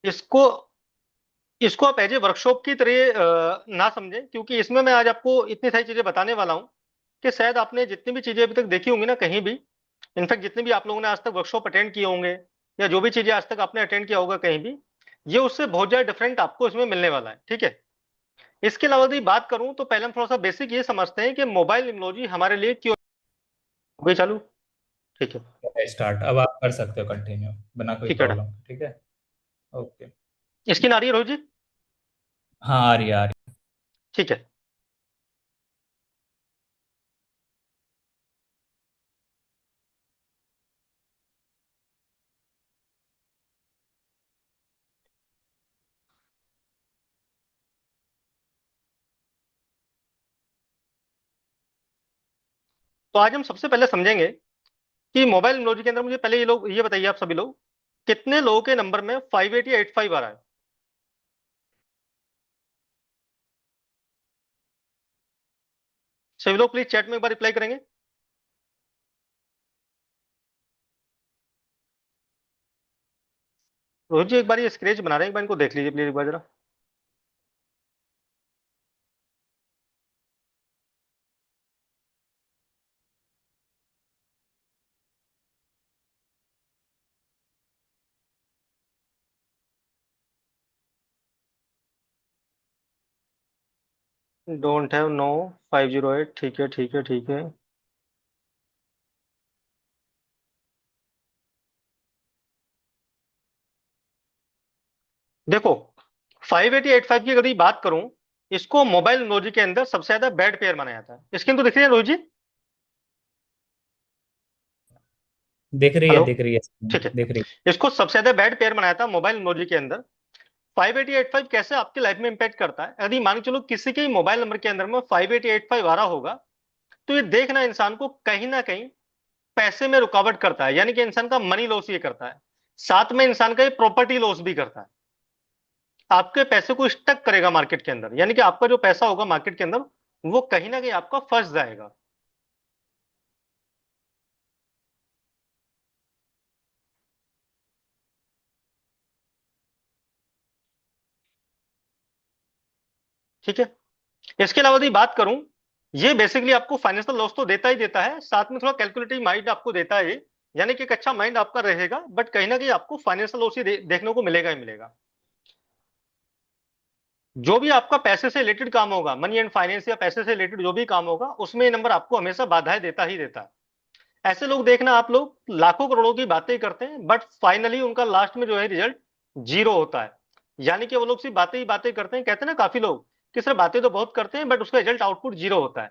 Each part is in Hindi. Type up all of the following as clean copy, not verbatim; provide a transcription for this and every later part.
इसको इसको आप एज ए वर्कशॉप की तरह ना समझें, क्योंकि इसमें मैं आज आपको इतनी सारी चीजें बताने वाला हूँ कि शायद आपने जितनी भी चीजें अभी तक देखी होंगी ना कहीं भी, इनफैक्ट जितने भी आप लोगों ने आज तक वर्कशॉप अटेंड किए होंगे, या जो भी चीजें आज तक आपने अटेंड किया होगा कहीं भी, ये उससे बहुत ज्यादा डिफरेंट आपको इसमें मिलने वाला है। ठीक है। इसके अलावा यदि बात करूं तो पहले हम थोड़ा सा बेसिक ये समझते हैं कि मोबाइल इमोजी हमारे लिए क्यों। हो गई चालू? ठीक है। स्टार्ट, अब आप कर सकते हो कंटिन्यू बिना कोई ठीक है। प्रॉब्लम, ठीक है। ओके। इसकी नारी है रोहित जी? हाँ, आ रही है, आ रही ठीक है। तो आज हम सबसे पहले समझेंगे कि मोबाइल इमोजी के अंदर, मुझे पहले ये बताइए आप सभी लोग, कितने लोगों के नंबर में 58085 आ रहा है? सभी लोग प्लीज चैट में एक बार रिप्लाई करेंगे। रोहित जी एक बार ये स्क्रेच बना रहे हैं, एक बार इनको देख लीजिए प्लीज एक बार जरा। Don't have no 508। ठीक है, ठीक है, ठीक है। देखो, 58085 की अगर बात करूं, इसको मोबाइल इमोजी के अंदर सबसे ज्यादा बैड पेयर माना जाता है। स्क्रीन तो दिख रही है रोहित जी? है। दिख रही है, हेलो? दिख रही है। ठीक है। दिख रही इसको सबसे ज्यादा बैड पेयर बनाया था मोबाइल इमोजी के अंदर। 58085 कैसे आपकी लाइफ में इंपैक्ट करता है, यदि मान के चलो किसी के मोबाइल नंबर के अंदर में 58085 आ रहा होगा, तो ये देखना इंसान को कहीं ना कहीं पैसे में रुकावट करता है, यानी कि इंसान का मनी लॉस ये करता है। साथ में इंसान का ये प्रॉपर्टी लॉस भी करता है। आपके पैसे को स्टक करेगा मार्केट के अंदर, यानी कि आपका जो पैसा होगा मार्केट के अंदर, वो कहीं ना कहीं आपका फंस जाएगा। ठीक है। इसके अलावा यदि बात करूं, ये बेसिकली आपको फाइनेंशियल लॉस तो देता ही देता है, साथ में थोड़ा कैलकुलेटिव माइंड आपको देता है ये। यानी कि एक अच्छा माइंड आपका रहेगा, बट कहीं ना कहीं आपको फाइनेंशियल लॉस ही देखने को मिलेगा ही मिलेगा। जो भी आपका पैसे से रिलेटेड काम होगा, मनी एंड फाइनेंस या पैसे से रिलेटेड जो भी काम होगा, उसमें ये नंबर आपको हमेशा बाधाएं देता ही देता है। ऐसे लोग देखना, आप लोग लाखों करोड़ों की बातें करते हैं, बट फाइनली उनका लास्ट में जो है रिजल्ट जीरो होता है। यानी कि वो लोग सिर्फ बातें ही बातें करते हैं, कहते हैं ना काफी लोग कि सर बातें तो बहुत करते हैं बट उसका रिजल्ट आउटपुट जीरो होता है।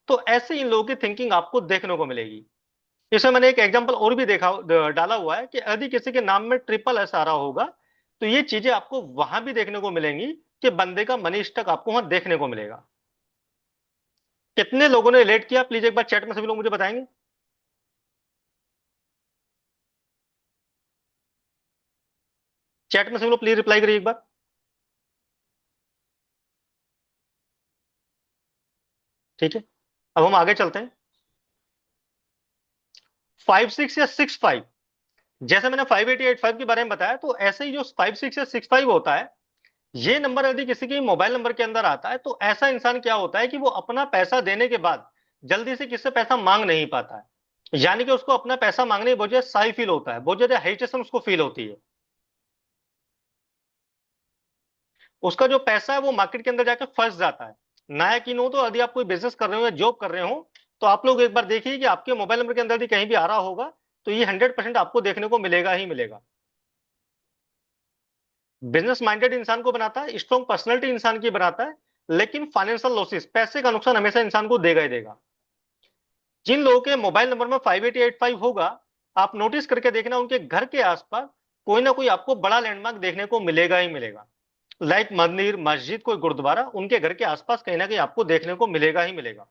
तो ऐसे इन लोगों की थिंकिंग आपको देखने को मिलेगी। इसमें मैंने एक एग्जांपल और भी देखा डाला हुआ है कि यदि किसी के नाम में ट्रिपल एस आ रहा होगा, तो ये चीजें आपको वहां भी देखने को मिलेंगी कि बंदे का मनी स्टक आपको वहां देखने को मिलेगा। कितने लोगों ने रिलेट किया, प्लीज एक बार चैट में सभी लोग मुझे बताएंगे। चैट में सभी लोग प्लीज रिप्लाई करिए एक बार। ठीक है। अब हम आगे चलते हैं। 56 या 65, जैसे मैंने 58085 के बारे में बताया, तो ऐसे ही जो 56 या 65 होता है, ये नंबर यदि किसी के मोबाइल नंबर के अंदर आता है, तो ऐसा इंसान क्या होता है कि वो अपना पैसा देने के बाद जल्दी से किससे पैसा मांग नहीं पाता है। यानी कि उसको अपना पैसा मांगने की बहुत ज्यादा शाई फील होता है, बहुत ज्यादा हेजिटेशन उसको फील होती है। उसका जो पैसा है वो मार्केट के अंदर जाकर फंस जाता है। नया कि नो, तो यदि आप कोई बिजनेस कर रहे हो या जॉब कर रहे हो, तो आप लोग एक बार देखिए कि आपके मोबाइल नंबर के अंदर यदि कहीं भी आ रहा होगा, तो ये 100% आपको देखने को मिलेगा ही मिलेगा। बिजनेस माइंडेड इंसान को बनाता है, स्ट्रॉन्ग पर्सनैलिटी इंसान की बनाता है, लेकिन फाइनेंशियल लॉसेस, पैसे का नुकसान हमेशा इंसान को देगा ही देगा। जिन लोगों के मोबाइल नंबर में 58085 होगा, आप नोटिस करके देखना उनके घर के आसपास कोई ना कोई आपको बड़ा लैंडमार्क देखने को मिलेगा ही मिलेगा। लाइक मंदिर, मस्जिद, कोई गुरुद्वारा, उनके घर के आसपास कहीं ना कहीं आपको देखने को मिलेगा ही मिलेगा।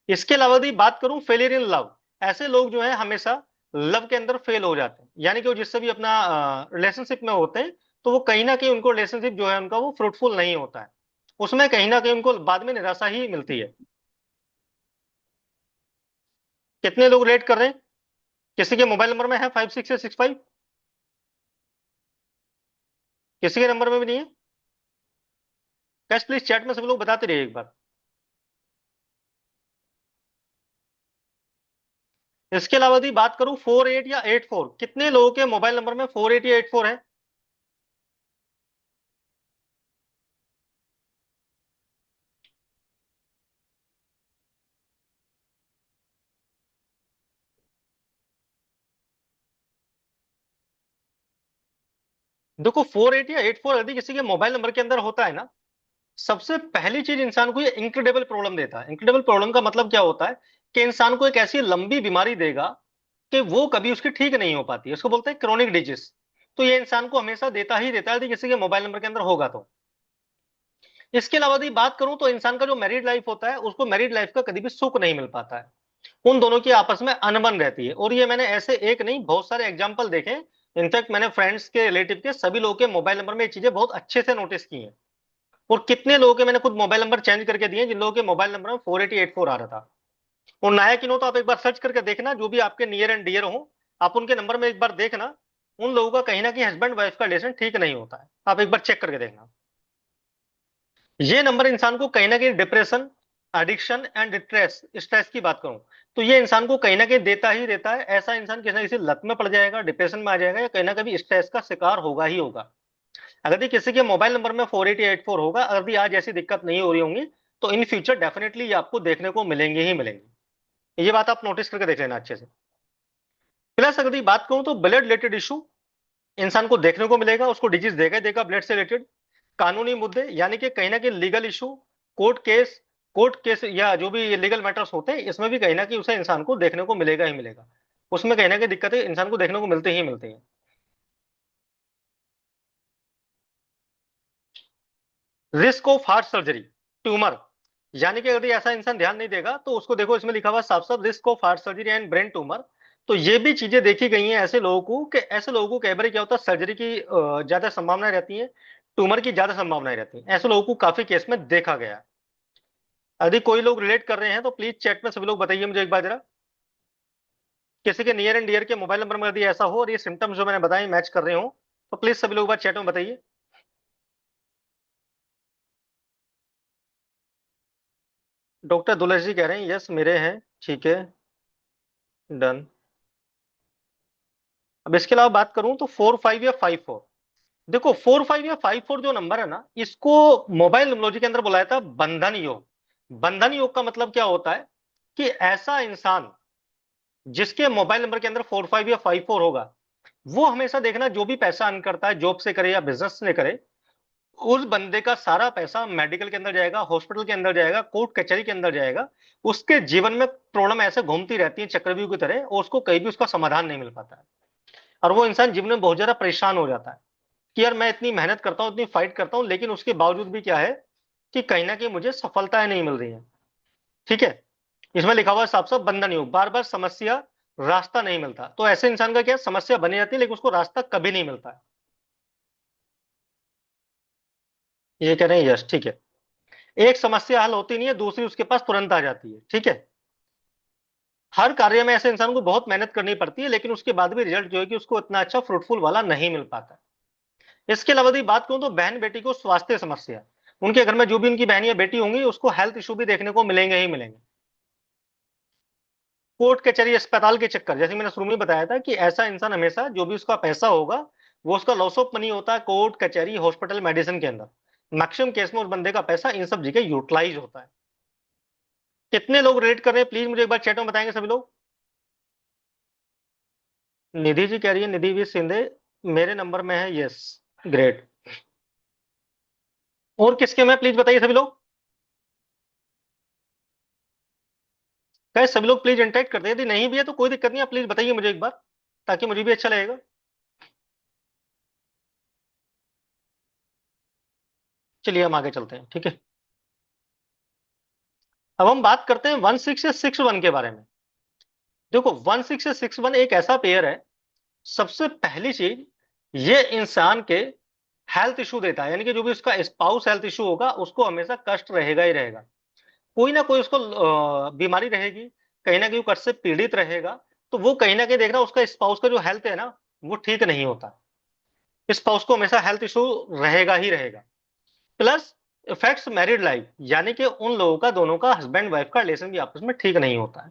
इसके अलावा यदि बात करूं फेलियर इन लव, ऐसे लोग जो है हमेशा लव के अंदर फेल हो जाते हैं। यानी कि वो जिससे भी अपना रिलेशनशिप में होते हैं, तो वो कहीं ना कहीं उनको रिलेशनशिप जो है उनका वो फ्रूटफुल नहीं होता है। उसमें कहीं ना कहीं उनको बाद में निराशा ही मिलती है। कितने लोग रिलेट कर रहे हैं? किसी के मोबाइल नंबर में है 56 या 65? किसी के नंबर में भी नहीं है? कैश प्लीज चैट में सब लोग बताते रहिए एक बार। इसके अलावा यदि बात करूं 48 या 84, कितने लोगों के मोबाइल नंबर में 48 या 84 है? देखो 48 या 84 यदि किसी के मोबाइल नंबर के अंदर होता है ना, सबसे पहली चीज इंसान को ये इंक्रेडिबल प्रॉब्लम देता है। इंक्रेडिबल प्रॉब्लम का मतलब क्या होता है कि इंसान को एक ऐसी लंबी बीमारी देगा कि वो कभी उसकी ठीक नहीं हो पाती है। उसको बोलते हैं क्रोनिक डिजीज। तो ये इंसान को हमेशा देता ही देता है यदि किसी के मोबाइल नंबर के अंदर होगा तो। इसके अलावा यदि बात करूं तो इंसान का जो मैरिड लाइफ होता है, उसको मैरिड लाइफ का कभी भी सुख नहीं मिल पाता है। उन दोनों की आपस में अनबन रहती है। और ये मैंने ऐसे एक नहीं बहुत सारे एग्जाम्पल देखे। इनफैक्ट मैंने फ्रेंड्स के रिलेटिव के सभी लोगों के मोबाइल नंबर में ये चीजें बहुत अच्छे से नोटिस की हैं। और कितने लोगों के मैंने खुद मोबाइल नंबर चेंज करके दिए जिन लोगों के मोबाइल नंबर में 48 या 84 आ रहा था। और नायक इन हो तो आप एक बार सर्च करके देखना, जो भी आपके नियर एंड डियर हो, आप उनके नंबर में एक बार देखना। उन लोगों का कहीं ना कहीं हस्बैंड वाइफ का रिलेशन ठीक नहीं होता है। आप एक बार चेक करके देखना। ये नंबर इंसान को कहीं ना कहीं depression, addiction and stress stress की बात करूं तो ये इंसान को कहीं ना कहीं देता ही देता है। ऐसा इंसान किसी ना किसी लत में पड़ जाएगा, डिप्रेशन में आ जाएगा, या कहीं ना कभी स्ट्रेस का शिकार होगा ही होगा। अगर ये किसी के मोबाइल नंबर में 48 या 84 होगा, अगर ये आज ऐसी दिक्कत नहीं हो रही होंगी, तो इन फ्यूचर डेफिनेटली ये आपको देखने को मिलेंगे ही मिलेंगे। ये बात आप नोटिस करके देख लेना अच्छे से। प्लस अगर ये बात करूं तो ब्लड रिलेटेड इशू इंसान को देखने को मिलेगा। उसको डिजीज देगा ही देगा ब्लड से रिलेटेड। कानूनी मुद्दे यानी कि कहीं ना कहीं legal issue, court case, court case या जो भी लीगल मैटर्स होते हैं, इसमें भी कहीं ना कहीं उसे इंसान को देखने को मिलेगा ही मिलेगा। उसमें कहीं ना कहीं दिक्कतें इंसान को देखने को मिलती ही मिलती हैं। Risk of heart surgery, tumour, यानी कि अगर ऐसा इंसान ध्यान नहीं देगा तो उसको देखो इसमें लिखा हुआ साफ साफ risk of heart surgery and brain tumour. तो ये भी चीजें देखी गई हैं ऐसे लोगों को कि ऐसे लोगों को कई बार क्या होता है, सर्जरी की ज्यादा संभावनाएं रहती है, ट्यूमर की ज्यादा संभावनाएं रहती हैं। ऐसे लोगों को काफी केस में देखा गया है। यदि कोई लोग रिलेट कर रहे हैं तो प्लीज चैट में सभी लोग बताइए मुझे एक बार जरा। किसी के नियर एंड डियर के मोबाइल नंबर में यदि ऐसा हो और ये सिम्टम्स जो मैंने बताए मैच कर रहे हो, तो प्लीज सभी लोग बात चैट में बताइए। डॉक्टर दुलश जी कह रहे हैं यस मेरे हैं। ठीक है, डन। अब इसके अलावा बात करूं तो 45 या 54, देखो 45 या 54 जो नंबर है ना, इसको मोबाइल न्यूमरोलॉजी के अंदर बुलाया था बंधन योग। बंधन योग का मतलब क्या होता है कि ऐसा इंसान जिसके मोबाइल नंबर के अंदर 45 या 54 होगा, वो हमेशा देखना जो भी पैसा अर्न करता है, जॉब से करे या बिजनेस से करे, उस बंदे का सारा पैसा मेडिकल के अंदर जाएगा, हॉस्पिटल के अंदर जाएगा, कोर्ट कचहरी के अंदर जाएगा। उसके जीवन में प्रॉब्लम ऐसे घूमती रहती है चक्रव्यूह की तरह, और उसको कहीं भी उसका समाधान नहीं मिल पाता है। और वो इंसान जीवन में बहुत ज्यादा परेशान हो जाता है कि यार मैं इतनी मेहनत करता हूँ, इतनी फाइट करता हूँ, लेकिन उसके बावजूद भी क्या है कि कहीं ना कहीं मुझे सफलताएं नहीं मिल रही है। ठीक है, इसमें लिखा हुआ है साफ साफ बंधन योग, बार बार समस्या, रास्ता नहीं मिलता। तो ऐसे इंसान का क्या समस्या बनी रहती है लेकिन उसको रास्ता कभी नहीं मिलता है। ये कह रहे हैं यस, ठीक है। एक समस्या हल होती नहीं है, दूसरी उसके पास तुरंत आ जाती है। ठीक है, हर कार्य में ऐसे इंसान को बहुत मेहनत करनी पड़ती है, लेकिन उसके बाद भी रिजल्ट जो है कि उसको इतना अच्छा फ्रूटफुल वाला नहीं मिल पाता। इसके अलावा यदि बात करूं तो बहन बेटी को स्वास्थ्य समस्या, उनके घर में जो भी उनकी बहन या बेटी होंगी उसको हेल्थ इशू भी देखने को मिलेंगे ही मिलेंगे। कोर्ट कचहरी अस्पताल के चक्कर, जैसे मैंने शुरू में बताया था कि ऐसा इंसान हमेशा जो भी उसका पैसा होगा, वो उसका लॉस ऑफ मनी होता है कोर्ट कचहरी हॉस्पिटल मेडिसिन के अंदर। मैक्सिमम केस में उस बंदे का पैसा इन सब जगह यूटिलाइज होता है। कितने लोग रिलेट कर रहे हैं प्लीज मुझे एक बार चैट में बताएंगे सभी लोग। निधि जी कह रही है, निधि भी सिंधे मेरे नंबर में है, यस, ग्रेट। और किसके में प्लीज बताइए सभी लोग। कहे सभी लोग प्लीज इंटरेक्ट करते हैं, यदि नहीं भी है तो कोई दिक्कत नहीं, आप प्लीज बताइए मुझे एक बार, ताकि मुझे भी अच्छा लगेगा। चलिए हम आगे चलते हैं, ठीक है। अब हम बात करते हैं 16 या 61 के बारे में। देखो 16 या 61 एक ऐसा पेयर है, सबसे पहली चीज ये इंसान के हेल्थ इशू देता है, यानी कि जो भी उसका स्पाउस हेल्थ इशू होगा उसको हमेशा कष्ट रहेगा ही रहेगा। कोई ना कोई उसको बीमारी रहेगी, कहीं ना कहीं वो कष्ट से पीड़ित रहेगा। तो वो कहीं ना कहीं देख रहा है उसका स्पाउस का जो हेल्थ है ना, वो ठीक नहीं होता। स्पाउस को हमेशा हेल्थ इशू रहेगा ही रहेगा। प्लस इफेक्ट्स मैरिड लाइफ, यानी कि उन लोगों का, दोनों का, हस्बैंड वाइफ का रिलेशन भी आपस में ठीक नहीं होता है।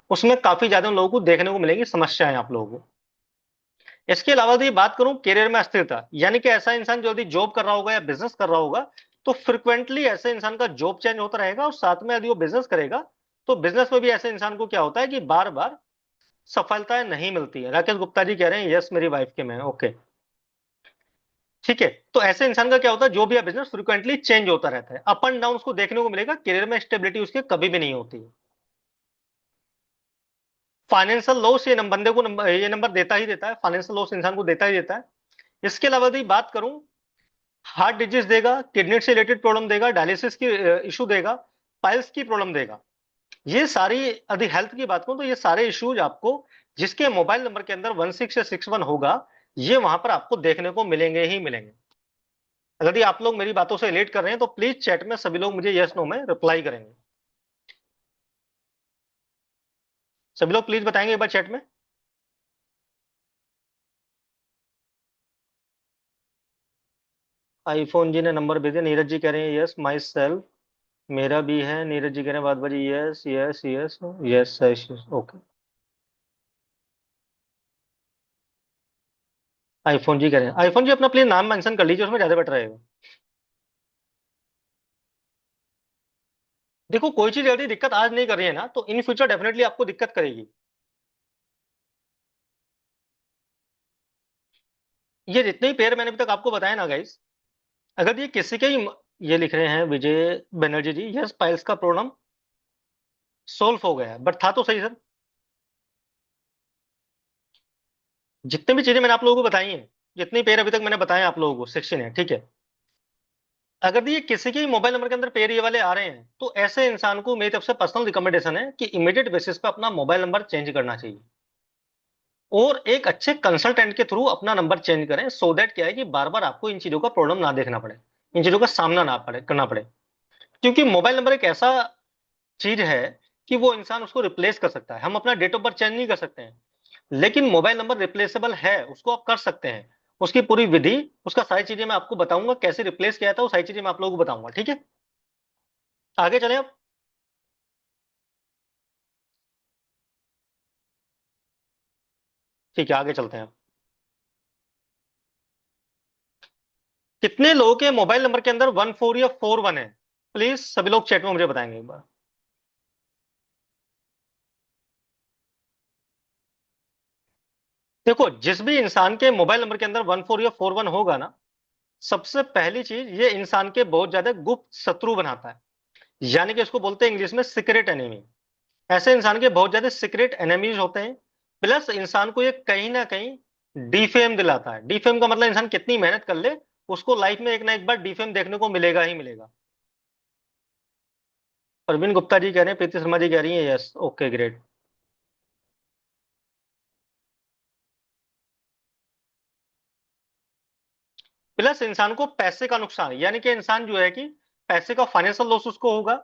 उसमें काफी ज्यादा उन लोगों को देखने को मिलेंगी समस्याएं आप लोगों को। इसके अलावा यदि बात करूं करियर में अस्थिरता, यानी कि ऐसा इंसान जो यदि जॉब कर रहा होगा या बिजनेस कर रहा होगा, तो फ्रिक्वेंटली ऐसे इंसान का जॉब चेंज होता रहेगा, और साथ में यदि वो बिजनेस करेगा तो बिजनेस में भी ऐसे इंसान को क्या होता है कि बार बार सफलताएं नहीं मिलती है। राकेश गुप्ता जी कह रहे हैं यस मेरी वाइफ के में, ओके ठीक है। तो ऐसे इंसान का क्या होता है, जो भी है बिजनेस फ्रिक्वेंटली चेंज होता रहता है, अप एंड डाउन उसको देखने को मिलेगा, करियर में स्टेबिलिटी उसके कभी भी नहीं होती है। फाइनेंशियल लॉस ये बंदे को ये नंबर देता ही देता है, फाइनेंशियल लॉस इंसान को देता ही देता है। इसके अलावा यदि बात करूं, हार्ट डिजीज देगा, किडनी से रिलेटेड प्रॉब्लम देगा, डायलिसिस की इशू देगा, पाइल्स की प्रॉब्लम देगा। ये सारी, यदि हेल्थ की बात करूं तो ये सारे इश्यूज आपको, जिसके मोबाइल नंबर के अंदर 16 या 61 होगा, ये वहां पर आपको देखने को मिलेंगे ही मिलेंगे। यदि आप लोग मेरी बातों से रिलेट कर रहे हैं तो प्लीज चैट में सभी लोग मुझे यस नो में रिप्लाई करेंगे। सभी लोग प्लीज बताएंगे एक बार चैट में। आईफोन जी ने नंबर भेजे, नीरज जी कह रहे हैं यस माई सेल्फ, मेरा भी है। नीरज जी कह रहे हैं बात बाजी yes yes yes yes yes okay. IPhone ji कह रहे हैं, आईफोन जी अपना प्लीज नाम मेंशन कर लीजिए, उसमें ज्यादा बेटर रहेगा। देखो कोई चीज यदि दिक्कत आज नहीं कर रही है ना, तो इन फ्यूचर डेफिनेटली आपको दिक्कत करेगी। ये जितने ही पेयर मैंने अभी तक आपको बताया ना गाइस, अगर ये किसी के ही, ये लिख रहे हैं विजय बनर्जी जी, यस पाइल्स का प्रॉब्लम सोल्व हो गया है, बट था तो सही सर। जितने भी चीजें मैंने आप लोगों को बताई हैं, जितने पेयर अभी तक मैंने बताए आप लोगों को, 16 है ठीक है। अगर ये किसी के मोबाइल नंबर के अंदर पेयर ये वाले आ रहे हैं, तो ऐसे इंसान को मेरी तरफ से पर्सनल रिकमेंडेशन है कि इमीडिएट बेसिस पे अपना मोबाइल नंबर चेंज करना चाहिए, और एक अच्छे कंसल्टेंट के थ्रू अपना नंबर चेंज करें, सो दैट क्या है कि बार बार आपको इन चीजों का प्रॉब्लम ना देखना पड़े, इन चीजों का सामना ना पड़े करना पड़े। क्योंकि मोबाइल नंबर एक ऐसा चीज है कि वो इंसान उसको रिप्लेस कर सकता है। हम अपना डेट ऑफ बर्थ चेंज नहीं कर सकते हैं, लेकिन मोबाइल नंबर रिप्लेसेबल है, उसको आप कर सकते हैं। उसकी पूरी विधि, उसका सारी चीजें मैं आपको बताऊंगा, कैसे रिप्लेस किया था वो सारी चीजें मैं आप लोगों को बताऊंगा, ठीक है। आगे चले आप। ठीक है आगे चलते हैं। कितने लोगों के मोबाइल नंबर के अंदर 14 या 41 है? प्लीज सभी लोग चैट में मुझे बताएंगे एक बार। देखो जिस भी इंसान के मोबाइल नंबर के अंदर 14 या 41 होगा ना, सबसे पहली चीज, ये इंसान के बहुत ज्यादा गुप्त शत्रु बनाता है, यानी कि इसको बोलते हैं इंग्लिश में सीक्रेट एनिमी। ऐसे इंसान के बहुत ज्यादा सीक्रेट एनिमीज होते हैं। प्लस इंसान को ये कहीं ना कहीं डिफेम दिलाता है। डिफेम का मतलब इंसान कितनी मेहनत कर ले, उसको लाइफ में एक ना एक बार डिफेम देखने को मिलेगा ही मिलेगा। प्रवीण गुप्ता जी कह रहे हैं, प्रीति शर्मा जी कह रही है यस ओके ग्रेट। प्लस इंसान को पैसे का नुकसान, यानी कि इंसान जो है कि पैसे का फाइनेंशियल लॉस उसको होगा,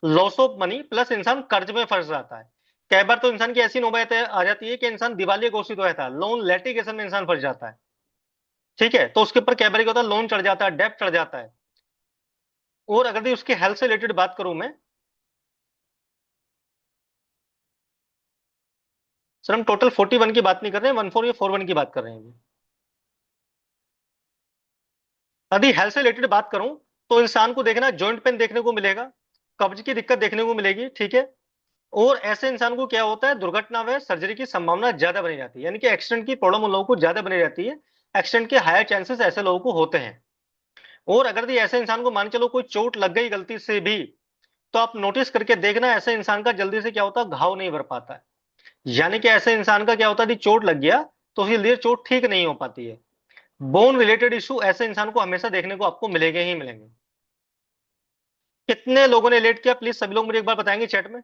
लॉस ऑफ मनी, प्लस इंसान कर्ज में फंस जाता है। कई बार तो इंसान की ऐसी नौबत आ जाती है कि इंसान दिवालिया घोषित हो जाता है, लोन लेटिगेशन में इंसान फंस जाता है, ठीक है। तो उसके ऊपर कई बार क्या होता है, लोन चढ़ जाता है, डेब्ट चढ़ जाता है। और अगर भी उसके हेल्थ से रिलेटेड बात करूं मैं, सर हम टोटल 41 की बात नहीं कर रहे हैं, 14 या 41 की बात कर रहे हैं। यदि हेल्थ से रिलेटेड बात करूं, तो इंसान को देखना जॉइंट पेन देखने को मिलेगा, कब्ज की दिक्कत देखने को मिलेगी, ठीक है। और ऐसे इंसान को क्या होता है, दुर्घटना में सर्जरी की संभावना ज्यादा बनी जाती है, यानी कि एक्सीडेंट की प्रॉब्लम उन लोगों को ज्यादा बनी रहती है। एक्सीडेंट के हायर चांसेस ऐसे लोगों को होते हैं। और अगर भी ऐसे इंसान को मान के चलो कोई चोट लग गई गलती से भी, तो आप नोटिस करके देखना ऐसे इंसान का जल्दी से क्या होता है, घाव नहीं भर पाता है। यानी कि ऐसे इंसान का क्या होता है, यदि चोट लग गया तो उसकी जल्दी चोट ठीक नहीं हो पाती है। बोन रिलेटेड इशू ऐसे इंसान को हमेशा देखने को आपको मिलेंगे ही मिलेंगे। कितने लोगों ने रिलेट किया, प्लीज सभी लोग मुझे एक बार बताएंगे चैट में।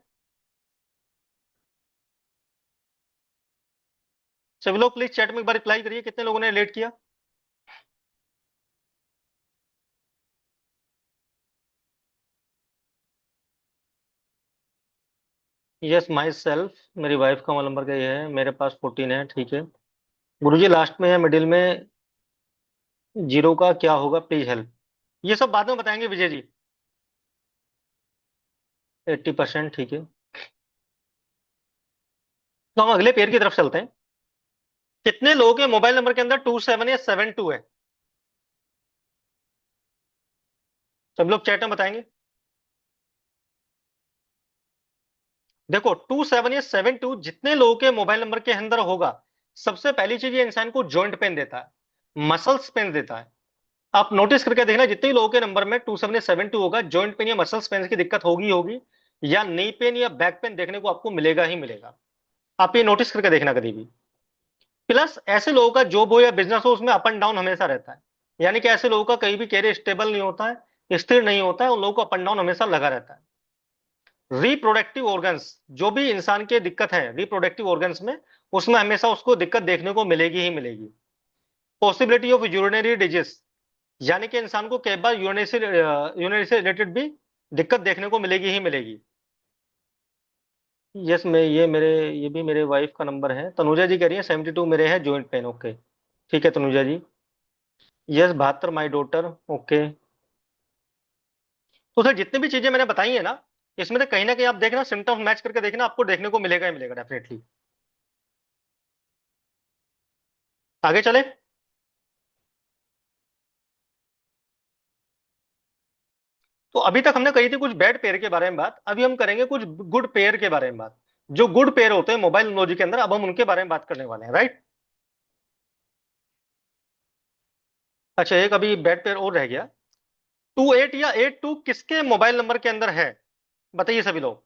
सभी लोग प्लीज चैट में एक बार रिप्लाई करिए, कितने लोगों ने रिलेट किया। यस माई सेल्फ, मेरी वाइफ का मोबाइल नंबर का ये है, मेरे पास 14 है, ठीक है। गुरुजी लास्ट में या मिडिल में जीरो का क्या होगा, प्लीज हेल्प। ये सब बाद में बताएंगे विजय जी। 80%, ठीक है। तो हम अगले पेयर की तरफ चलते हैं। कितने लोगों के मोबाइल नंबर के अंदर 27 या 72 है? सब लोग चैट में बताएंगे। देखो 27 या 72 जितने लोगों के मोबाइल नंबर के अंदर होगा, सबसे पहली चीज ये इंसान को जॉइंट पेन देता है, मसल्स पेन देता है। आप नोटिस करके देखना, जितने लोगों के नंबर में 27 या 72 होगा, जॉइंट पेन या मसल्स पेन की दिक्कत होगी होगी, या नी पेन या बैक पेन देखने को आपको मिलेगा ही मिलेगा। आप ये नोटिस करके देखना कभी भी। प्लस ऐसे लोगों का जॉब हो या बिजनेस हो, उसमें अप एंड डाउन हमेशा रहता है। यानी कि ऐसे लोगों का कहीं भी कैरियर स्टेबल नहीं होता है, स्थिर नहीं होता है, उन लोगों को अप एंड डाउन हमेशा लगा रहता है। रिप्रोडक्टिव ऑर्गन्स, जो भी इंसान के दिक्कत है रिप्रोडक्टिव ऑर्गन्स में, उसमें हमेशा उसको दिक्कत देखने को मिलेगी ही मिलेगी। पॉसिबिलिटी ऑफ यूरिनरी डिजीज, यानी कि इंसान को कई बार यूरिनरी से रिलेटेड भी दिक्कत देखने को मिलेगी ही मिलेगी। यस, मैं ये भी मेरे वाइफ का नंबर है, तनुजा जी कह रही है 72 मेरे है जॉइंट पेन, ओके। ठीक है Tanuja ji. Yes 72 my daughter, okay. तो सर जितनी भी चीजें मैंने बताई है ना, इसमें से कहीं ना कहीं आप देखना, सिम्टम्स मैच करके देखना, आपको देखने को मिलेगा ही मिलेगा डेफिनेटली। आगे चले। तो अभी तक हमने कही थी कुछ बैड पेयर के बारे में बात, अभी हम करेंगे कुछ गुड पेयर के बारे में बात। जो गुड पेयर होते हैं मोबाइल टेक्नोलॉजी के अंदर, अब हम उनके बारे में बात करने वाले हैं, राइट। अच्छा, एक अभी बैड पेयर और रह गया। 28 या 82 किसके मोबाइल नंबर के अंदर है? बताइए सभी लोग।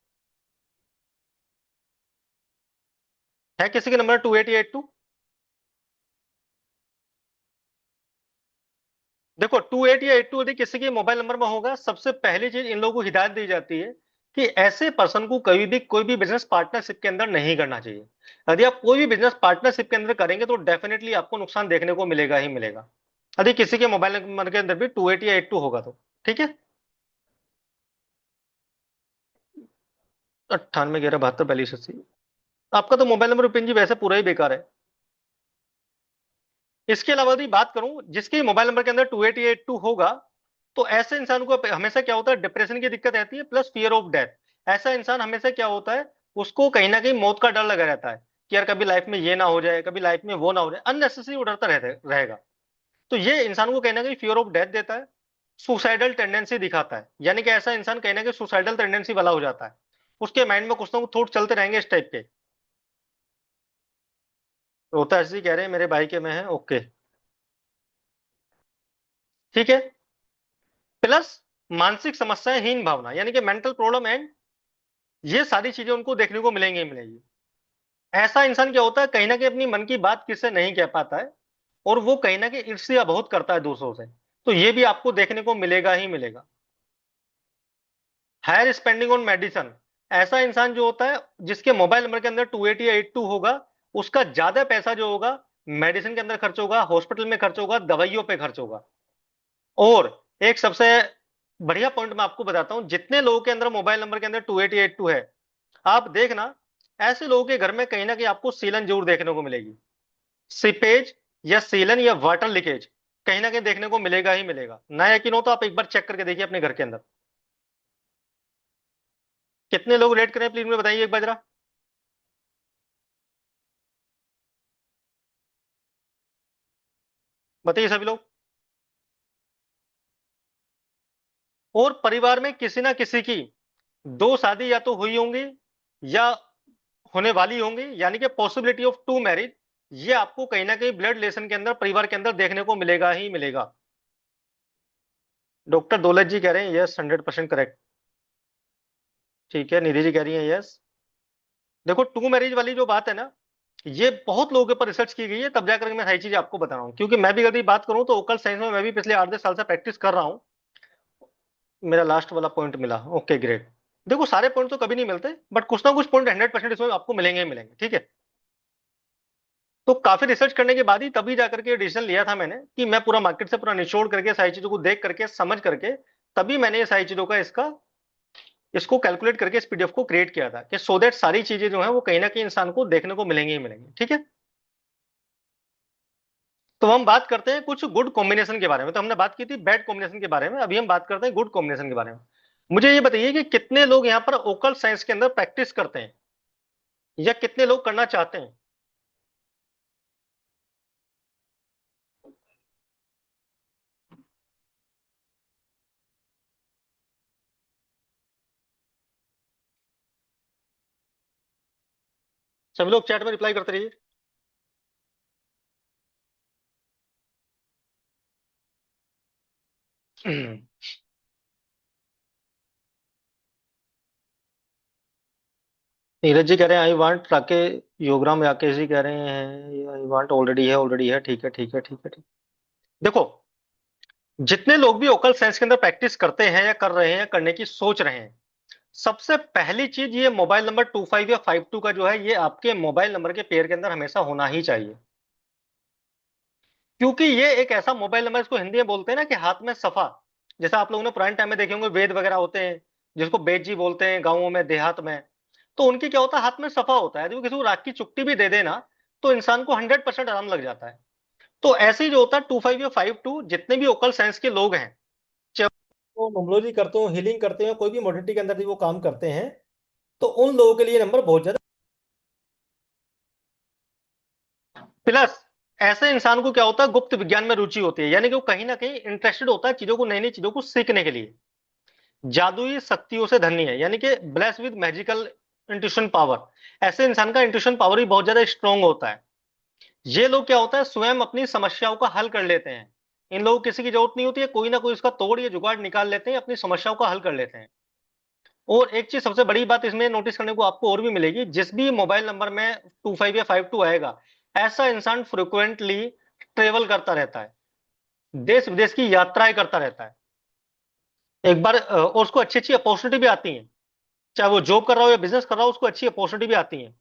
है किसी के नंबर 28 या 82? देखो 28 या 82 यदि किसी के मोबाइल नंबर में होगा, सबसे पहली चीज इन लोगों को हिदायत दी जाती है कि ऐसे पर्सन को कभी भी कोई भी बिजनेस पार्टनरशिप के अंदर नहीं करना चाहिए। यदि आप कोई भी बिजनेस पार्टनरशिप के अंदर करेंगे तो डेफिनेटली आपको नुकसान देखने को मिलेगा ही मिलेगा, यदि किसी के मोबाइल नंबर के अंदर भी 28 या 82 होगा तो। ठीक है। 98 11 72 42 80। आपका तो मोबाइल नंबर रुपिन जी वैसे पूरा ही बेकार है। इसके अलावा यदि बात करूं, जिसके मोबाइल नंबर के अंदर 2882 होगा, तो ऐसे इंसान को हमेशा क्या होता है, डिप्रेशन की दिक्कत रहती है, प्लस फियर ऑफ डेथ। ऐसा इंसान हमेशा क्या होता है, उसको कहीं ना कहीं मौत का डर लगा रहता है कि यार कभी लाइफ में ये ना हो जाए, कभी लाइफ में वो ना हो जाए, अननेसेसरी वो डरता रहेगा। तो ये इंसान को कहीं ना कहीं फियर ऑफ डेथ देता है, सुसाइडल टेंडेंसी दिखाता है, यानी कि ऐसा इंसान कहीं ना कहीं सुसाइडल टेंडेंसी वाला हो जाता है। उसके माइंड में कुछ ना कुछ थॉट चलते रहेंगे इस टाइप के। रोता ऐसे कह रहे हैं मेरे भाई के में है, ओके। ठीक है। प्लस मानसिक समस्याएं, हीन भावना, यानी कि मेंटल प्रॉब्लम एंड, ये सारी चीजें उनको देखने को मिलेंगी ही मिलेंगी। ऐसा इंसान क्या होता है, कहीं ना कहीं अपनी मन की बात किससे नहीं कह पाता है, और वो कहीं ना कहीं ईर्ष्या बहुत करता है दूसरों से। तो ये भी आपको देखने को मिलेगा ही मिलेगा। हायर स्पेंडिंग ऑन मेडिसिन, ऐसा इंसान जो होता है जिसके मोबाइल नंबर के अंदर 28 या 82 होगा, उसका ज्यादा पैसा जो होगा मेडिसिन के अंदर खर्च होगा, हॉस्पिटल में खर्च होगा, दवाइयों पे खर्च होगा। और एक सबसे बढ़िया पॉइंट मैं आपको बताता हूं, जितने लोगों के अंदर मोबाइल नंबर के अंदर 2882 है, आप देखना ऐसे लोगों के घर में कहीं ना कहीं आपको सीलन जरूर देखने को मिलेगी। सीपेज या सीलन या वाटर लीकेज कहीं ना कहीं देखने को मिलेगा ही मिलेगा। ना यकीन हो तो आप एक बार चेक करके देखिए अपने घर के अंदर। कितने लोग रेट करें प्लीज मुझे बताइए एक बार जरा। बताइए सभी लोग। और परिवार में किसी ना किसी की दो शादी या तो हुई होंगी या होने वाली होंगी, यानी कि पॉसिबिलिटी ऑफ टू मैरिज, ये आपको कहीं ना कहीं ब्लड रिलेशन के अंदर परिवार के अंदर देखने को मिलेगा ही मिलेगा। डॉक्टर दौलत जी कह रहे हैं यस 100% करेक्ट। ठीक है, निधि जी कह रही है यस। देखो टू मैरिज वाली जो बात है ना, ये बहुत लोगों के ऊपर रिसर्च की गई है, तब जाकर मैं सारी चीजें आपको बता रहा हूँ, क्योंकि मैं भी यदि बात करूँ तो ओकल साइंस में मैं भी पिछले 8 10 साल से प्रैक्टिस कर रहा हूँ। मेरा लास्ट वाला पॉइंट मिला, ओके ग्रेट। देखो सारे पॉइंट तो कभी नहीं मिलते, बट कुछ ना कुछ पॉइंट 100% इसमें आपको मिलेंगे ही मिलेंगे, ठीक है। तो काफी रिसर्च करने के बाद ही तभी जाकर के डिसीजन लिया था मैंने कि मैं पूरा मार्केट से पूरा निचोड़ करके सारी चीजों को देख करके समझ करके, तभी मैंने ये सारी चीजों का इसका इसको कैलकुलेट करके इस पीडीएफ को क्रिएट किया था कि सो दैट सारी चीजें जो है वो कहीं ना कहीं इंसान को देखने को मिलेंगी ही मिलेंगी। ठीक है, तो हम बात करते हैं कुछ गुड कॉम्बिनेशन के बारे में। तो हमने बात की थी बैड कॉम्बिनेशन के बारे में, अभी हम बात करते हैं गुड कॉम्बिनेशन के बारे में। मुझे ये बताइए कि कितने लोग यहाँ पर ओकल साइंस के अंदर प्रैक्टिस करते हैं या कितने लोग करना चाहते हैं। सभी लोग चैट में रिप्लाई करते रहिए। नीरज जी कह रहे हैं आई वांट, राके योगराम राकेश जी कह रहे हैं आई वांट ऑलरेडी है। ठीक है ठीक है ठीक है ठीक। देखो, जितने लोग भी ओकल साइंस के अंदर प्रैक्टिस करते हैं या कर रहे हैं या करने की सोच रहे हैं, सबसे पहली चीज ये मोबाइल नंबर 25 या 52 का जो है ये आपके मोबाइल नंबर के पेयर के अंदर हमेशा होना ही चाहिए। क्योंकि ये एक ऐसा मोबाइल नंबर, इसको हिंदी में बोलते हैं ना कि हाथ में सफा। जैसा आप लोगों ने पुराने टाइम में देखे होंगे वेद वगैरह होते हैं, जिसको वेद जी बोलते हैं गाँवों में देहात में। तो उनकी क्या होता है, हाथ में सफा होता है, यदि वो किसी को राख की चुट्टी भी दे देना तो इंसान को 100% आराम लग जाता है। तो ऐसे ही जो होता है 25 या 52, जितने भी ओकल साइंस के लोग हैं, चाहे वो नुमरोलॉजी करते हो, हीलिंग करते हो, कोई भी मोडिटी के अंदर भी वो काम करते हैं, तो उन लोगों के लिए नंबर बहुत ज्यादा प्लस। ऐसे इंसान को क्या होता है, गुप्त विज्ञान में रुचि होती है, यानी कि वो कहीं ना कहीं इंटरेस्टेड होता है चीजों को, नई नई चीजों को सीखने के लिए। जादुई शक्तियों से धनी है, यानी कि bless with magical intuition power. ऐसे इंसान का इंट्यूशन पावर भी बहुत ज्यादा स्ट्रांग होता है। ये लोग क्या होता है, स्वयं अपनी समस्याओं का हल कर लेते हैं। इन लोगों को किसी की जरूरत नहीं होती है, कोई ना कोई उसका तोड़ या जुगाड़ निकाल लेते हैं, अपनी समस्याओं का हल कर लेते हैं। और एक चीज सबसे बड़ी बात इसमें नोटिस करने को आपको और भी मिलेगी, जिस भी मोबाइल नंबर में 25 या 52 आएगा, ऐसा इंसान फ्रिक्वेंटली ट्रेवल करता रहता है, देश विदेश की यात्राएं करता रहता है। एक बार और उसको अच्छी अच्छी अपॉर्चुनिटी भी आती है, चाहे वो जॉब कर रहा हो या बिजनेस कर रहा हो, उसको अच्छी अपॉर्चुनिटी भी आती है।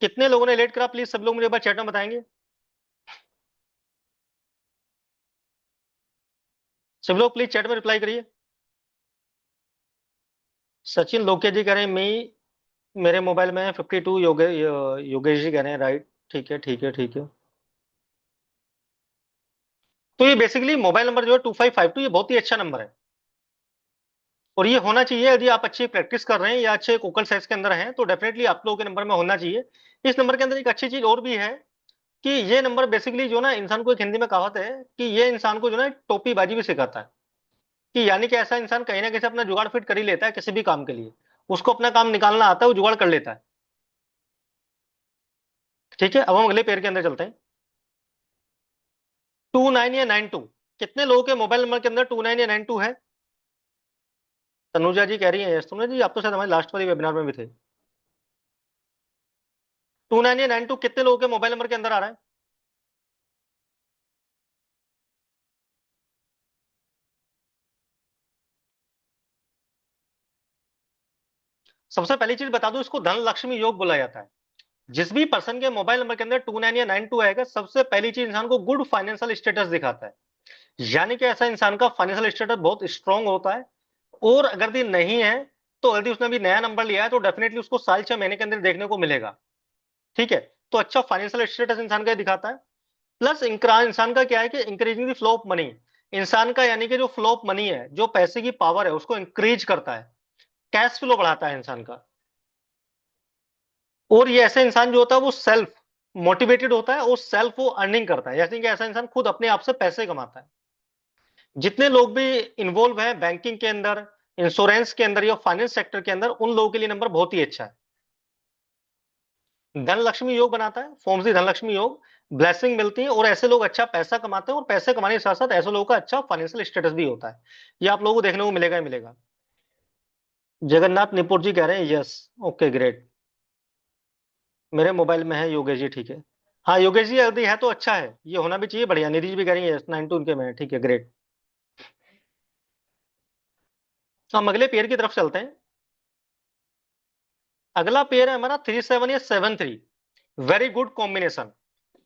कितने लोगों ने लेट करा, प्लीज सब लोग मुझे एक बार चैट में बताएंगे। सब लोग प्लीज चैट में रिप्लाई करिए। सचिन लोके जी कह रहे हैं मेरे मोबाइल में 52। योगेश जी कह रहे हैं राइट। ठीक है ठीक है ठीक है। तो ये बेसिकली मोबाइल नंबर जो है 2552, ये बहुत ही अच्छा नंबर है और ये होना चाहिए। यदि आप अच्छी प्रैक्टिस कर रहे हैं या अच्छे कोकल साइज के अंदर हैं तो डेफिनेटली आप लोगों के नंबर में होना चाहिए। इस नंबर के अंदर एक अच्छी चीज और भी है कि ये नंबर बेसिकली जो ना इंसान को, एक हिंदी में कहावत है कि ये इंसान को जो ना टोपीबाजी भी सिखाता है। कि यानी कि ऐसा इंसान कहीं ना कहीं से अपना जुगाड़ फिट कर ही लेता है किसी भी काम के लिए। उसको अपना काम निकालना आता है, वो जुगाड़ कर लेता है। ठीक है, अब हम अगले पेयर के अंदर चलते हैं। 29 या 92, कितने लोगों के मोबाइल नंबर के अंदर 29 या 92 है। तनुजा जी कह रही है यस। तनुजा जी आप तो शायद हमारे लास्ट वाली वेबिनार में भी थे। 29 या 92 कितने लोगों के मोबाइल नंबर के अंदर आ रहा है। सबसे पहली चीज बता दूं, इसको धन लक्ष्मी योग बोला जाता है। जिस भी पर्सन के मोबाइल नंबर के अंदर 29 या 92 आएगा, सबसे पहली चीज इंसान को गुड फाइनेंशियल स्टेटस दिखाता है। यानी कि ऐसा इंसान का फाइनेंशियल स्टेटस बहुत स्ट्रांग होता है। और अगर दिन नहीं है, तो यदि उसने अभी नया नंबर लिया है तो डेफिनेटली उसको साल 6 महीने के अंदर देखने को मिलेगा। ठीक है, तो अच्छा फाइनेंशियल स्टेटस इंसान का ये दिखाता है। प्लस इंसान का क्या है कि increasing the flow of money. इंसान का यानी कि जो फ्लो ऑफ मनी है, जो पैसे की पावर है, उसको इंक्रीज करता है, कैश फ्लो बढ़ाता है इंसान का। और ये ऐसा इंसान जो होता है वो सेल्फ मोटिवेटेड होता है और सेल्फ वो अर्निंग करता है, जैसे कि ऐसा इंसान खुद अपने आप से पैसे कमाता है। जितने लोग भी इन्वॉल्व हैं बैंकिंग के अंदर, इंश्योरेंस के अंदर या फाइनेंस सेक्टर के अंदर, उन लोगों के लिए नंबर बहुत ही अच्छा है। धन लक्ष्मी योग बनाता है, फॉर्म्स दी धन लक्ष्मी योग, ब्लेसिंग मिलती है और ऐसे लोग अच्छा पैसा कमाते हैं। और पैसे कमाने के साथ साथ ऐसे लोगों का अच्छा फाइनेंशियल स्टेटस भी होता है। ये आप लोगों को देखने को मिलेगा ही मिलेगा। जगन्नाथ निपुर जी कह रहे हैं यस। Okay great. मेरे मोबाइल में है योगेश जी। ठीक है, हाँ योगेश जी यदि है तो अच्छा है, ये होना भी चाहिए। बढ़िया, निधि जी भी कह रही है यस, 92 उनके में है। ठीक है ग्रेट। हम अगले पेयर की तरफ चलते हैं। अगला पेयर है हमारा 37 या 73। Very good combination.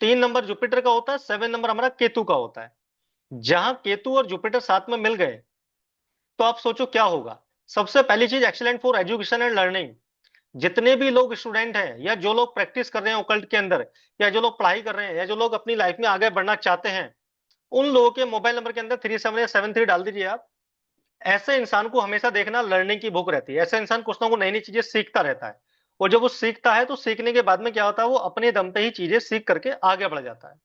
3 number Jupiter का होता है, 7 नंबर हमारा केतु का होता है। जहां केतु और जुपिटर साथ में मिल गए तो आप सोचो क्या होगा। सबसे पहली चीज, excellent for education and learning. जितने भी लोग स्टूडेंट हैं या जो लोग प्रैक्टिस कर रहे हैं ओकल्ट के अंदर, या जो लोग पढ़ाई कर रहे हैं, या जो लोग अपनी लाइफ में आगे बढ़ना चाहते हैं, उन लोगों के मोबाइल नंबर के अंदर 37 या 73 डाल दीजिए आप। ऐसे इंसान को हमेशा देखना लर्निंग की भूख रहती है। ऐसा इंसान कुछ ना कुछ नई नई चीजें सीखता रहता है, और जब वो सीखता है तो सीखने के बाद में क्या होता है, वो अपने दम पे ही चीजें सीख करके आगे बढ़ जाता है।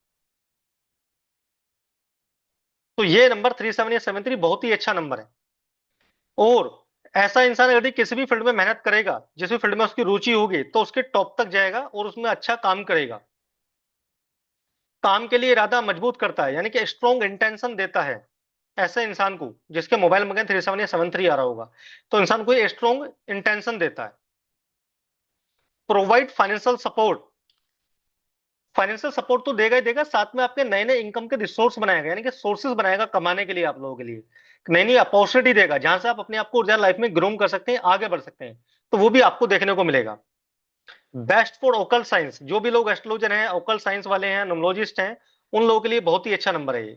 तो ये नंबर 37 या 73 बहुत ही अच्छा नंबर है। और ऐसा इंसान यदि किसी भी फील्ड में मेहनत करेगा, जिस भी फील्ड में उसकी रुचि होगी, तो उसके टॉप तक जाएगा और उसमें अच्छा काम करेगा। काम के लिए इरादा मजबूत करता है, यानी कि स्ट्रॉन्ग इंटेंशन देता है ऐसे इंसान को, जिसके मोबाइल में 37 या 73 आ रहा होगा, तो इंसान को स्ट्रॉन्ग इंटेंशन देता है। Provide financial support. Financial support तो देगा ही देगा, साथ में आपके नए नए इनकम के रिसोर्स बनाएगा, यानी कि सोर्सेज बनाएगा कमाने के लिए, आप लोगों के लिए नई नई अपॉर्चुनिटी देगा, जहां से आप अपने आप को लाइफ में ग्रूम कर सकते हैं, आगे बढ़ सकते हैं। तो वो भी आपको देखने को मिलेगा। बेस्ट फॉर ओकल साइंस, जो भी लोग एस्ट्रोलॉजर हैं, ओकल साइंस वाले हैं, न्यूमरोलॉजिस्ट हैं, उन लोगों के लिए बहुत ही अच्छा नंबर है ये।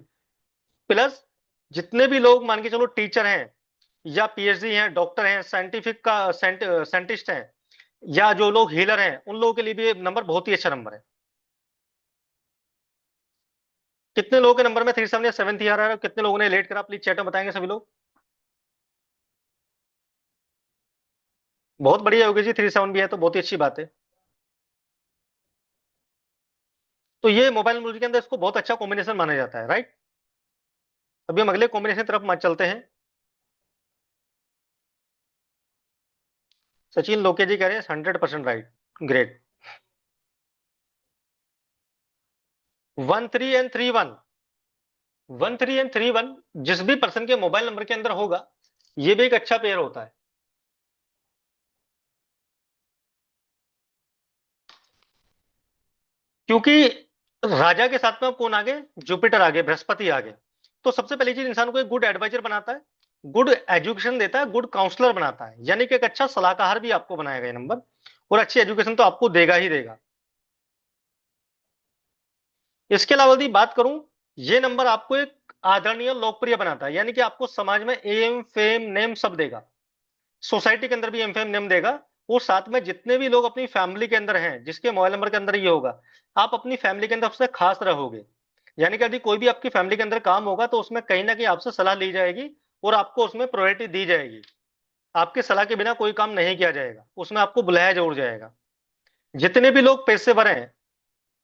प्लस जितने भी लोग मान के चलो टीचर हैं, या पीएचडी हैं, डॉक्टर हैं, साइंटिफिक का साइंटिस्ट हैं, या जो लोग हीलर हैं, उन लोगों के लिए भी ये नंबर बहुत ही अच्छा नंबर है। कितने लोगों के नंबर में 37 या 7 आ रहा है, कितने लोगों ने लेट करा, प्लीज चैट में बताएंगे सभी लोग। बहुत बढ़िया योगी जी, 37 भी है तो बहुत ही अच्छी बात है। तो ये मोबाइल न्यूमरोलॉजी के अंदर इसको बहुत अच्छा कॉम्बिनेशन माना जाता है, राइट। अभी हम अगले कॉम्बिनेशन की तरफ चलते हैं। सचिन लोके जी कह रहे हैं 100% राइट। ग्रेट। 13 एंड 31, 13 एंड 31 जिस भी पर्सन के मोबाइल नंबर के अंदर होगा, ये भी एक अच्छा पेयर होता है। क्योंकि राजा के साथ में अब कौन आगे, जुपिटर आगे, बृहस्पति आगे। तो सबसे पहली चीज, इंसान को एक गुड एडवाइजर बनाता है, गुड एजुकेशन देता है, गुड काउंसलर बनाता है, यानी कि एक अच्छा सलाहकार भी आपको बनाएगा ये नंबर, और अच्छी एजुकेशन तो आपको देगा ही देगा। इसके अलावा यदि बात करूं, ये नंबर आपको एक आदरणीय लोकप्रिय बनाता है, यानी कि आपको समाज में एम फेम नेम सब देगा। सोसाइटी के अंदर भी एम फेम नेम देगा। और साथ में जितने भी लोग अपनी फैमिली के अंदर हैं, जिसके मोबाइल नंबर के अंदर ये होगा, आप अपनी फैमिली के अंदर सबसे खास रहोगे। यानी कि यदि कोई भी आपकी फैमिली के अंदर काम होगा, तो उसमें कहीं ना कहीं आपसे सलाह ली जाएगी, और आपको उसमें प्रायोरिटी दी जाएगी। आपकी सलाह के बिना कोई काम नहीं किया जाएगा, उसमें आपको बुलाया जरूर जाएगा। जितने भी लोग पेशेवर हैं,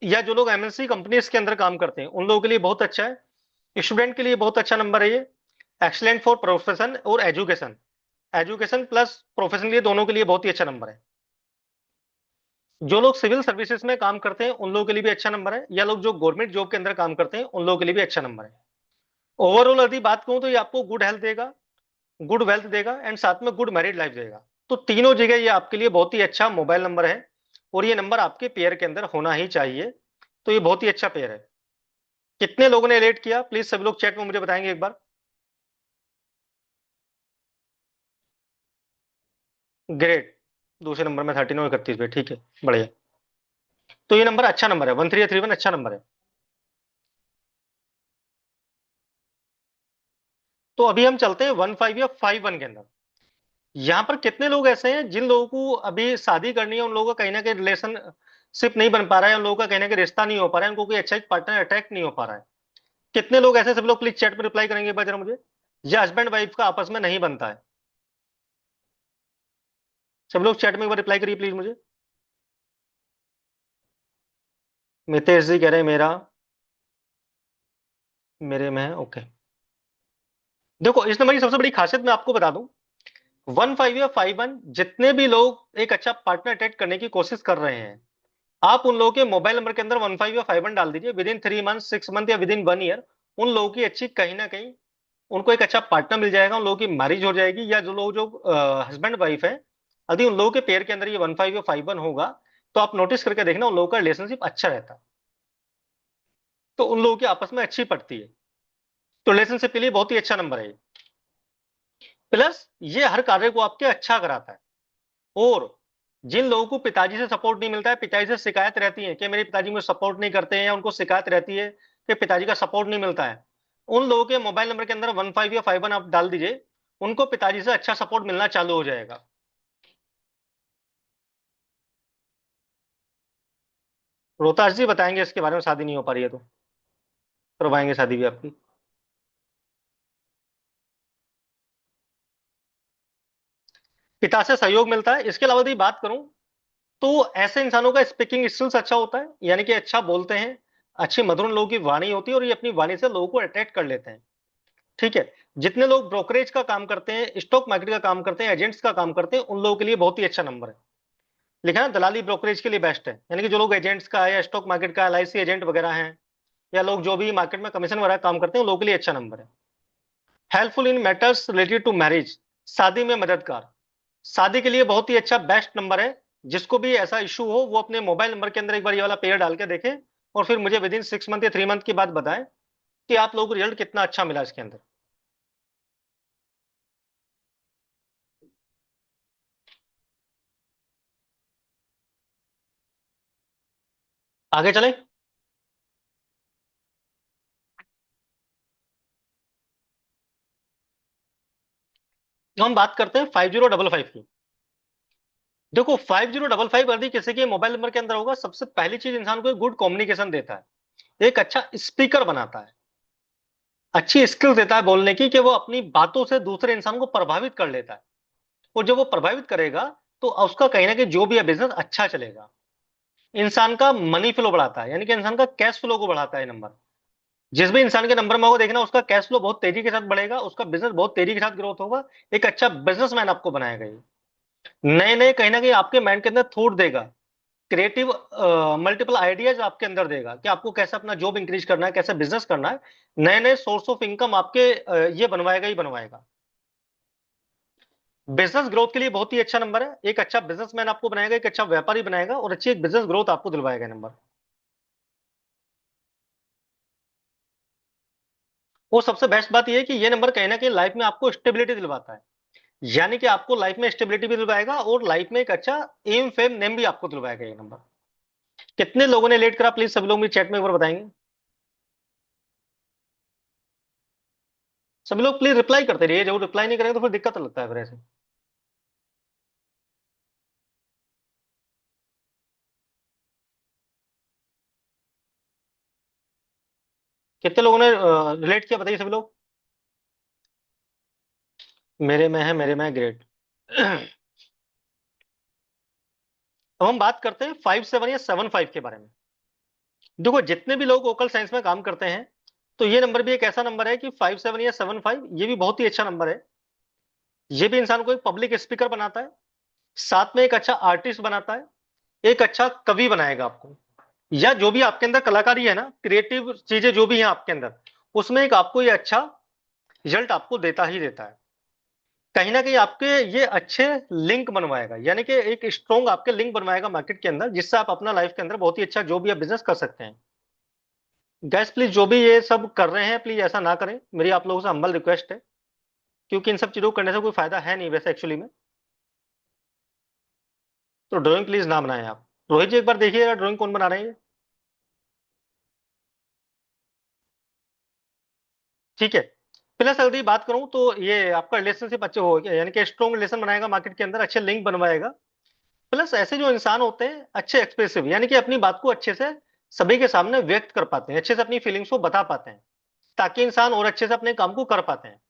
या जो लोग एमएनसी कंपनीज के अंदर काम करते हैं, उन लोगों के लिए बहुत अच्छा है। स्टूडेंट के लिए बहुत अच्छा नंबर है ये। एक्सलेंट फॉर प्रोफेशन और एजुकेशन, एजुकेशन प्लस प्रोफेशन के लिए, दोनों के लिए बहुत ही अच्छा नंबर है। जो लोग सिविल सर्विसेज में काम करते हैं, उन लोगों के लिए भी अच्छा नंबर है, या लोग जो गवर्नमेंट जॉब के अंदर काम करते हैं, उन लोगों के लिए भी अच्छा नंबर है। ओवरऑल यदि बात करूं, तो ये आपको गुड हेल्थ देगा, गुड वेल्थ देगा, एंड साथ में गुड मैरिड लाइफ देगा। तो तीनों जगह ये आपके लिए बहुत ही अच्छा मोबाइल नंबर है, और ये नंबर आपके पेयर के अंदर होना ही चाहिए। तो ये बहुत ही अच्छा पेयर है। कितने लोगों ने रेट किया, प्लीज सभी लोग चैट में मुझे बताएंगे एक बार। ग्रेट। दूसरे नंबर में 13 और 31 पे, ठीक है, बढ़िया। तो ये नंबर अच्छा नंबर है, 1331 अच्छा नंबर है। तो अभी हम चलते हैं 15 या 51 के अंदर। यहाँ पर कितने लोग ऐसे हैं जिन लोगों को अभी शादी करनी है, उन लोगों का कहीं ना कहीं रिलेशनशिप नहीं बन पा रहा है, उन लोगों का कहीं ना कहीं रिश्ता नहीं हो पा रहा है, उनको कोई अच्छा एक पार्टनर अट्रैक्ट नहीं हो पा रहा है। कितने लोग ऐसे, सब लोग प्लीज चैट में रिप्लाई करेंगे एक बार जरा मुझे। ये हस्बैंड वाइफ का आपस में नहीं बनता है। सब लोग चैट में एक बार रिप्लाई करिए प्लीज मुझे। मितेश जी कह रहे हैं मेरा, मेरे में है, ओके। देखो, इस नंबर की सबसे बड़ी खासियत मैं आपको बता दूं, 15 या 51 जितने भी लोग एक अच्छा पार्टनर अटैच करने की कोशिश कर रहे हैं, आप उन लोगों के मोबाइल नंबर के अंदर 15 या 51 डाल दीजिए। विद इन 3 मंथ, 6 मंथ, या विद इन 1 ईयर, उन लोगों की अच्छी कहीं ना कहीं उनको एक अच्छा पार्टनर मिल जाएगा, उन लोगों की मैरिज हो जाएगी। या जो लोग जो हस्बैंड वाइफ है, यदि उन लोगों के पेयर के अंदर ये 15 या 51 होगा, तो आप नोटिस करके देखना, उन लोगों का रिलेशनशिप अच्छा रहता है, तो उन लोगों की आपस में अच्छी पड़ती है। तो रिलेशनशिप के लिए बहुत ही अच्छा नंबर है ये। प्लस ये हर कार्य को आपके अच्छा कराता है। और जिन लोगों को पिताजी से सपोर्ट नहीं मिलता है, पिताजी से शिकायत रहती है कि मेरे पिताजी मुझे सपोर्ट नहीं करते हैं, या उनको शिकायत रहती है कि पिताजी का सपोर्ट नहीं मिलता है, उन लोगों के मोबाइल नंबर के अंदर 15 या 51 आप डाल दीजिए। उनको पिताजी से अच्छा सपोर्ट मिलना चालू हो जाएगा। रोहतास जी बताएंगे इसके बारे में, शादी नहीं हो पा रही है तो करवाएंगे शादी भी आपकी। पिता से सहयोग मिलता है। इसके अलावा यदि बात करूं तो ऐसे इंसानों का स्पीकिंग स्किल्स अच्छा होता है, यानी कि अच्छा बोलते हैं, अच्छी मधुर लोगों की वाणी होती है और ये अपनी वाणी से लोगों को अट्रैक्ट कर लेते हैं। ठीक है। जितने लोग ब्रोकरेज का काम करते हैं, स्टॉक मार्केट का काम करते हैं, एजेंट्स का काम करते हैं, उन लोगों के लिए बहुत ही अच्छा नंबर है। लिखा है ना, दलाली ब्रोकरेज के लिए बेस्ट है, यानी कि जो लोग एजेंट्स का या स्टॉक मार्केट का एलआईसी एजेंट वगैरह हैं, या लोग जो भी मार्केट में कमीशन वगैरह काम करते हैं, उन लोगों के लिए अच्छा नंबर है। Helpful in matters related to marriage, शादी में मददगार, शादी के लिए बहुत ही अच्छा बेस्ट नंबर है। जिसको भी ऐसा इशू हो वो अपने मोबाइल नंबर के अंदर एक बार ये वाला पेयर डाल के देखें और फिर मुझे विद इन 6 मंथ या 3 मंथ की बात बताएं कि आप लोगों को रिजल्ट कितना अच्छा मिला इसके अंदर। आगे चलें। तो हम बात करते हैं 5055 की। देखो 5055 यदि किसी के मोबाइल नंबर के अंदर होगा, सबसे पहली चीज इंसान को एक गुड कम्युनिकेशन देता है, एक अच्छा स्पीकर बनाता है, अच्छी स्किल देता है बोलने की, कि वो अपनी बातों से दूसरे इंसान को प्रभावित कर लेता है। और जब वो प्रभावित करेगा तो उसका कहीं ना कहीं जो भी है बिजनेस अच्छा चलेगा। इंसान का मनी फ्लो बढ़ाता है, यानी कि इंसान का कैश फ्लो को बढ़ाता है नंबर। जिस भी इंसान के नंबर में होगा देखना, उसका कैश फ्लो बहुत तेजी के साथ बढ़ेगा, उसका बिजनेस बहुत तेजी के साथ ग्रोथ होगा। एक अच्छा बिजनेसमैन आपको बनाएगा ये। नए नए कहीं ना कहीं आपके माइंड के अंदर थॉट देगा, क्रिएटिव मल्टीपल आइडियाज आपके अंदर देगा कि आपको कैसे अपना जॉब इंक्रीज करना है, कैसे बिजनेस करना है। नए नए सोर्स ऑफ इनकम आपके ये बनवाएगा ही बनवाएगा। बिजनेस ग्रोथ के लिए बहुत ही अच्छा नंबर है। एक अच्छा बिजनेसमैन आपको बनाएगा, एक अच्छा व्यापारी बनाएगा और अच्छी एक बिजनेस ग्रोथ आपको दिलवाएगा नंबर। और सबसे बेस्ट बात यह है कि ये नंबर कहीं ना कहीं लाइफ में आपको स्टेबिलिटी दिलवाता है, यानी कि आपको लाइफ में स्टेबिलिटी भी दिलवाएगा और लाइफ में एक अच्छा एम फेम नेम भी आपको दिलवाएगा ये नंबर। कितने लोगों ने लेट करा, प्लीज सभी लोग मुझे चैट में एक बार बताएंगे। सभी लोग प्लीज रिप्लाई करते रहिए, जब रिप्लाई नहीं करेंगे तो फिर दिक्कत लगता है फिर ऐसे। कितने लोगों ने रिलेट किया, बताइए सभी लोग। मेरे में है, मेरे में है, ग्रेट। अब हम बात करते हैं 57 या 75 के बारे में। देखो जितने भी लोग वोकल साइंस में काम करते हैं, तो ये नंबर भी एक ऐसा नंबर है कि 57 या 75 ये भी बहुत ही अच्छा नंबर है। ये भी इंसान को एक पब्लिक स्पीकर बनाता है, साथ में एक अच्छा आर्टिस्ट बनाता है, एक अच्छा कवि बनाएगा आपको। या जो भी आपके अंदर कलाकारी है ना, क्रिएटिव चीजें जो भी हैं आपके अंदर, उसमें एक आपको ये अच्छा रिजल्ट आपको देता ही देता है। कहीं ना कहीं आपके ये अच्छे लिंक बनवाएगा, यानी कि एक स्ट्रॉन्ग आपके लिंक बनवाएगा मार्केट के अंदर, जिससे आप अपना लाइफ के अंदर बहुत ही अच्छा जो भी आप बिजनेस कर सकते हैं। गैस प्लीज जो भी ये सब कर रहे हैं प्लीज ऐसा ना करें, मेरी आप लोगों से हम्बल रिक्वेस्ट है, क्योंकि इन सब चीजों को करने से कोई फायदा है नहीं वैसे एक्चुअली में। तो ड्राइंग प्लीज ना बनाएं आप। रोहित जी एक बार देखिएगा ड्राइंग कौन बना रहे हैं। ठीक है। प्लस अगर बात करूं तो ये आपका रिलेशनशिप अच्छे हो गया, यानी कि स्ट्रॉन्ग रिलेशन बनाएगा मार्केट के अंदर, अच्छे लिंक बनवाएगा। प्लस ऐसे जो इंसान होते हैं अच्छे एक्सप्रेसिव, यानी कि अपनी बात को अच्छे से सभी के सामने व्यक्त कर पाते हैं, अच्छे से अपनी फीलिंग्स को बता पाते हैं, ताकि इंसान और अच्छे से अपने काम को कर पाते हैं।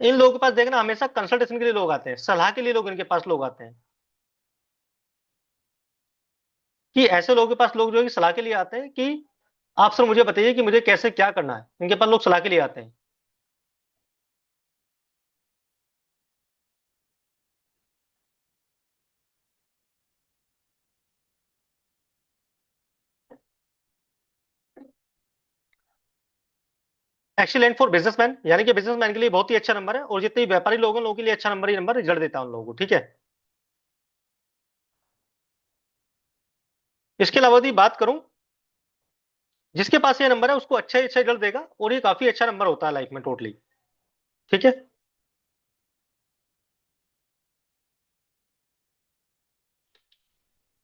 इन लोगों के पास देखना हमेशा कंसल्टेशन के लिए लोग आते हैं, सलाह के लिए लोग इनके पास लोग आते हैं। कि ऐसे लोगों के पास लोग जो है कि सलाह के लिए आते हैं कि आप सर मुझे बताइए कि मुझे कैसे क्या करना है, इनके पास लोग सलाह के लिए आते हैं। एक्सीलेंट फॉर बिजनेसमैन, यानी कि बिजनेसमैन के लिए बहुत ही अच्छा नंबर है, और जितने भी व्यापारी लोग हैं, लोगों के लिए अच्छा नंबर ही नंबर रिजल्ट देता है उन लोगों को। ठीक है। इसके अलावा यदि बात करूं, जिसके पास ये नंबर है उसको अच्छा ही अच्छा रिजल्ट देगा, और ये काफी अच्छा नंबर होता है लाइफ में टोटली। ठीक है।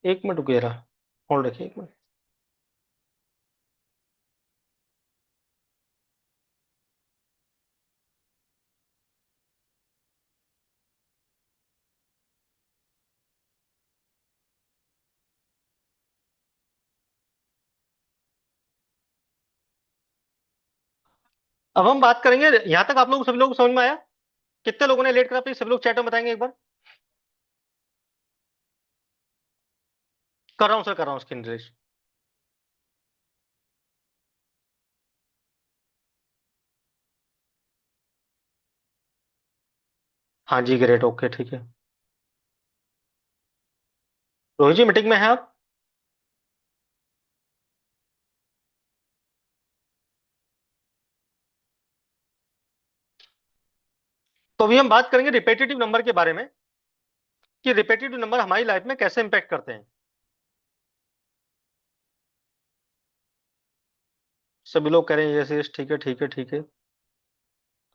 1 मिनट रुकिए जरा, होल्ड रखिए 1 मिनट। अब हम बात करेंगे, यहां तक आप लोग सभी लोग समझ में आया? कितने लोगों ने लेट करा, प्लीज सभी लोग चैट में बताएंगे एक बार। कर रहा हूं सर, कर रहा हूं स्क्रीन रिलीज। हाँ जी, ग्रेट, ओके, ठीक है। रोहित जी मीटिंग में है आप? तो अभी हम बात करेंगे रिपीटेटिव नंबर के बारे में, कि रिपीटेटिव नंबर हमारी लाइफ में कैसे इंपैक्ट करते हैं। सभी लोग कह रहे हैं यस यस, ठीक है ठीक है ठीक है।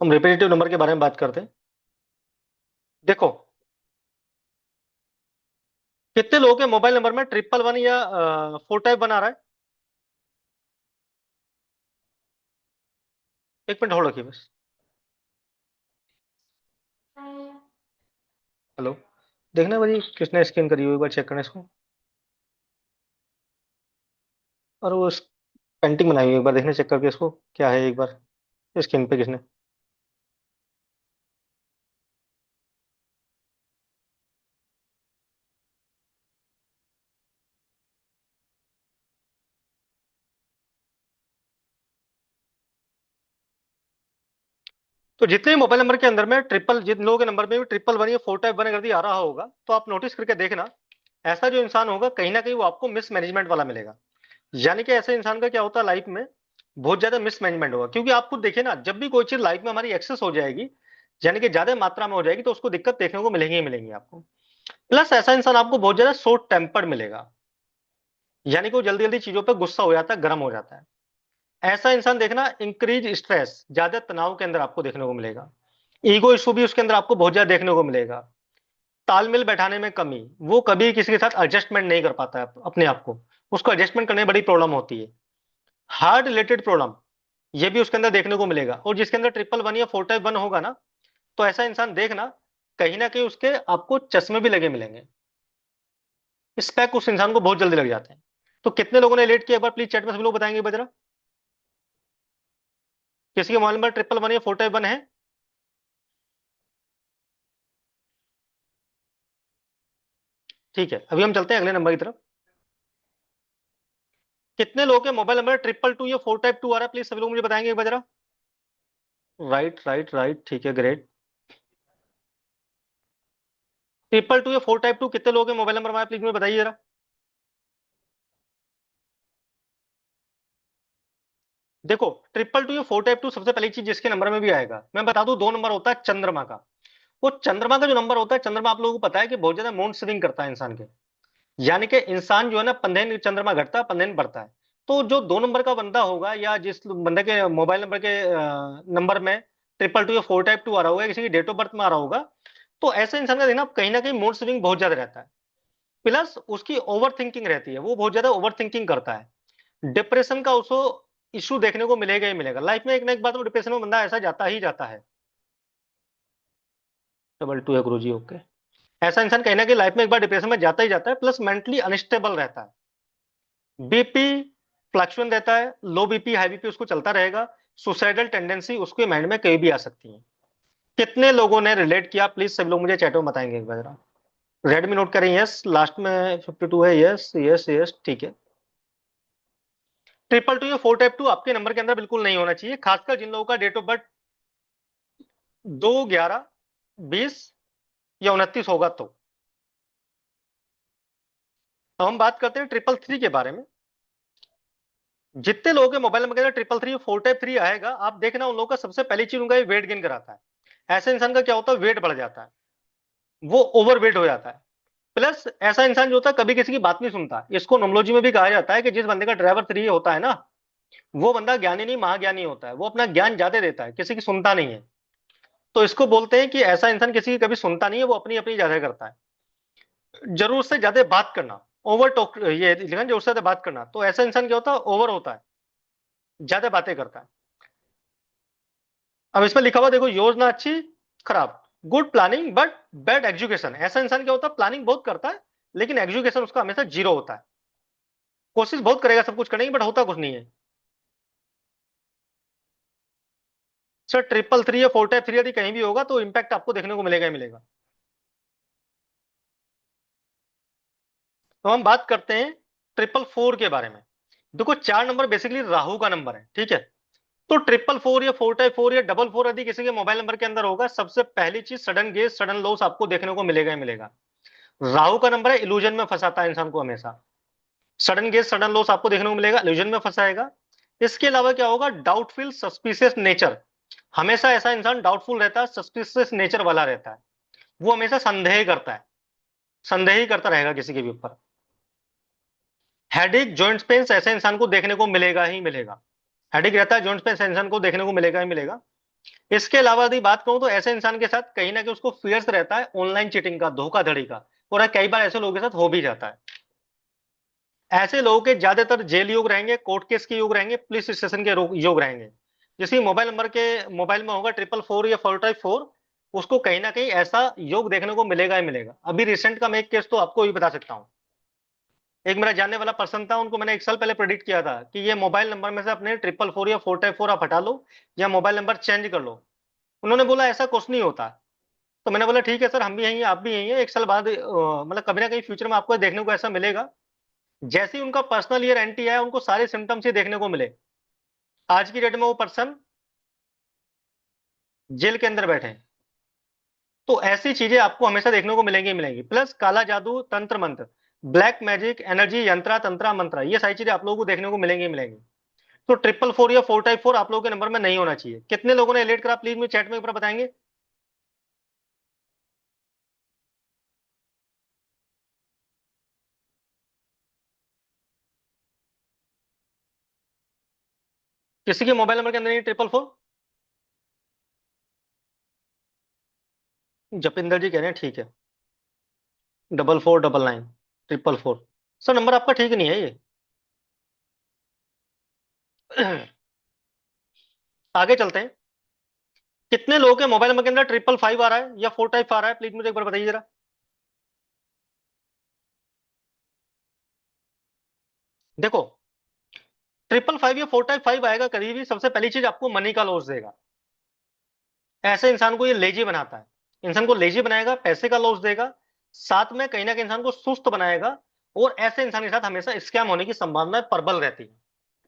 हम रिपीटेटिव नंबर के बारे में बात करते हैं। देखो, कितने लोगों के मोबाइल नंबर में 111 या 4 टाइप 1 आ रहा है? एक मिनट होल्ड रखिए बस। हेलो, देखना भाई किसने स्कैन करी हुई, एक बार चेक करना इसको। और वो पेंटिंग बनाई हुई है, एक बार देखना चेक करके इसको, क्या है एक बार स्क्रीन पे किसने। तो जितने मोबाइल नंबर के अंदर में ट्रिपल, जिन लोगों के नंबर में भी 111 या 4 टाइप 1 अगर आ रहा होगा, तो आप नोटिस करके देखना, ऐसा जो इंसान होगा कहीं ना कहीं वो आपको मिसमैनेजमेंट वाला मिलेगा। यानी कि ऐसे इंसान का क्या होता है लाइफ में, बहुत ज्यादा मिसमैनेजमेंट होगा। क्योंकि आप खुद देखिए ना, जब भी कोई चीज लाइफ में हमारी एक्सेस हो जाएगी, यानी कि ज्यादा मात्रा में हो जाएगी, तो उसको दिक्कत देखने को मिलेंगी ही मिलेंगी आपको। प्लस ऐसा इंसान आपको बहुत ज्यादा शॉर्ट टेम्पर्ड मिलेगा, यानी कि वो जल्दी जल्दी चीजों पर गुस्सा हो जाता है, गर्म हो जाता है। ऐसा इंसान देखना इंक्रीज स्ट्रेस, ज्यादा तनाव के अंदर आपको देखने को मिलेगा। ईगो इशू भी उसके अंदर आपको बहुत ज्यादा देखने को मिलेगा। तालमेल बैठाने में कमी, वो कभी किसी के साथ एडजस्टमेंट नहीं कर पाता है अपने आप को, उसको एडजस्टमेंट करने में बड़ी प्रॉब्लम होती है। हार्ट रिलेटेड प्रॉब्लम, ये भी उसके अंदर देखने को मिलेगा। और जिसके अंदर 111 या 4 टाइप 1 होगा ना, तो ऐसा इंसान देखना, कहीं ना कहीं उसके आपको चश्मे भी लगे मिलेंगे। स्पेक उस इंसान को बहुत जल्दी लग जाते हैं। तो कितने लोगों ने रिलेट किया, एक बार प्लीज चैट में सभी लोग बताएंगे बजरा। किसी के मोबाइल नंबर 111 या 4 टाइप 1 है? ठीक है, अभी हम चलते हैं अगले नंबर की तरफ। कितने लोगों के मोबाइल नंबर 222 या 4 टाइप 2 आ रहा है, प्लीज सभी लोग मुझे बताएंगे एक बार जरा। राइट राइट राइट, ठीक है, ग्रेट। 222 या 4 टाइप 2 कितने लोगों के मोबाइल नंबर में आया, प्लीज मुझे बताइए जरा। देखो, 222 या 4 टाइप 2 सबसे पहली चीज जिसके नंबर में भी आएगा, मैं बता दूं, 2 नंबर होता है चंद्रमा का। वो चंद्रमा का जो नंबर होता है, चंद्रमा आप लोगों को पता है कि बहुत ज्यादा मूड स्विंग करता है इंसान के। यानी कि इंसान जो है ना, 15 दिन चंद्रमा घटता है, 15 दिन बढ़ता है। तो जो 2 नंबर का बंदा होगा, या जिस बंदे के मोबाइल नंबर के नंबर में 222 या 4 टाइप 2 आ रहा होगा, किसी की डेट ऑफ बर्थ में आ रहा होगा, तो ऐसे इंसान का देखना कहीं ना कहीं मूड स्विंग बहुत ज्यादा रहता है। प्लस उसकी ओवर थिंकिंग रहती है, वो बहुत ज्यादा ओवर थिंकिंग करता है। डिप्रेशन का उसको इशू देखने को मिलेगा ही मिलेगा लाइफ में, एक ना एक बार तो डिप्रेशन में बंदा ऐसा जाता ही जाता है। 222 है गुरु जी, ओके। ऐसा इंसान कहीं ना कहीं लाइफ में एक बार डिप्रेशन में जाता ही जाता है, प्लस मेंटली अनस्टेबल रहता है। बीपी फ्लक्चुएशन रहता है, लो बीपी हाई बीपी उसको चलता रहेगा। सुसाइडल टेंडेंसी उसके माइंड में कहीं भी आ सकती है। कितने लोगों ने रिलेट किया, प्लीज सभी लोग मुझे चैट में बताएंगे एक बार जरा। रेडमी नोट करें यस, लास्ट में 52 है, यस यस यस, ठीक है। 222 या 4 टाइप 2 आपके नंबर के अंदर बिल्कुल नहीं होना चाहिए, खासकर जिन लोगों का डेट ऑफ बर्थ 2/11/20 या 29 होगा तो। अब हम बात करते हैं 333 के बारे में। जितने लोगों के मोबाइल नंबर के अंदर 333 4 टाइप 3 आएगा, आप देखना उन लोगों का सबसे पहली चीज उनका वेट गेन कराता है। ऐसे इंसान का क्या होता है, वेट बढ़ जाता है, वो ओवर वेट हो जाता है। प्लस ऐसा इंसान जो होता है कभी किसी की बात नहीं सुनता, इसको नोमोलॉजी में भी कहा जाता है कि जिस बंदे का ड्राइवर 3 होता है ना, वो बंदा ज्ञानी नहीं महाज्ञानी होता है, वो अपना ज्ञान ज्यादा देता है, किसी की सुनता नहीं है। तो इसको बोलते हैं कि ऐसा इंसान किसी की कभी सुनता नहीं है, वो अपनी अपनी ज्यादा करता है। जरूर से ज्यादा बात करना, ओवर टॉक, ये लिखा है, जरूर से ज्यादा बात करना, तो ऐसा इंसान क्या होता है, ओवर होता है, ज्यादा बातें करता है। अब इसमें लिखा हुआ देखो, योजना अच्छी खराब, good planning but bad education. ऐसा इंसान क्या होता है, प्लानिंग बहुत करता है, लेकिन एजुकेशन उसका हमेशा जीरो होता है। कोशिश बहुत करेगा सब कुछ करने की, बट होता कुछ नहीं है। सर ट्रिपल थ्री या फोर टाइप थ्री यदि कहीं भी होगा तो इम्पैक्ट आपको देखने को मिलेगा ही मिलेगा। तो हम बात करते हैं ट्रिपल फोर के बारे में। देखो 4 नंबर बेसिकली राहु का नंबर है, ठीक है। तो ट्रिपल फोर या फोर टाइप फोर या डबल फोर यदि किसी के मोबाइल नंबर के अंदर होगा, सबसे पहली चीज सडन गेज सडन लॉस आपको देखने को मिलेगा ही मिलेगा। राहु का नंबर है, इल्यूजन में फंसाता है इंसान को हमेशा। सडन गेज सडन लॉस आपको देखने को मिलेगा, इल्यूजन में फंसाएगा। इसके अलावा क्या होगा, डाउटफुल सस्पिशियस नेचर। हमेशा ऐसा इंसान डाउटफुल रहता है, सस्पिशियस नेचर वाला रहता है। वो हमेशा संदेह करता है, संदेह ही करता रहेगा किसी के भी ऊपर। हेडेक जॉइंट पेन ऐसे इंसान को देखने को मिलेगा ही मिलेगा। हेडेक रहता है, जॉइंट पेन इंसान को देखने को मिलेगा ही मिलेगा। इसके अलावा यदि बात करूं तो ऐसे इंसान के साथ कहीं ना कहीं उसको फियर्स रहता है ऑनलाइन चीटिंग का, धोखाधड़ी का। और कई बार ऐसे लोगों के साथ हो भी जाता है। ऐसे लोगों के ज्यादातर जेल योग रहेंगे, कोर्ट केस के योग रहेंगे, पुलिस स्टेशन के योग रहेंगे। जिसकी मोबाइल नंबर के मोबाइल में होगा ट्रिपल फोर या फोर टाइप फोर, उसको कहीं ना कहीं ऐसा योग देखने को मिलेगा ही मिलेगा। अभी रिसेंट का मैं एक केस तो आपको भी बता सकता हूँ। एक मेरा जानने वाला पर्सन था, उनको मैंने 1 साल पहले प्रेडिक्ट किया था कि ये मोबाइल नंबर में से अपने ट्रिपल फोर या फोर टाइप फोर आप हटा लो या मोबाइल नंबर चेंज कर लो। उन्होंने बोला ऐसा कुछ नहीं होता। तो मैंने बोला ठीक है सर, हम भी यही हैं आप भी यही हैं, 1 साल बाद मतलब कभी ना कहीं फ्यूचर में आपको देखने को ऐसा मिलेगा। जैसे ही उनका पर्सनल ईयर एंट्री आया, उनको सारे सिम्टम्स ही देखने को मिले। आज की डेट में वो पर्सन जेल के अंदर बैठे हैं। तो ऐसी चीजें आपको हमेशा देखने को मिलेंगी ही मिलेंगी। प्लस काला जादू, तंत्र मंत्र, ब्लैक मैजिक, एनर्जी, यंत्रा तंत्रा मंत्रा, ये सारी चीजें आप लोगों को देखने को मिलेंगी ही मिलेंगी। तो ट्रिपल फोर या फोर टाइप फोर आप लोगों के नंबर में नहीं होना चाहिए। कितने लोगों ने एलेट करा, प्लीज मुझे चैट में ऊपर बताएंगे। किसी के मोबाइल नंबर के अंदर नहीं ट्रिपल फोर? जपिंदर जी कह रहे हैं ठीक है। Double four double nine triple four. Sir number आपका ठीक नहीं है ये। आगे चलते हैं। कितने लोगों के मोबाइल नंबर के अंदर ट्रिपल फाइव आ रहा है या फोर टाइप आ रहा है, प्लीज मुझे एक बार बताइए जरा। देखो ट्रिपल फाइव या फोर टाइप फाइव आएगा कभी भी, सबसे पहली चीज आपको मनी का लॉस देगा। ऐसे इंसान को ये लेजी बनाता है। इंसान को लेजी बनाएगा, पैसे का लॉस देगा, साथ में कहीं ना कहीं इंसान को सुस्त बनाएगा। और ऐसे इंसान के साथ हमेशा स्कैम होने की संभावना प्रबल रहती है।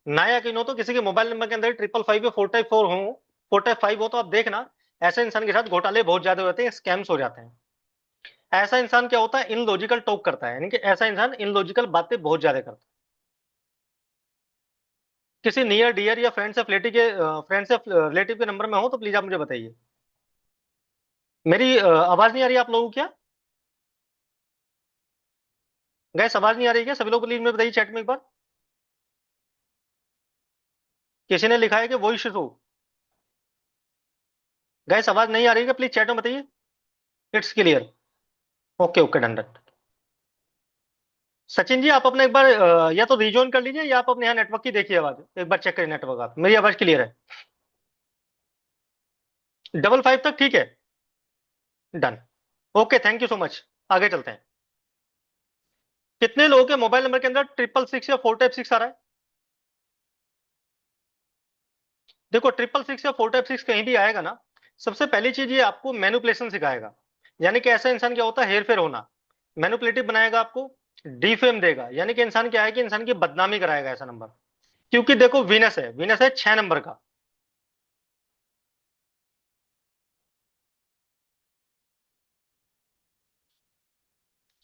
ना यकीन हो तो किसी के मोबाइल नंबर के अंदर ट्रिपल फाइव या फोर टाइप फाइव हो तो आप देखना, ऐसे इंसान के साथ घोटाले बहुत ज्यादा होते हैं, स्कैम्स हो जाते हैं। ऐसा इंसान क्या होता है, इन लॉजिकल टॉक करता है, यानी कि ऐसा इंसान इन लॉजिकल बातें बहुत ज्यादा करता है। किसी नियर डियर या फ्रेंड से रिलेटिव के नंबर में हो तो प्लीज आप मुझे बताइए। मेरी आवाज नहीं आ रही आप लोगों को क्या? गैस आवाज नहीं आ रही क्या सभी लोग? प्लीज मुझे बताइए चैट में एक बार। किसी ने लिखा है कि वॉइस इशू। गैस आवाज नहीं आ रही है क्या? प्लीज चैट में बताइए। It's clear. Okay okay done done. Sachin ji आप अपना एक बार या तो रिजॉइन कर लीजिए या आप अपने यहाँ नेटवर्क की देखिए आवाज, एक बार चेक करिए नेटवर्क, आप मेरी आवाज क्लियर है? डबल फाइव तक ठीक है। Done. Okay thank you so much. आगे चलते हैं। कितने लोगों के मोबाइल नंबर के अंदर ट्रिपल सिक्स या फोर टाइप सिक्स आ रहा है? देखो ट्रिपल सिक्स या फोर टाइप सिक्स कहीं भी आएगा ना, सबसे पहली चीज ये आपको मैनिपुलेशन सिखाएगा। यानी कि ऐसा इंसान क्या होता है, हेर फेर होना, मैनिपुलेटिव बनाएगा आपको, डिफेम देगा। यानी कि इंसान क्या है कि इंसान की बदनामी कराएगा ऐसा नंबर। क्योंकि देखो वीनस है 6 नंबर का।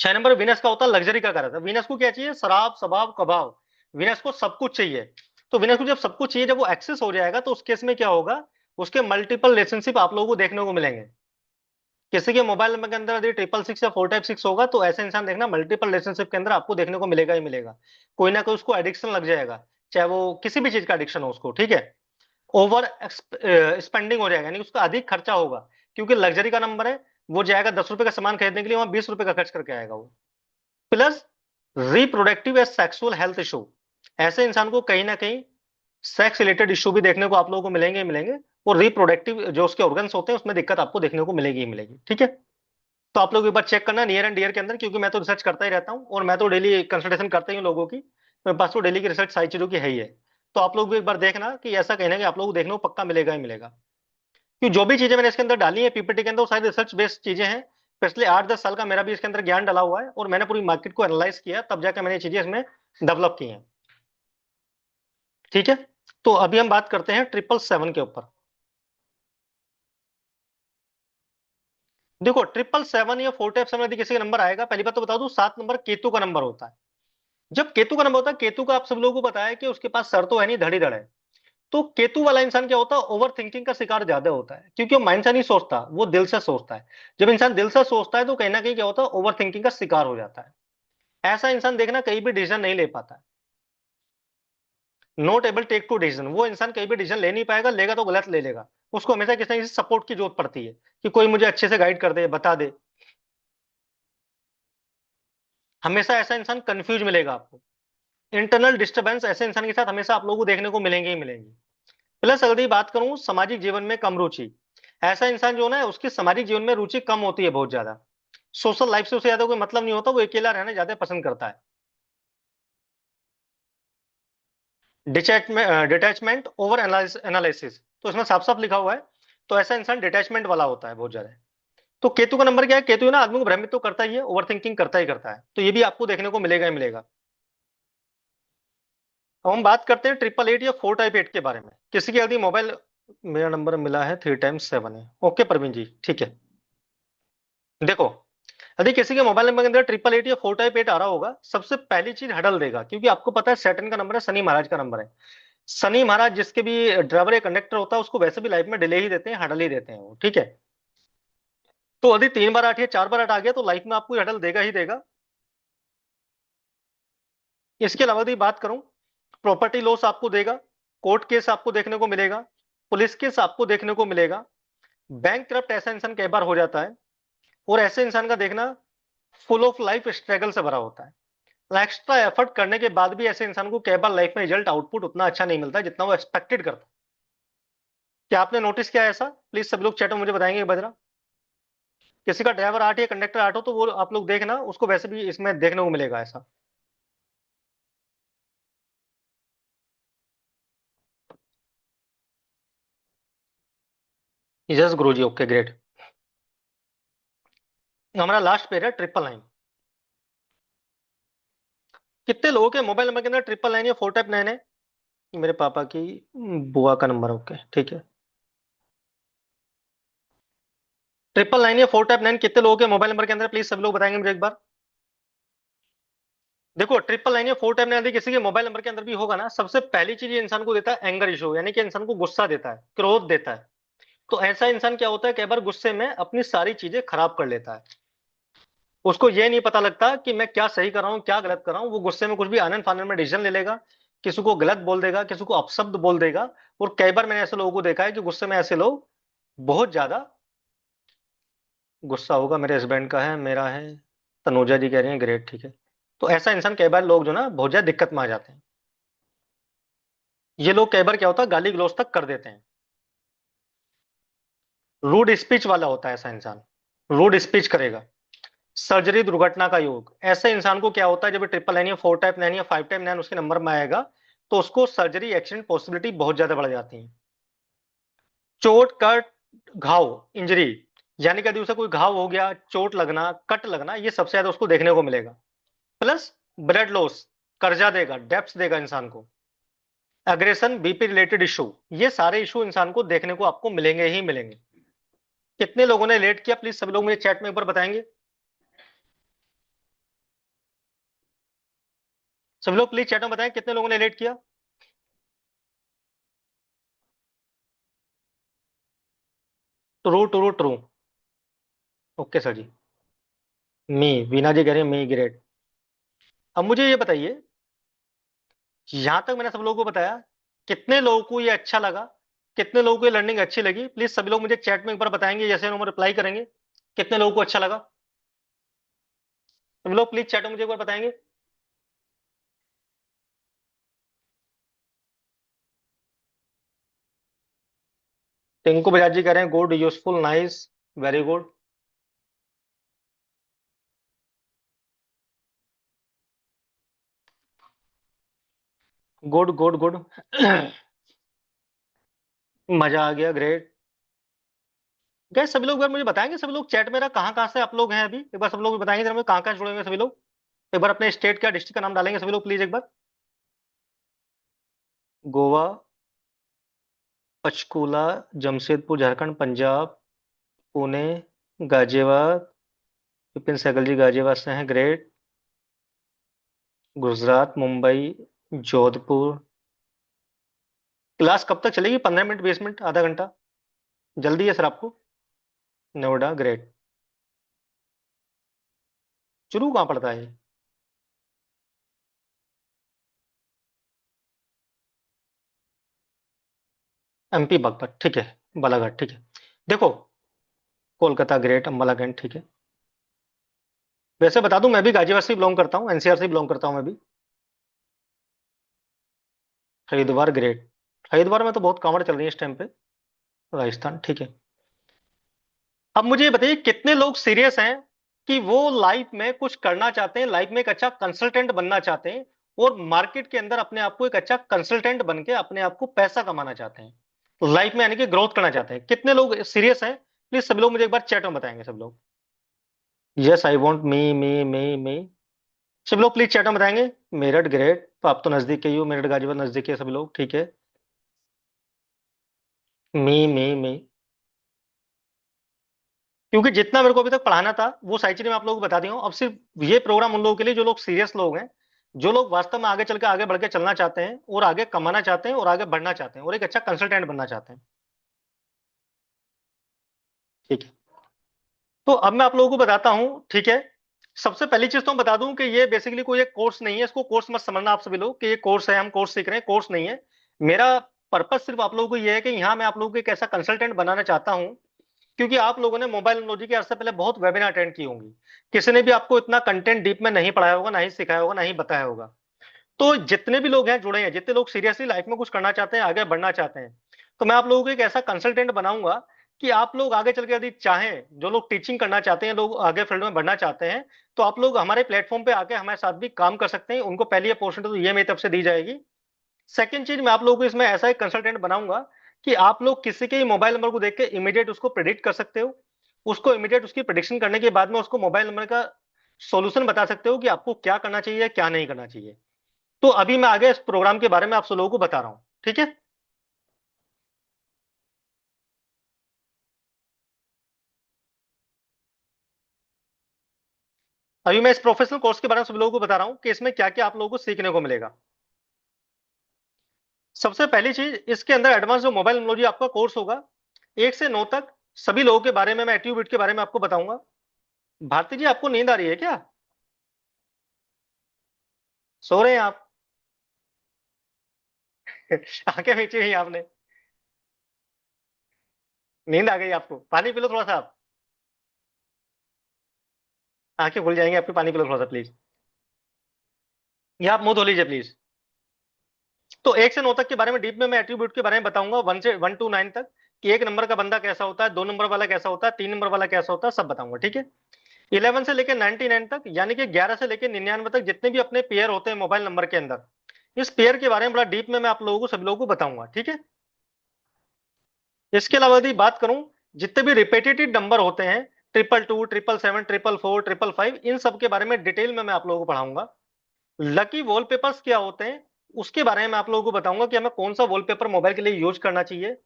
6 नंबर वीनस का होता है, लग्जरी का कारक है। वीनस को क्या चाहिए, शराब स्वभाव कबाव। वीनस को सब कुछ चाहिए। तो वीनस को जब सब कुछ चाहिए, जब वो एक्सेस हो जाएगा तो उस केस में क्या होगा, उसके मल्टीपल रिलेशनशिप आप लोगों को देखने को मिलेंगे। किसी के मोबाइल नंबर के अंदर यदि ट्रिपल सिक्स या फोर टाइप सिक्स होगा तो ऐसे इंसान देखना मल्टीपल रिलेशनशिप के अंदर आपको देखने को मिलेगा ही मिलेगा। कोई ना कोई उसको एडिक्शन लग जाएगा, चाहे वो किसी भी चीज का एडिक्शन हो उसको, ठीक है। ओवर स्पेंडिंग हो जाएगा, यानी उसका अधिक खर्चा होगा। क्योंकि लग्जरी का नंबर है, वो जाएगा 10 रुपए का सामान खरीदने के लिए, वहां 20 रुपए का खर्च करके आएगा वो। प्लस रिप्रोडक्टिव या सेक्सुअल हेल्थ इशू। ऐसे इंसान को कहीं ना कहीं सेक्स रिलेटेड इशू भी देखने को आप लोगों को मिलेंगे ही मिलेंगे। और रिप्रोडक्टिव जो उसके ऑर्गन्स होते हैं उसमें दिक्कत आपको देखने को मिलेगी ही मिलेगी, ठीक है। तो आप लोग एक बार चेक करना नियर एंड डियर के अंदर, क्योंकि मैं तो रिसर्च करता ही रहता हूँ और मैं तो डेली कंसल्टेशन करता ही हूँ लोगों की, मेरे पास तो डेली की रिसर्च सारी चीजों की है ही है। तो आप लोग भी एक बार देखना कि ऐसा कहना कि आप लोग को देखने को पक्का मिलेगा ही मिलेगा। कि जो भी चीजें मैंने इसके अंदर डाली है पीपीटी के अंदर वो सारी रिसर्च बेस्ड चीजें हैं। पिछले 8-10 साल का मेरा भी इसके अंदर ज्ञान डाला हुआ है और मैंने पूरी मार्केट को एनालाइज किया, तब जाकर मैंने ये चीजें इसमें डेवलप की हैं। ठीक है, तो अभी हम बात करते हैं 777 के ऊपर। देखो 777 या 4 टाइप 7 यदि किसी का नंबर आएगा, पहली बात तो बता दूं 7 नंबर केतु का नंबर होता है। जब केतु का नंबर होता है, केतु का आप सब लोगों को पता है कि उसके पास सर तो है नहीं, धड़ ही धड़ है। तो केतु वाला इंसान क्या होता है, ओवर थिंकिंग का शिकार ज्यादा होता है, क्योंकि वो माइंड से नहीं सोचता, वो दिल से सोचता है। जब इंसान दिल से सोचता है तो कहीं ना कहीं क्या होता है, ओवर थिंकिंग का शिकार हो जाता है। ऐसा इंसान देखना कहीं भी डिसीजन नहीं ले पाता है। Not able take to decision, वो इंसान कहीं भी डिसीजन ले नहीं पाएगा, लेगा तो गलत ले लेगा। उसको हमेशा किसी ना किसी सपोर्ट की जरूरत पड़ती है, कि कोई मुझे अच्छे से गाइड कर दे, बता दे। हमेशा ऐसा इंसान कंफ्यूज मिलेगा आपको। इंटरनल डिस्टरबेंस ऐसे इंसान के साथ हमेशा आप लोगों को देखने को मिलेंगे ही मिलेंगे। प्लस अगर ये बात करूं सामाजिक जीवन में कम रुचि, ऐसा इंसान जो ना उसकी सामाजिक जीवन में रुचि कम होती है बहुत ज्यादा। सोशल लाइफ से उसे ज्यादा कोई मतलब नहीं होता, वो अकेला रहना ज्यादा पसंद करता है। डिटैचमेंट ओवर एनालिसिस, तो इसमें साफ साफ लिखा हुआ है। तो ऐसा इंसान डिटैचमेंट वाला होता है बहुत ज्यादा। तो केतु का नंबर क्या है, केतु ना आदमी को भ्रमित तो करता ही है, ओवर थिंकिंग करता ही करता है, तो ये भी आपको देखने को मिलेगा ही मिलेगा। अब हम बात करते हैं 888 या 4 टाइप 8 के बारे में। किसी की यदि मोबाइल, मेरा नंबर मिला है 3 टाइम्स 7 है, ओके प्रवीण जी ठीक है। देखो यदि किसी के मोबाइल नंबर के अंदर 888 या 4 टाइप 8 आ रहा होगा, सबसे पहली चीज हडल देगा, क्योंकि आपको पता है सैटर्न का नंबर है, शनि महाराज का नंबर है। शनि महाराज जिसके भी ड्राइवर या कंडक्टर होता है, उसको वैसे भी लाइफ में डिले ही देते हैं, हडल ही देते हैं वो, ठीक है। तो यदि 3 बार 8 या 4 बार 8 आ गया तो लाइफ में आपको हडल देगा ही देगा। इसके अलावा यदि बात करूं, प्रॉपर्टी लॉस आपको देगा, कोर्ट केस आपको देखने को मिलेगा, पुलिस केस आपको देखने को मिलेगा, बैंक करप्ट ऐसा इंसान कई बार हो जाता है। और ऐसे इंसान का देखना फुल ऑफ लाइफ स्ट्रगल से भरा होता है। एक्स्ट्रा एफर्ट करने के बाद भी ऐसे इंसान को कई बार लाइफ में रिजल्ट आउटपुट उतना अच्छा नहीं मिलता जितना वो एक्सपेक्टेड करता है। क्या आपने नोटिस किया है ऐसा? प्लीज सब लोग चैट में मुझे बताएंगे बजरा। किसी का ड्राइवर 8 या कंडक्टर 8 हो तो वो आप लोग देखना, उसको वैसे भी इसमें देखने को मिलेगा ऐसा। यस गुरु जी, ओके ग्रेट। हमारा लास्ट पेज है 999। कितने लोगों के मोबाइल नंबर के अंदर 999 या 4 टाइप 9 है? मेरे पापा की बुआ का नंबर, ओके ठीक है। 999 या 4 टाइप 9 कितने लोगों के मोबाइल नंबर के अंदर, प्लीज सब लोग बताएंगे मुझे एक बार। देखो 999 या 4 टाइप 9 यदि किसी के मोबाइल नंबर के अंदर भी होगा ना, सबसे पहली चीज ये इंसान को देता है एंगर इशू, यानी कि इंसान को गुस्सा देता है, क्रोध देता है। तो ऐसा इंसान क्या होता है, कई बार गुस्से में अपनी सारी चीजें खराब कर लेता है। उसको ये नहीं पता लगता कि मैं क्या सही कर रहा हूँ क्या गलत कर रहा हूँ, वो गुस्से में कुछ भी आनंद फानन में डिसीजन ले लेगा, किसी को गलत बोल देगा, किसी को अपशब्द बोल देगा। और कई बार मैंने ऐसे लोगों को देखा है कि गुस्से में ऐसे लोग बहुत ज्यादा गुस्सा होगा, मेरे हस्बैंड का है, मेरा है। तनुजा जी कह रही है ग्रेट, ठीक है। तो ऐसा इंसान कई बार लोग जो ना बहुत ज्यादा दिक्कत में आ जाते हैं। ये लोग कई बार क्या होता है, गाली गलौज तक कर देते हैं। रूड स्पीच वाला होता है ऐसा इंसान, रूड स्पीच करेगा। सर्जरी दुर्घटना का योग, ऐसे इंसान को क्या होता है, जब 999 या 4 टाइप 9 या 5 टाइप 9 उसके नंबर में आएगा, तो उसको सर्जरी एक्सीडेंट पॉसिबिलिटी बहुत ज्यादा बढ़ जाती है। चोट कट घाव इंजरी, यानी कि यदि उसे कोई घाव हो गया, चोट लगना, कट लगना, ये सबसे ज्यादा उसको देखने को मिलेगा। प्लस ब्लड लॉस, कर्जा देगा, डेप्स देगा इंसान को। एग्रेशन, बीपी रिलेटेड इशू, ये सारे इशू इंसान को देखने को आपको मिलेंगे ही मिलेंगे। कितने लोगों ने लेट किया, प्लीज सभी लोग मुझे चैट में ऊपर बताएंगे। सभी लोग प्लीज चैट में बताएं कितने लोगों ने लेट किया। True true true, okay sir ji. Me, Veena ji कह रहे हैं मी ग्रेट। अब मुझे ये बताइए, यहां तक मैंने सब लोगों को बताया, कितने लोगों को ये अच्छा लगा, कितने लोगों को ये लर्निंग अच्छी लगी, प्लीज सभी लोग मुझे चैट में एक बार बताएंगे, जैसे हम रिप्लाई करेंगे। कितने लोगों को अच्छा लगा, सभी लोग प्लीज चैट में मुझे एक बार बताएंगे। टिंकू बजाज जी कह रहे हैं good, useful, nice, very good. Good good good. मजा आ गया, ग्रेट। गैस सभी लोग एक बार मुझे बताएंगे, सभी लोग चैट मेरा कहाँ कहाँ से आप लोग हैं अभी, एक बार सब लोग भी बताएंगे जरा मुझे कहाँ कहाँ जुड़े हुए हैं सभी लोग। एक बार अपने स्टेट का डिस्ट्रिक्ट का नाम डालेंगे सभी लोग प्लीज एक बार। गोवा, पंचकुला, जमशेदपुर झारखंड, पंजाब, पुणे, गाजियाबाद, विपिन सहगल जी गाजियाबाद से हैं, ग्रेट। गुजरात, मुंबई, जोधपुर। क्लास कब तक चलेगी, 15 मिनट, 20 मिनट, आधा घंटा? जल्दी है सर आपको? नोएडा, ग्रेट। चुरू कहाँ पड़ता है? एमपी बागपत, ठीक है। बालाघाट, ठीक है। देखो, कोलकाता, ग्रेट। अम्बाला कैंट, ठीक है। वैसे बता दूं, मैं भी गाजियाबाद से बिलोंग करता हूँ, एनसीआर से बिलोंग करता हूँ मैं भी। हरिद्वार, ग्रेट। हरिद्वार में तो बहुत कांवड़ चल रही है इस टाइम पे। राजस्थान, ठीक है। अब मुझे ये बताइए कितने लोग सीरियस हैं कि वो लाइफ में कुछ करना चाहते हैं, लाइफ में एक अच्छा कंसल्टेंट बनना चाहते हैं, और मार्केट के अंदर अपने आप को एक अच्छा कंसल्टेंट बन के अपने आप को पैसा कमाना चाहते हैं, लाइफ में यानी कि ग्रोथ करना चाहते हैं? कितने लोग सीरियस हैं? प्लीज सभी लोग मुझे एक बार चैट में बताएंगे सब लोग। Yes, I want me. सभी लोग प्लीज चैट में बताएंगे। मेरठ, ग्रेट। तो आप तो नजदीक के ही हो, मेरठ गाजियाबाद नजदीक है सभी लोग, ठीक है। मी। क्योंकि जितना मेरे को अभी तक पढ़ाना था वो सारी चीजें मैं आप लोगों को बता दी हूँ। अब सिर्फ ये प्रोग्राम उन लोगों के लिए जो लोग सीरियस लोग हैं, जो लोग वास्तव में आगे चल के आगे बढ़ के चलना चाहते हैं, और आगे कमाना चाहते हैं, और आगे बढ़ना चाहते हैं, और एक अच्छा कंसल्टेंट बनना चाहते हैं, ठीक है। तो अब मैं आप लोगों को बताता हूँ, ठीक है। सबसे पहली चीज तो मैं बता दूं कि ये बेसिकली कोई एक कोर्स नहीं है, इसको कोर्स मत समझना आप सभी लोग कि ये कोर्स है, हम कोर्स सीख रहे हैं, कोर्स नहीं है। मेरा पर्पस सिर्फ आप लोगों को ये है कि यहाँ मैं आप लोगों को एक ऐसा कंसल्टेंट बनाना चाहता हूँ। क्योंकि आप लोगों ने मोबाइल टेक्नोलॉजी के अर्ज से पहले बहुत वेबिनार अटेंड की होंगी, किसी ने भी आपको इतना कंटेंट डीप में नहीं पढ़ाया होगा, ना ही सिखाया होगा, ना ही बताया होगा। तो जितने भी लोग हैं जुड़े हैं, जितने लोग सीरियसली लाइफ में कुछ करना चाहते हैं, आगे बढ़ना चाहते हैं, तो मैं आप लोगों को एक ऐसा कंसल्टेंट बनाऊंगा कि आप लोग आगे चल के यदि चाहें, जो लोग टीचिंग करना चाहते हैं, लोग आगे फील्ड में बढ़ना चाहते हैं, तो आप लोग हमारे प्लेटफॉर्म पे आके हमारे साथ भी काम कर सकते हैं। उनको पहली अपॉर्चुनिटी तो ये मेरी तरफ से दी जाएगी। सेकंड चीज, मैं आप लोगों को इसमें ऐसा एक कंसल्टेंट बनाऊंगा कि आप लोग किसी के मोबाइल नंबर को देख के इमीडिएट उसको प्रिडिक्ट कर सकते हो, उसको इमीडिएट उसकी प्रिडिक्शन करने के बाद में उसको मोबाइल नंबर का सॉल्यूशन बता सकते हो कि आपको क्या करना चाहिए, क्या नहीं करना चाहिए। तो अभी मैं आगे इस प्रोग्राम के बारे में आप सब लोगों को बता रहा हूं, ठीक है। अभी मैं इस प्रोफेशनल कोर्स के बारे में सब लोगों को बता रहा हूं कि इसमें क्या क्या आप लोगों को सीखने को मिलेगा। सबसे पहली चीज, इसके अंदर एडवांस जो मोबाइल टेक्नोलॉजी आपका कोर्स होगा, 1 से 9 तक सभी लोगों के बारे में मैं एट्रीब्यूट के बारे में आपको बताऊंगा। भारती जी, आपको नींद आ रही है क्या? सो रहे हैं आप? आंखें मीची हुई आपने? नींद आ गई आपको? पानी पी लो थोड़ा सा आप। आंखें खुल जाएंगी आपकी, पानी पी लो थोड़ा सा प्लीज। या आप मुंह धो लीजिए प्लीज। तो 1 से 9 तक के बारे में डीप में मैं एट्रीब्यूट के बारे में बताऊंगा, 1 टू 9 तक, कि 1 नंबर का बंदा कैसा होता है, 2 नंबर वाला कैसा होता है, 3 नंबर वाला कैसा होता है, सब बताऊंगा, ठीक है। 11 से लेकर 99 तक, यानी कि 11 से लेकर 99 तक जितने भी अपने पेयर होते हैं मोबाइल नंबर के अंदर, इस पेयर के बारे में बड़ा डीप में मैं आप लोगों को, सभी लोगों को बताऊंगा, ठीक है। इसके अलावा यदि बात करूं, जितने भी रिपीटेटिव नंबर होते हैं, 222, 777, 444, 555, इन सब के बारे में डिटेल में मैं आप लोगों को पढ़ाऊंगा। लकी वॉलपेपर्स क्या होते हैं, उसके बारे में मैं आप लोगों को बताऊंगा कि हमें कौन सा वॉलपेपर मोबाइल के लिए यूज करना चाहिए,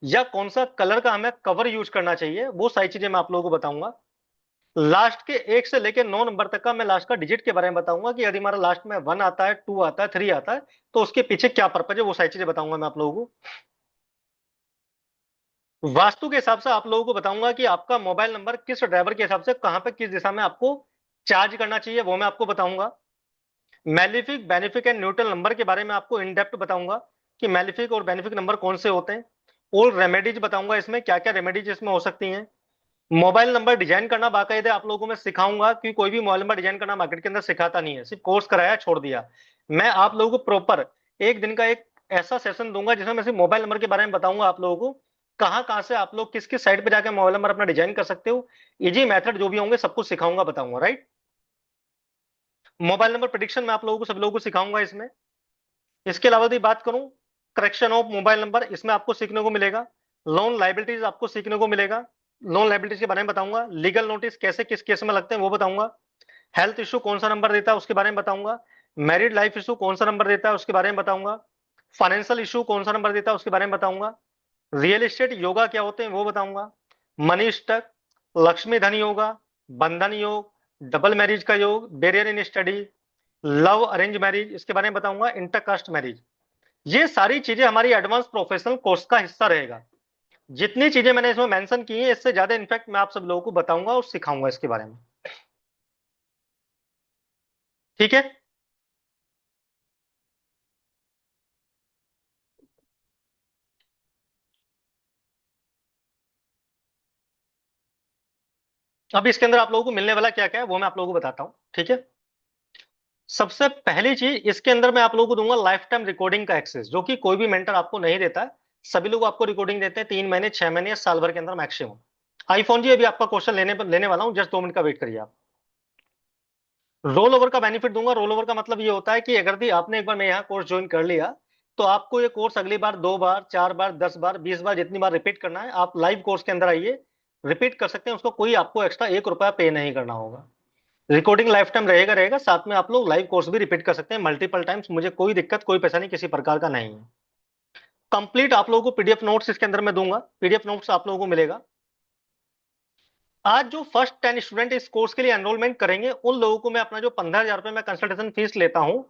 या कौन सा कलर का हमें कवर यूज करना चाहिए, वो सारी चीजें मैं आप लोगों को बताऊंगा। लास्ट के 1 से लेकर 9 नंबर तक का मैं लास्ट का डिजिट के बारे में बताऊंगा कि यदि हमारा लास्ट में 1 आता है, 2 आता है, 3 आता है, तो उसके पीछे क्या पर्पज है, वो सारी चीजें बताऊंगा मैं आप लोगों को। वास्तु के हिसाब से आप लोगों को बताऊंगा कि आपका मोबाइल नंबर किस ड्राइवर के हिसाब से कहां पे किस दिशा में आपको चार्ज करना चाहिए, वो मैं आपको बताऊंगा। Malefic, benefic and neutral number के बारे में आपको इन डेप्थ बताऊंगा कि मैलिफिक और बेनिफिक नंबर कौन से होते हैं। और रेमेडीज बताऊंगा, इसमें क्या क्या रेमेडीज इसमें हो सकती हैं। मोबाइल नंबर डिजाइन करना बाकायदे आप लोगों को मैं सिखाऊंगा, कि कोई भी मोबाइल नंबर डिजाइन करना मार्केट के अंदर सिखाता नहीं है, सिर्फ कोर्स कराया छोड़ दिया। मैं आप लोगों को प्रॉपर एक दिन का एक ऐसा सेशन दूंगा जिसमें मैं सिर्फ मोबाइल नंबर के बारे में बताऊंगा आप लोगों को, कहाँ कहाँ से आप लोग किस किस साइट पे जाकर मोबाइल नंबर अपना डिजाइन कर सकते हो। इजी मेथड जो भी होंगे सब कुछ सिखाऊंगा, बताऊंगा, राइट। मोबाइल नंबर प्रिडिक्शन मैं आप लोगों को, सब लोगों को सिखाऊंगा इसमें। इसके अलावा यदि बात करूं, करेक्शन ऑफ मोबाइल नंबर, इसमें आपको सीखने को मिलेगा। लोन लाइबिलिटीज आपको सीखने को मिलेगा। लोन लाइबिलिटीज के बारे में बताऊंगा, लीगल नोटिस कैसे किस केस में लगते हैं वो बताऊंगा, हेल्थ इशू कौन सा नंबर देता है उसके बारे में बताऊंगा, मैरिड लाइफ इशू कौन सा नंबर देता है उसके बारे में बताऊंगा, फाइनेंशियल इशू कौन सा नंबर देता है उसके बारे में बताऊंगा, रियल एस्टेट योगा क्या होते हैं वो बताऊंगा, मनी स्टक, लक्ष्मी धन योगा, बंधन योग, डबल मैरिज का योग, barrier in study, love arrange marriage इसके बारे में बताऊंगा, इंटरकास्ट मैरिज। ये सारी चीजें हमारी एडवांस प्रोफेशनल कोर्स का हिस्सा रहेगा। जितनी चीजें मैंने इसमें मेंशन की हैं इससे ज्यादा इनफैक्ट मैं आप सब लोगों को बताऊंगा और सिखाऊंगा इसके बारे में। ठीक है। अब इसके अंदर आप लोगों को मिलने वाला क्या क्या है वो मैं आप लोगों को बताता हूँ। ठीक है। सबसे पहली चीज इसके अंदर मैं आप लोगों को दूंगा लाइफ टाइम रिकॉर्डिंग का एक्सेस, जो कि कोई भी मेंटर आपको नहीं देता है। सभी लोग आपको रिकॉर्डिंग देते हैं 3 महीने 6 महीने या साल भर के अंदर मैक्सिमम। आईफोन जी अभी आपका क्वेश्चन लेने वाला हूँ, जस्ट 2 मिनट का वेट करिए आप। रोल ओवर का बेनिफिट दूंगा। रोल ओवर का मतलब ये होता है कि अगर भी आपने एक बार मैं यहाँ कोर्स ज्वाइन कर लिया तो आपको ये कोर्स अगली बार 2 बार 4 बार 10 बार 20 बार जितनी बार रिपीट करना है आप लाइव कोर्स के अंदर आइए, रिपीट कर सकते हैं उसको, कोई आपको एक्स्ट्रा 1 रुपया पे नहीं करना होगा। रिकॉर्डिंग लाइफ टाइम रहेगा रहेगा, साथ में आप लोग लाइव कोर्स भी रिपीट कर सकते हैं मल्टीपल टाइम्स, मुझे कोई दिक्कत कोई परेशानी किसी प्रकार का नहीं है। कंप्लीट आप लोगों को पीडीएफ नोट्स इसके अंदर मैं दूंगा, पीडीएफ नोट्स आप लोगों को मिलेगा। आज जो फर्स्ट 10 स्टूडेंट इस कोर्स के लिए एनरोलमेंट करेंगे उन लोगों को मैं अपना जो 15,000 रुपए मैं कंसल्टेशन फीस लेता हूं,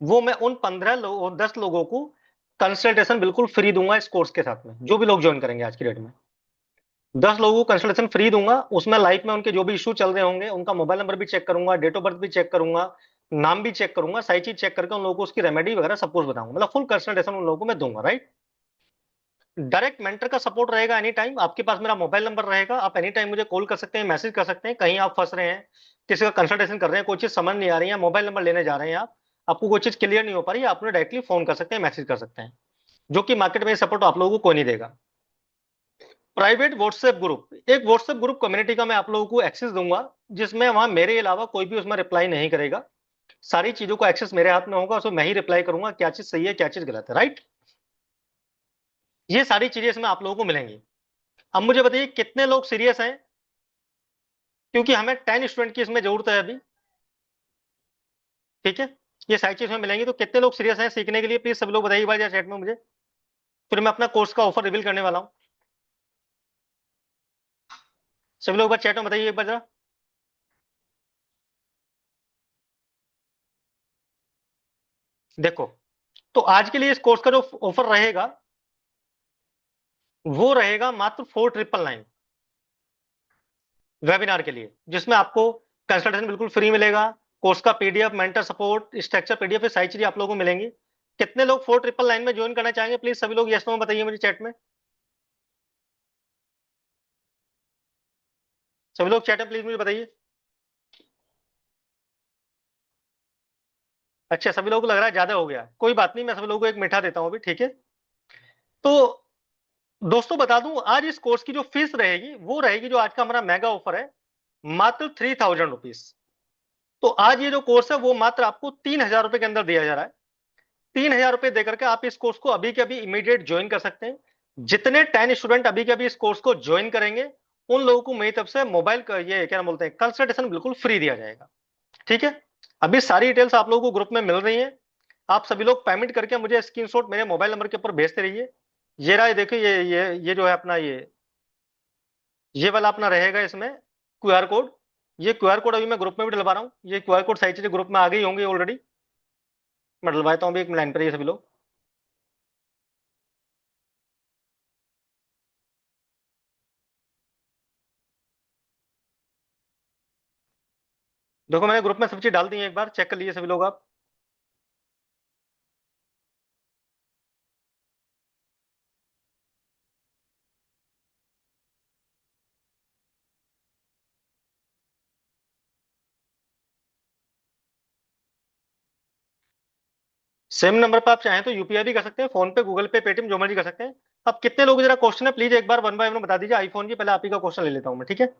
वो मैं उन 10 लोगों को कंसल्टेशन बिल्कुल फ्री दूंगा इस कोर्स के साथ में, जो भी लोग ज्वाइन करेंगे आज की डेट में। 10 लोगों को कंसल्टेशन फ्री दूंगा, उसमें लाइफ में उनके जो भी इशू चल रहे होंगे उनका मोबाइल नंबर भी चेक करूंगा, डेट ऑफ बर्थ भी चेक करूंगा, नाम भी चेक करूंगा, सारी चीज चेक करके उन लोगों को उसकी रेमेडी वगैरह सब कुछ बताऊंगा, मतलब फुल कंसल्टेशन उन लोगों को मैं दूंगा, राइट। डायरेक्ट मेंटर का सपोर्ट रहेगा एनी टाइम, आपके पास मेरा मोबाइल नंबर रहेगा, आप एनी टाइम मुझे कॉल कर सकते हैं, मैसेज कर सकते हैं, कहीं आप फंस रहे हैं, किसी का कंसल्टेशन कर रहे हैं, कोई चीज समझ नहीं आ रही है, मोबाइल नंबर लेने जा रहे हैं आप, आपको कोई चीज क्लियर नहीं हो पा रही है, आप मुझे डायरेक्टली फोन कर सकते हैं, मैसेज कर सकते हैं, जो कि मार्केट में सपोर्ट आप लोगों को कोई नहीं देगा। प्राइवेट व्हाट्सएप ग्रुप, एक व्हाट्सएप ग्रुप कम्युनिटी का मैं आप लोगों को एक्सेस दूंगा, जिसमें वहां मेरे अलावा कोई भी उसमें रिप्लाई नहीं करेगा, सारी चीजों का एक्सेस मेरे हाथ में होगा, उसमें मैं ही रिप्लाई करूंगा, क्या चीज सही है क्या चीज गलत है, राइट। ये सारी चीजें इसमें आप लोगों को मिलेंगी। अब मुझे बताइए कितने लोग सीरियस हैं, क्योंकि हमें 10 स्टूडेंट की इसमें जरूरत है अभी। ठीक है। ये सारी चीज में मिलेंगी, तो कितने लोग सीरियस हैं सीखने के लिए प्लीज सभी लोग बताइए एक बार चैट में मुझे, फिर मैं अपना कोर्स का ऑफर रिवील करने वाला हूँ। सभी लोग एक बार चैट में बताइए एक बार जरा। देखो, तो आज के लिए इस कोर्स का जो ऑफर रहेगा वो रहेगा मात्र 4,999 वेबिनार के लिए, जिसमें आपको कंसल्टेशन बिल्कुल फ्री मिलेगा, कोर्स का PDF, mentor support, structure PDF, ये सारी चीजें आप लोगों को मिलेंगी। कितने लोग 4,999 में ज्वाइन करना चाहेंगे प्लीज सभी लोग यस नो बताइए मुझे चैट में। सभी लोग चैट में प्लीज मुझे बताइए। अच्छा, सभी लोगों को लग रहा है ज्यादा हो गया, कोई बात नहीं, मैं सभी लोगों को एक मिठा देता हूँ अभी, ठीक है। तो दोस्तों बता दूं आज इस कोर्स की जो फीस रहेगी वो रहेगी, जो आज का हमारा मेगा ऑफर है, मात्र 3,000 रुपीज। तो आज ये जो कोर्स है वो मात्र आपको 3,000 रुपए के अंदर दिया जा रहा है। 3,000 रुपए देकर के आप इस कोर्स को अभी के अभी इमीडिएट ज्वाइन कर सकते हैं। जितने 10 स्टूडेंट अभी के अभी इस कोर्स को ज्वाइन करेंगे उन लोगों को मेरी तरफ से मोबाइल का ये क्या नाम बोलते हैं कंसल्टेशन बिल्कुल फ्री दिया जाएगा। ठीक है। अभी सारी डिटेल्स आप लोगों को ग्रुप में मिल रही हैं, आप सभी लोग पेमेंट करके मुझे स्क्रीनशॉट मेरे मोबाइल नंबर के ऊपर भेजते रहिए। ये रहा, ये देखिए, ये जो है अपना ये वाला अपना रहेगा इसमें क्यूआर कोड। ये क्यूआर कोड अभी मैं ग्रुप में भी डलवा रहा हूँ, ये क्यूआर कोड सारी चीजें ग्रुप में आ गई होंगी ऑलरेडी, मैं डलवाता हूँ अभी, एक लाइन पर ये सभी लोग। देखो मैंने ग्रुप में सब चीज डाल दी है, एक बार चेक कर लीजिए सभी लोग आप। सेम नंबर पर आप चाहें तो यूपीआई भी कर सकते हैं, फोन पे, गूगल पे, पेटीएम, जो मर्जी कर सकते हैं। अब कितने लोग जरा क्वेश्चन है प्लीज एक बार वन बाय वन बता दीजिए, आईफोन की पहले आप ही का क्वेश्चन ले लेता हूं मैं, ठीक है।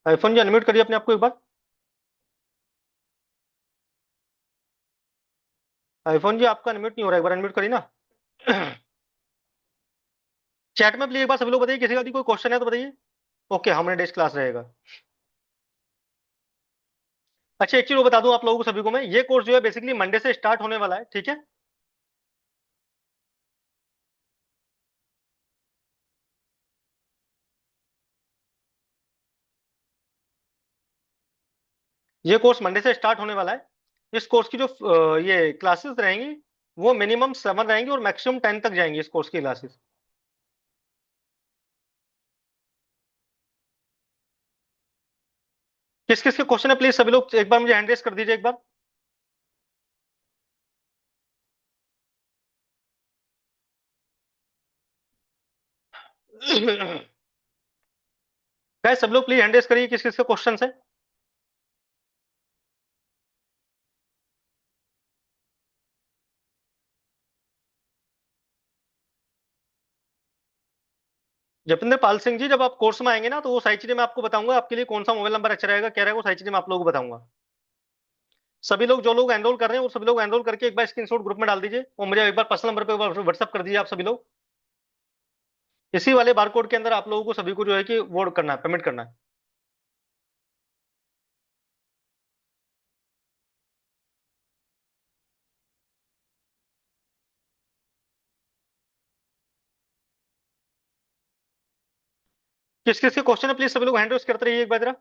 आईफोन जी अनम्यूट करिए अपने आप को एक बार। आईफोन जी आपका अनम्यूट नहीं हो रहा, एक बार अनम्यूट करिए ना। चैट में प्लीज एक बार सभी लोग बताइए, किसी का भी कोई क्वेश्चन है तो बताइए। ओके, हमने डेस्क क्लास रहेगा। अच्छा, एक चीज वो बता दूं आप लोगों को सभी को, मैं ये कोर्स जो है बेसिकली मंडे से स्टार्ट होने वाला है, ठीक है। ये कोर्स मंडे से स्टार्ट होने वाला है। इस कोर्स की जो ये क्लासेस रहेंगी, वो मिनिमम 7 रहेंगी और मैक्सिमम 10 तक जाएंगी इस कोर्स की क्लासेस। किस किस के क्वेश्चन है प्लीज सभी लोग एक बार मुझे हैंड रेस कर दीजिए एक बार। गाइस सब लोग प्लीज हैंड रेस करिए, किस किस के क्वेश्चन है। जतिंदर पाल सिंह जी, जब आप कोर्स में आएंगे ना तो वो सारी चीजें मैं आपको बताऊंगा, आपके लिए कौन सा मोबाइल नंबर अच्छा रहेगा क्या रहेगा, वो सारी चीजें मैं आप लोगों को बताऊंगा। सभी लोग जो लोग एनरोल कर रहे हैं वो सभी लोग एनरोल करके एक बार स्क्रीनशॉट ग्रुप में डाल दीजिए और मुझे एक बार पर्सनल नंबर पे व्हाट्सअप कर दीजिए आप सभी लोग। इसी वाले बारकोड के अंदर आप लोगों को सभी को जो है कि वो करना है, पेमेंट करना है। किस किस के क्वेश्चन है प्लीज सभी लोग हैंड रेस करते रहिए एक बार जरा।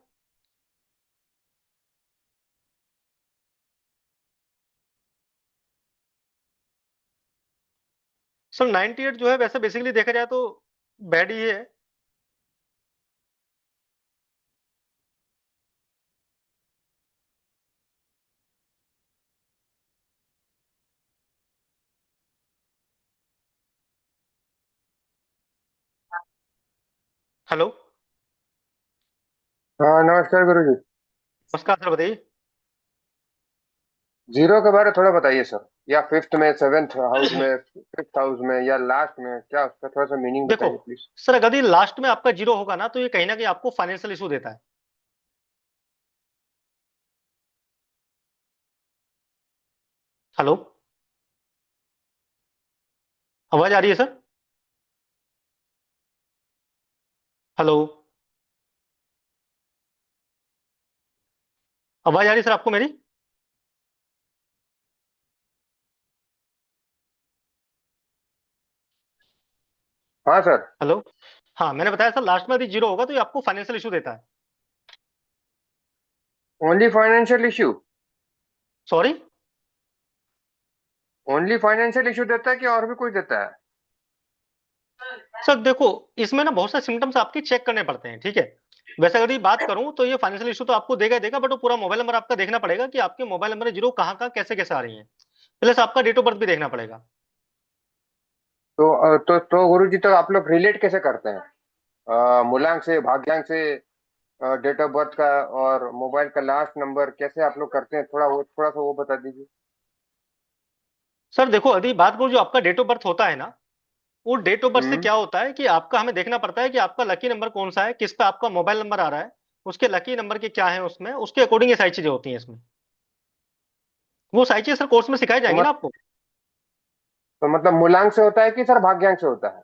सर 98 जो है वैसे बेसिकली देखा जाए तो बैड ही है। हेलो। हाँ नमस्कार गुरुजी। नमस्कार सर, बताइए। जीरो के बारे में थोड़ा बताइए सर, या फिफ्थ में, सेवेंथ हाउस में, फिफ्थ हाउस में, या लास्ट में, क्या उसका थोड़ा सा मीनिंग देखो बताइए प्लीज। सर, अगर ये लास्ट में आपका जीरो होगा ना तो ये कहीं ना कहीं आपको फाइनेंशियल इशू देता है। हेलो, आवाज आ रही है सर? हेलो, आवाज आ रही है सर आपको मेरी? हाँ सर। हेलो। हाँ, मैंने बताया सर, लास्ट में यदि जीरो होगा तो ये आपको फाइनेंशियल इशू देता है। Only financial issue? Sorry. Only financial issue देता है कि और भी कुछ देता है? सर देखो, इसमें ना बहुत सारे सिम्टम्स आपके चेक करने पड़ते हैं, ठीक है। वैसे अगर ये बात करूं तो ये फाइनेंशियल इशू तो आपको देगा ही देगा, बट वो पूरा मोबाइल नंबर आपका देखना पड़ेगा कि आपके मोबाइल नंबर जीरो कहाँ कहाँ कैसे कैसे आ रही है। प्लस आपका डेट ऑफ बर्थ भी देखना पड़ेगा। तो गुरुजी, तो आप लोग रिलेट कैसे करते हैं मूलांक से, भाग्यांक से, डेट ऑफ बर्थ का और मोबाइल का लास्ट नंबर कैसे आप लोग करते हैं? थोड़ा सा वो बता दीजिए। सर देखो, यदि बात करूं जो आपका डेट ऑफ बर्थ होता है ना, वो डेट ऑफ बर्थ से हम्म। क्या होता है कि आपका हमें देखना पड़ता है कि आपका लकी नंबर कौन सा है, किस पे आपका मोबाइल नंबर आ रहा है, उसके लकी नंबर के क्या है उसमें, उसके अकॉर्डिंग ये सारी चीजें होती हैं इसमें। वो सारी चीजें सर कोर्स में सिखाई तो जाएंगी ना मत आपको। तो मतलब मूलांक से होता है कि सर भाग्यांक से होता है?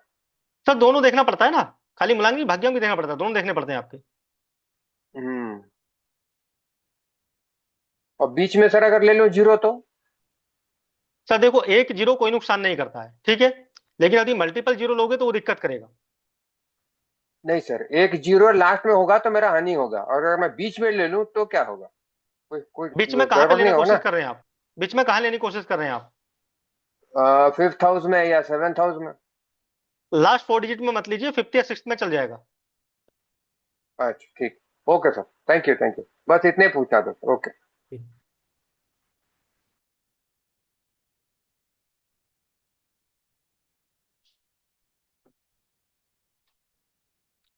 सर दोनों देखना पड़ता है ना, खाली मूलांक नहीं भाग्यांक भी देखना पड़ता है, दोनों देखने पड़ते हैं आपके। हम्म। और बीच में सर अगर ले लो जीरो तो? सर देखो, एक जीरो कोई नुकसान नहीं करता है, ठीक है। लेकिन यदि मल्टीपल जीरो लोगे तो वो दिक्कत करेगा। नहीं सर, एक जीरो लास्ट में होगा तो मेरा हानि होगा, और अगर मैं बीच में ले लूं तो क्या होगा? कोई कोई बीच में कहाँ पे गड़बड़ लेने नहीं की होगा कोशिश ना? कर रहे हैं आप? बीच में कहाँ लेने की कोशिश कर रहे हैं आप? फिफ्थ हाउस में या सेवेंथ हाउस में? लास्ट 4 डिजिट में मत लीजिए, फिफ्थ या सिक्स में चल जाएगा। अच्छा ठीक। Okay sir, thank you thank you. बस इतने ही पूछना था सर। ओके।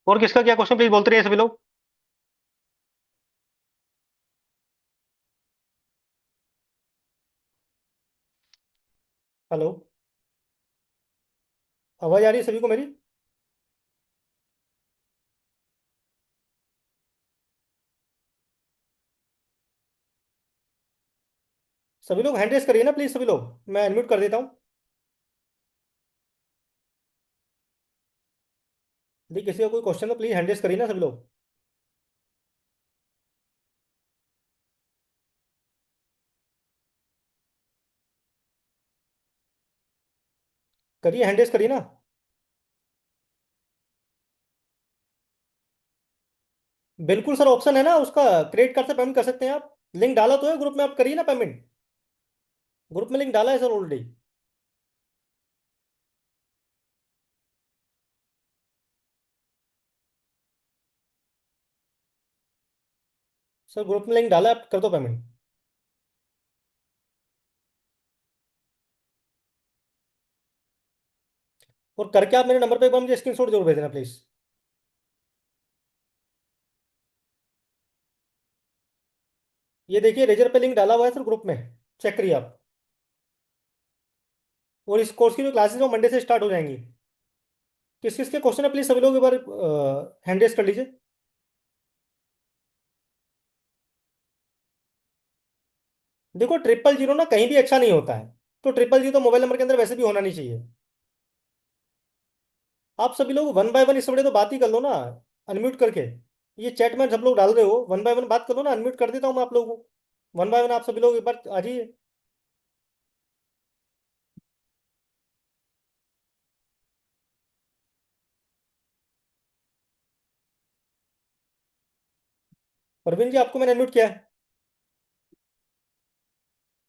और किसका क्या क्वेश्चन प्लीज बोलते रहिए सभी लोग। हेलो, आवाज आ रही है सभी को मेरी? सभी लोग हैंड रेस करिए ना प्लीज, सभी लोग, मैं अनम्यूट कर देता हूँ। यदि किसी का कोई क्वेश्चन तो प्लीज हैंड रेस करिए ना सभी लोग। करिए, हैंड रेस करिए ना। बिल्कुल सर, ऑप्शन है ना उसका, क्रेडिट कार्ड से पेमेंट कर सकते हैं आप। लिंक डाला तो है ग्रुप में, आप करिए ना पेमेंट। ग्रुप में लिंक डाला है सर ऑलरेडी। सर ग्रुप में लिंक डाला है, आप कर दो पेमेंट। और करके आप मेरे नंबर पे एक बार मुझे स्क्रीनशॉट जरूर भेज देना प्लीज। ये देखिए रेजर पे लिंक डाला हुआ है सर ग्रुप में, चेक करिए आप। और इस कोर्स की जो क्लासेस है वो मंडे से स्टार्ट हो जाएंगी। किस किस के क्वेश्चन है प्लीज सभी लोग एक बार हैंड रेस कर लीजिए। देखो 000 ना कहीं भी अच्छा नहीं होता है। तो 000 तो मोबाइल नंबर के अंदर वैसे भी होना नहीं चाहिए। आप सभी लोग वन बाय वन, इससे बड़े तो बात ही कर लो ना, अनम्यूट करके। ये चैट में सब लोग डाल रहे हो, वन बाय वन बात कर लो ना, अनम्यूट कर देता हूँ मैं आप लोगों को। वन बाय वन आप सभी लोग एक बार आ जाइए। परवीन जी, आपको मैंने अनम्यूट किया है।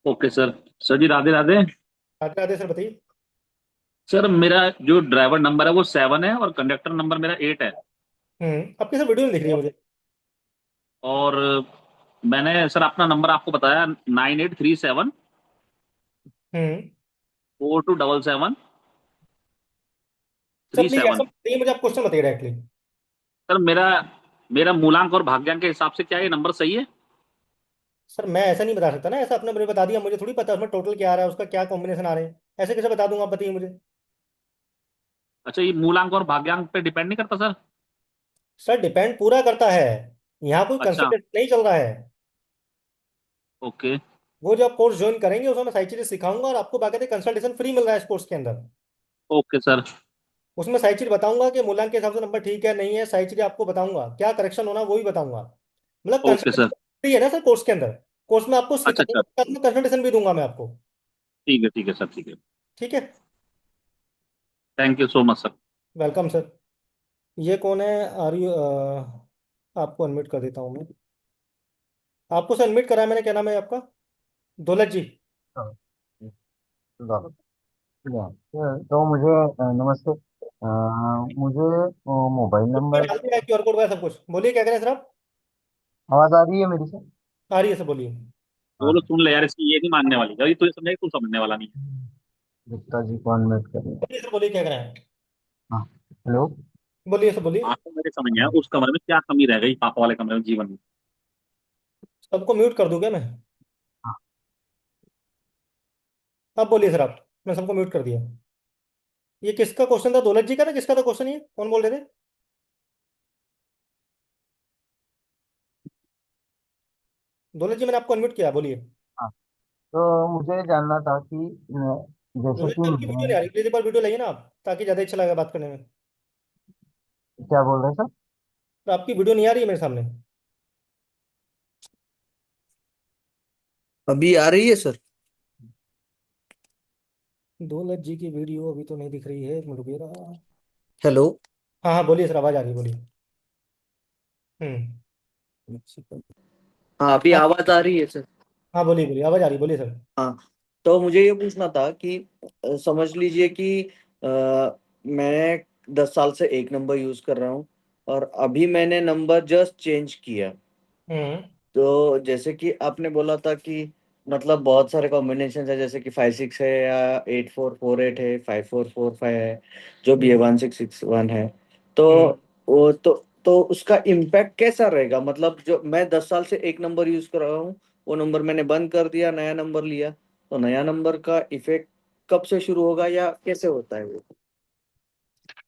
Okay sir. सर जी राधे राधे। आते आते सर बताइए। सर मेरा जो ड्राइवर नंबर है वो 7 है और कंडक्टर नंबर मेरा 8 है। आपकी सर वीडियो नहीं दिख रही है मुझे। और मैंने सर अपना नंबर आपको बताया 9837 हम्म 4277 सर थ्री प्लीज ऐसा सेवन बताइए मुझे, आप क्वेश्चन बताइए डायरेक्टली। सर मेरा मेरा मूलांक और भाग्यांक के हिसाब से क्या ये नंबर सही है? सर मैं ऐसा नहीं बता सकता ना, ऐसा आपने मुझे बता दिया, मुझे थोड़ी पता उसमें टोटल क्या आ रहा है, उसका क्या कॉम्बिनेशन आ रहे हैं। ऐसे कैसे बता दूंगा, आप बताइए मुझे। अच्छा, ये मूलांक और भाग्यांक पे डिपेंड नहीं करता सर? सर डिपेंड पूरा करता है। यहाँ कोई अच्छा। कंसल्टेंट नहीं चल रहा है। ओके। वो जो आप कोर्स ज्वाइन करेंगे उसमें मैं सारी चीजें सिखाऊंगा, और आपको बाकायदे कंसल्टेशन फ्री मिल रहा है इस कोर्स के अंदर। Okay sir. उसमें सारी चीज बताऊंगा कि मूल्यांकन के हिसाब से नंबर ठीक है नहीं है, सारी चीजें आपको बताऊंगा, क्या करेक्शन होना वो भी बताऊंगा। मतलब ओके सर। कंसल्टेशन फ्री है ना सर कोर्स के अंदर। कोर्स में आपको अच्छा अच्छा। सिखाऊंगा, कंसल्टेशन भी दूंगा मैं आपको। ठीक है सर, ठीक है। ठीक है। Thank you so much sir. Welcome sir. ये कौन है? Are you? आपको अनम्यूट कर देता हूँ मैं। आपको सर अनम्यूट करा है मैंने, क्या नाम है आपका? दौलत जी। हाँ, हाँ, तो मुझे नमस्ते। मुझे मोबाइल मैं नंबर। डाल दिया क्यूआर कोड वगैरह सब कुछ, बोलिए क्या करें सर आप। आवाज आ रही है मेरी से? आ रही है सर, बोलिए। वो हाँ। लोग सुन ले यार, इसकी ये नहीं मानने वाली, अभी तुझे समझाई तू समझने वाला नहीं है। गुप्ता जी को अनम्यूट करें। बोलिए सर, बोलिए क्या करें। हाँ। हेलो। बोलिए सर, बोलिए। आपको मेरे समझ में आया हाँ। उस कमरे में क्या कमी रह गई पापा वाले कमरे में जीवन में। सबको म्यूट कर दूं क्या मैं? हाँ। अब बोलिए सर आप। मैं सबको म्यूट कर दिया। ये किसका क्वेश्चन था, दौलत जी का ना, किसका था क्वेश्चन, ये कौन बोल रहे थे? दौलत जी मैंने आपको अनम्यूट किया, बोलिए। हाँ, तो मुझे जानना था कि जैसे दौलत कि जी आपकी वीडियो नहीं आ रही, प्लीज एक बार वीडियो लाइए ना आप, ताकि ज्यादा अच्छा लगेगा बात करने में। क्या बोल रहे हैं सर? तो आपकी वीडियो नहीं आ रही है मेरे सामने। अभी आ रही है सर। दौलत जी की वीडियो अभी तो नहीं दिख रही है, एक मिनट रुकिएगा। हेलो। हाँ हाँ बोलिए सर, आवाज आ रही है, बोलिए। हम्म हाँ, अभी हाँ आवाज आ रही है सर। हाँ बोलिए बोलिए, आवाज आ रही है, बोलिए सर। हाँ, तो मुझे ये पूछना था कि समझ लीजिए कि मैं 10 साल से एक नंबर यूज कर रहा हूँ, और अभी मैंने नंबर जस्ट चेंज किया। हम्म तो जैसे कि आपने बोला था कि मतलब बहुत सारे कॉम्बिनेशन है, जैसे कि 5 6 है, या 8 4 4 8 है, 5 4 4 5 है, जो भी है हम्म 1 6 6 1 है। तो हम्म वो तो उसका इम्पैक्ट कैसा रहेगा? मतलब जो मैं 10 साल से एक नंबर यूज कर रहा हूँ, वो नंबर मैंने बंद कर दिया, नया नंबर लिया, तो नया नंबर का इफेक्ट कब से शुरू होगा या कैसे होता है वो?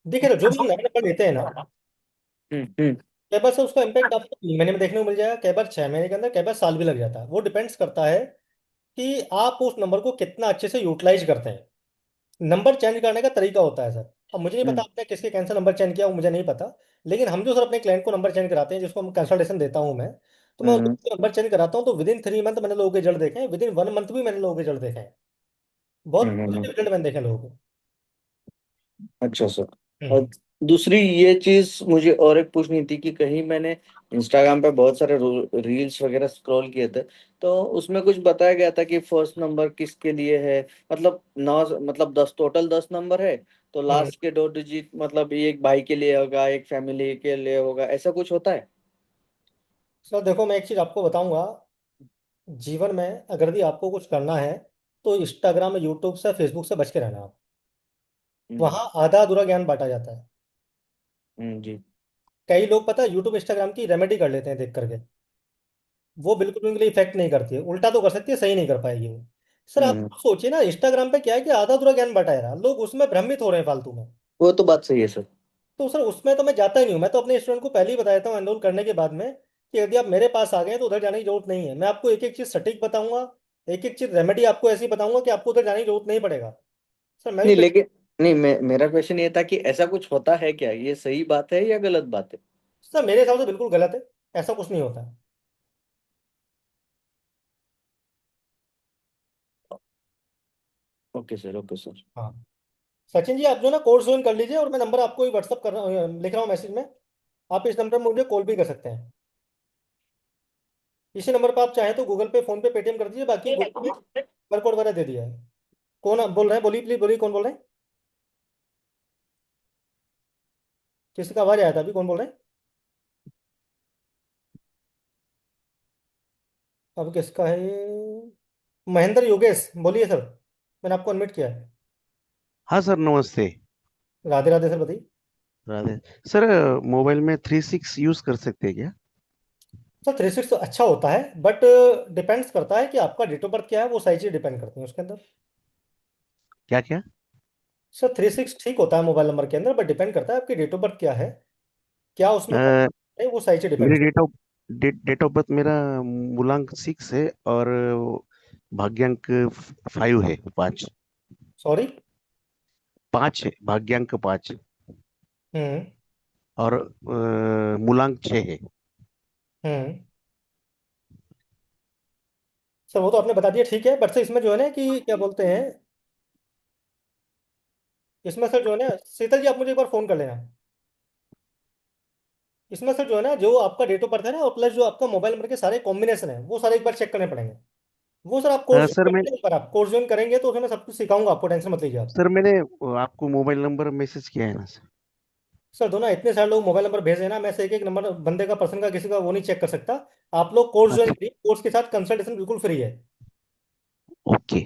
देखिए सर, जो भी हम नया नंबर लेते हैं ना, हम्म। कई बार से उसका इम्पैक्ट आपको 3 महीने में देखने को मिल जाएगा, कई बार 6 महीने के अंदर, कई बार साल भी लग जाता है, वो डिपेंड्स करता है कि आप उस नंबर को कितना अच्छे से यूटिलाइज करते हैं। नंबर चेंज करने का तरीका होता है सर। अब मुझे नहीं पता आपने किसके कैंसिल नंबर चेंज किया, वो मुझे नहीं पता। लेकिन हम जो सर अपने क्लाइंट को नंबर चेंज कराते हैं, जिसको हम कंसल्टेशन देता हूँ मैं, तो मैं हम्म उनको नंबर चेंज कराता हूँ, तो विद इन 3 मंथ मैंने लोगों के रिजल्ट देखे हैं, विद इन 1 मंथ भी मैंने लोगों के रिजल्ट देखे हैं। बहुत हम्म। पॉजिटिव रिजल्ट मैंने देखे हैं लोगों के। अच्छा सर। और हम्म। दूसरी ये चीज मुझे और एक पूछनी थी कि कहीं मैंने इंस्टाग्राम पे बहुत सारे रील्स वगैरह स्क्रॉल किए थे, तो उसमें कुछ बताया गया था कि फर्स्ट नंबर किसके लिए है। मतलब नौ, मतलब 10, टोटल 10 नंबर है, तो हम्म। लास्ट के 2 डिजिट मतलब एक भाई के लिए होगा, एक फैमिली के लिए होगा, ऐसा कुछ होता है? सर देखो, मैं एक चीज आपको बताऊंगा। जीवन में अगर यदि आपको कुछ करना है, तो इंस्टाग्राम, यूट्यूब से, फेसबुक से बच के रहना आप। हम्म वहां आधा अधूरा ज्ञान बांटा जाता है। जी। कई लोग पता है यूट्यूब इंस्टाग्राम की रेमेडी कर लेते हैं देख करके। वो बिल्कुल भी उनके लिए इफेक्ट नहीं करती है, उल्टा तो कर सकती है, सही नहीं कर पाएगी वो। सर आप हम्म सोचिए ना, इंस्टाग्राम पे क्या है कि आधा अधूरा ज्ञान बांटा जा रहा है, लोग उसमें भ्रमित हो रहे हैं फालतू में। वो तो बात सही है सर। तो सर उसमें तो मैं जाता ही नहीं हूँ। मैं तो अपने स्टूडेंट को पहले ही बता देता हूँ एनरोल करने के बाद में, कि यदि आप मेरे पास आ गए हैं, तो उधर जाने की जरूरत नहीं है। मैं आपको एक एक चीज सटीक बताऊंगा, एक एक चीज रेमेडी आपको ऐसी बताऊंगा कि आपको उधर जाने की जरूरत नहीं पड़ेगा। सर मैं भी नहीं लेकिन, नहीं, मेरा क्वेश्चन ये था कि ऐसा कुछ होता है क्या, ये सही बात है या गलत बात है? सर मेरे हिसाब से बिल्कुल गलत है। ऐसा कुछ नहीं होता है। Okay sir, okay sir. हाँ। सचिन जी, आप जो ना कोर्स ज्वाइन कर लीजिए, और मैं नंबर आपको व्हाट्सअप कर रहा हूँ, लिख रहा हूँ मैसेज में। आप इस नंबर पर मुझे कॉल भी कर सकते हैं। इसी नंबर पर आप चाहें तो गूगल पे, फोन पे, पेटीएम कर दीजिए, बाकी गूगल पे QR कोड वगैरह दे दिया है। कौन आप बोल रहे हैं? बोलिए प्लीज, बोलिए कौन बोल रहे हैं? किसी का आवाज आया था अभी, कौन बोल रहे हैं? अब किसका है ये? महेंद्र योगेश, बोलिए सर। मैंने आपको अनम्यूट किया है। हाँ सर, नमस्ते। राधे राधे सर, बताइए। राधे। सर, मोबाइल में 3 6 यूज कर सकते हैं क्या? सर 360 तो अच्छा होता है, बट डिपेंड्स करता है कि आपका डेट ऑफ बर्थ क्या है, वो सारी चीज डिपेंड करती है उसके अंदर। क्या क्या? सर 360 ठीक होता है मोबाइल नंबर के अंदर, बट डिपेंड करता है आपकी डेट ऑफ बर्थ क्या है, क्या उसमें अ, है, वो सारी चीज मेरी डिपेंड। डेट ऑफ बर्थ मेरा मूलांक 6 है, और भाग्यांक 5 है, 5। सॉरी। 5 है, भाग्यांक 5। हम्म। और मूलांक 6 है। हम्म। सर वो तो आपने बता दिया, ठीक है, बट सर इसमें जो है ना कि क्या बोलते हैं, इसमें सर जो है ना, शीतल जी आप मुझे एक बार फोन कर लेना। इसमें सर जो है ना, जो आपका डेट ऑफ बर्थ है ना, और प्लस जो आपका मोबाइल नंबर के सारे कॉम्बिनेशन है, वो सारे एक बार चेक करने पड़ेंगे। वो सर आप कोर्स सर मैं करेंगे, एक बार आप कोर्स ज्वाइन करेंगे तो उसमें मैं सब कुछ सिखाऊंगा आपको, टेंशन मत लीजिए आप। सर मैंने आपको मोबाइल नंबर मैसेज किया है ना सर? सर दो ना, इतने सारे लोग मोबाइल नंबर भेज रहे हैं ना, मैं से एक एक नंबर बंदे का, पर्सन का, किसी का वो नहीं चेक कर सकता। आप लोग कोर्स ज्वाइन अच्छा। करिए, कोर्स के साथ कंसल्टेशन बिल्कुल फ्री है। ओके।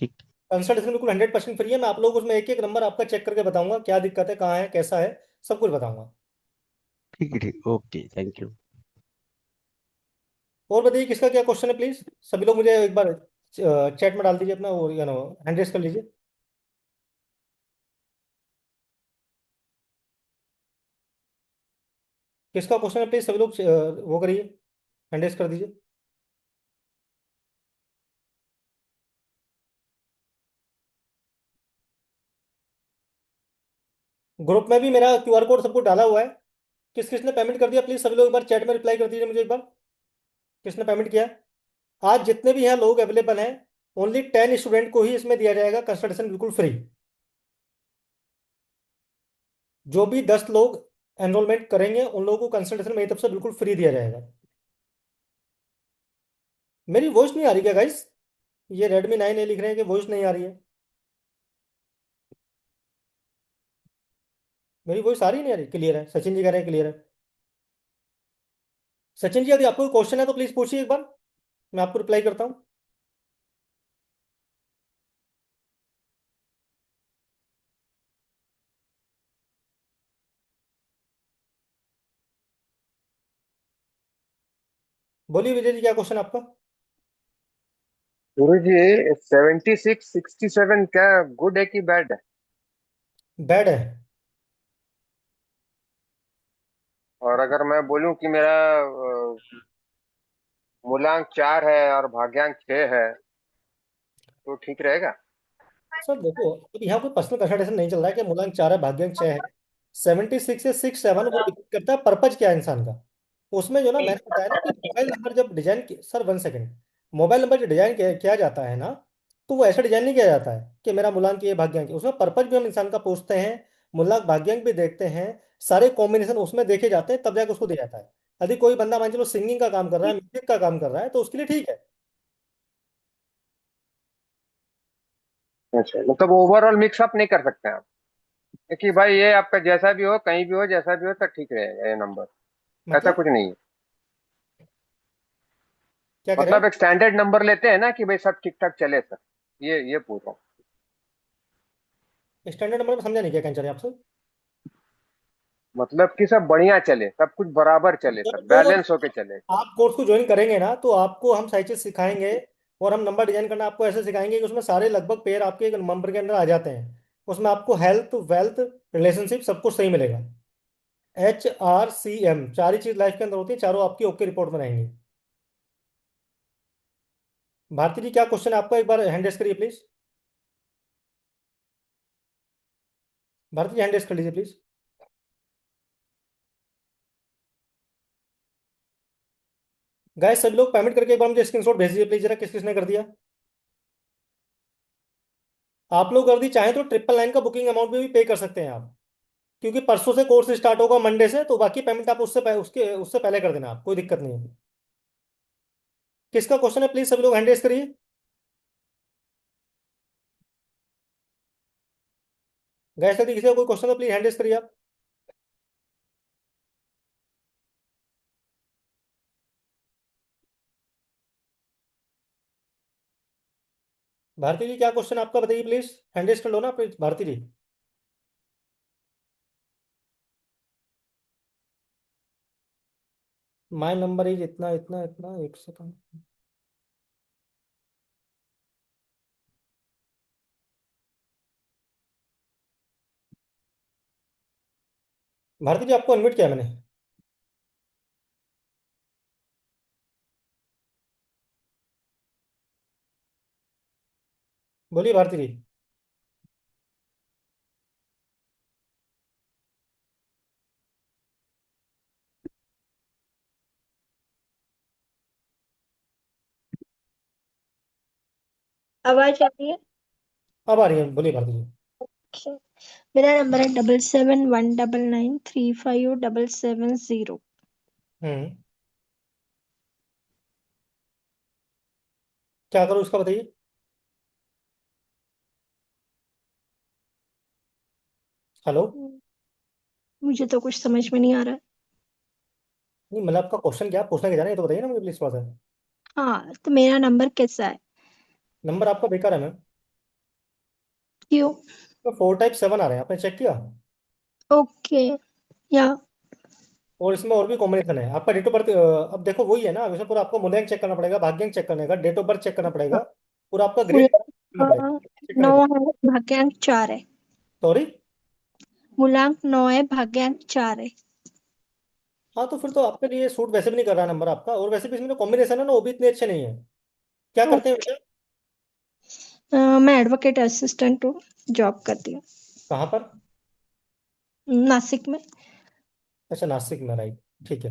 ठीक। कंसल्टेशन बिल्कुल 100% फ्री है। मैं आप लोग उसमें एक एक नंबर आपका चेक करके बताऊंगा, क्या दिक्कत है, कहाँ है, कैसा है, सब कुछ बताऊंगा। ठीक है, ठीक। Okay, thank you. और बताइए किसका क्या क्वेश्चन है, प्लीज सभी लोग मुझे एक बार चैट में डाल दीजिए अपना, और हैंड रेस कर लीजिए। किसका क्वेश्चन है, प्लीज सभी लोग वो करिए, हैंड रेस कर दीजिए। ग्रुप में भी मेरा QR कोड सबको डाला हुआ है। किस किसने पेमेंट कर दिया, प्लीज सभी लोग एक बार चैट में रिप्लाई कर दीजिए मुझे एक बार, किसने पेमेंट किया। आज जितने भी यहाँ लोग अवेलेबल हैं, ओनली 10 स्टूडेंट को ही इसमें दिया जाएगा कंसल्टेशन बिल्कुल फ्री। जो भी 10 लोग एनरोलमेंट करेंगे, उन लोगों को कंसल्टेशन मेरी तरफ से बिल्कुल फ्री दिया जाएगा। मेरी वॉइस नहीं आ रही क्या गाइस? ये Redmi 9A लिख रहे हैं कि वॉइस नहीं आ रही है। मेरी वॉइस आ रही नहीं आ रही? क्लियर है, सचिन जी कह रहे हैं क्लियर है। सचिन जी, यदि आपको क्वेश्चन है तो प्लीज पूछिए एक बार, मैं आपको रिप्लाई करता हूँ। बोलिए विजय जी, क्या क्वेश्चन आपका? गुरु जी, 76 67 क्या गुड है कि बैड है? बैड है। और अगर मैं बोलूं कि मेरा मूलांक 4 है और भाग्यांक 6 है, तो ठीक रहेगा? सर देखो, अब यहाँ कोई पर्सनल कंसल्टेशन नहीं चल रहा है कि मूलांक 4 है भाग्यांक 6 है। 76 या 67 वो डिपेंड करता है पर्पज क्या है इंसान का। उसमें जो ना मैंने बताया ना कि मोबाइल नंबर जब design sir 1 second, mobile number जो डिजाइन किया जाता है ना, तो वो ऐसा डिजाइन नहीं किया जाता है कि मेरा मूलांक ये भाग्यांक है। उसमें पर्पज भी हम इंसान का पूछते हैं, मूलांक भाग्यांक भी देखते हैं, सारे कॉम्बिनेशन उसमें देखे जाते हैं, तब जाके उसको दिया जाता है। यदि कोई बंदा मान चलो सिंगिंग का काम कर रहा है, म्यूजिक का काम कर रहा है, तो उसके लिए ठीक है। अच्छा, मतलब ओवरऑल मिक्सअप नहीं कर सकते आप कि भाई ये आपका जैसा भी हो, कहीं भी हो, जैसा भी हो, तो ठीक रहेगा ये नंबर? ऐसा मतलब कुछ नहीं है? क्या कह रहे मतलब हैं एक स्टैंडर्ड नंबर लेते हैं ना कि भाई सब ठीक ठाक चले सर, ये पूछ रहा हूँ। आप? स्टैंडर्ड नंबर में समझा नहीं क्या कहना चाह रहे हैं आपसे? मतलब कि सब बढ़िया चले, सब कुछ बराबर चले सर, तो बैलेंस होके चले। आप कोर्स को ज्वाइन करेंगे ना, तो आपको हम सारी चीज सिखाएंगे। और हम नंबर डिजाइन करना आपको ऐसे सिखाएंगे कि उसमें सारे लगभग पेयर आपके एक नंबर के अंदर आ जाते हैं। उसमें आपको हेल्थ, वेल्थ, रिलेशनशिप सब कुछ सही मिलेगा। HRCM, चार ही चीज लाइफ के अंदर होती है, चारों आपकी ओके रिपोर्ट में रहेंगी। भारती जी क्या क्वेश्चन है आपका, एक बार हैंड रेस करिए please. Bharti ji hand raise कर लीजिए प्लीज। गाइस सभी लोग पेमेंट करके एक बार मुझे स्क्रीनशॉट भेज दीजिए प्लीज, जरा किस किसने कर दिया। आप लोग अगर चाहें तो 999 का बुकिंग अमाउंट भी पे कर सकते हैं आप, क्योंकि परसों से कोर्स स्टार्ट होगा, मंडे से, तो बाकी पेमेंट आप उससे पहले कर देना, आप कोई दिक्कत नहीं है। किसका क्वेश्चन है प्लीज सभी लोग हैंड रेस करिए। गैस यदि किसी का कोई क्वेश्चन है प्लीज हैंड रेस करिए आप। भारती जी क्या क्वेश्चन आपका बताइए प्लीज, हैंड रेस कर लो ना please Bharti ji. My number is इतना इतना इतना, एक सेकंड। भारती जी आपको अनम्यूट किया है मैंने। बोलिए भारती जी। आवाज आ रही है? अब आ रही है, बोलिए भारती जी। Okay. मेरा नंबर है 771939357770। हम्म। क्या करूँ उसका बताइए। हेलो। मुझे तो कुछ समझ में नहीं आ रहा है। नहीं मतलब आपका क्वेश्चन क्या पूछना क्या जा रहा है, ये तो बताइए ना मुझे प्लीज थोड़ा सा। हाँ, तो मेरा नंबर कैसा है? नंबर आपका बेकार है मैम। क्यों? तो 4 टाइप 7 आ रहे हैं, आपने चेक किया? ओके। या और इसमें और भी कॉम्बिनेशन है। आपका डेट ऑफ बर्थ, अब देखो वही है ना, वैसे पूरा आपको मूल्यांक चेक करना पड़ेगा, भाग्यांक चेक करने का, डेट ऑफ बर्थ चेक करना पड़ेगा, पूरा आपका ग्रेड करना पड़ेगा, चेक करने 9 पड़ेगा। है, भाग्यांक 4 है। सॉरी। मूलांक 9 है, भाग्यांक 4 है। हाँ तो फिर तो आपके लिए सूट वैसे भी नहीं कर रहा नंबर आपका, और वैसे भी इसमें जो कॉम्बिनेशन है ना वो भी इतने अच्छे नहीं है। क्या करते हैं ओके। बेटा? मैं एडवोकेट असिस्टेंट हूँ, जॉब करती हूँ कहाँ पर? नासिक में। अच्छा नासिक में, राइट। ठीक है।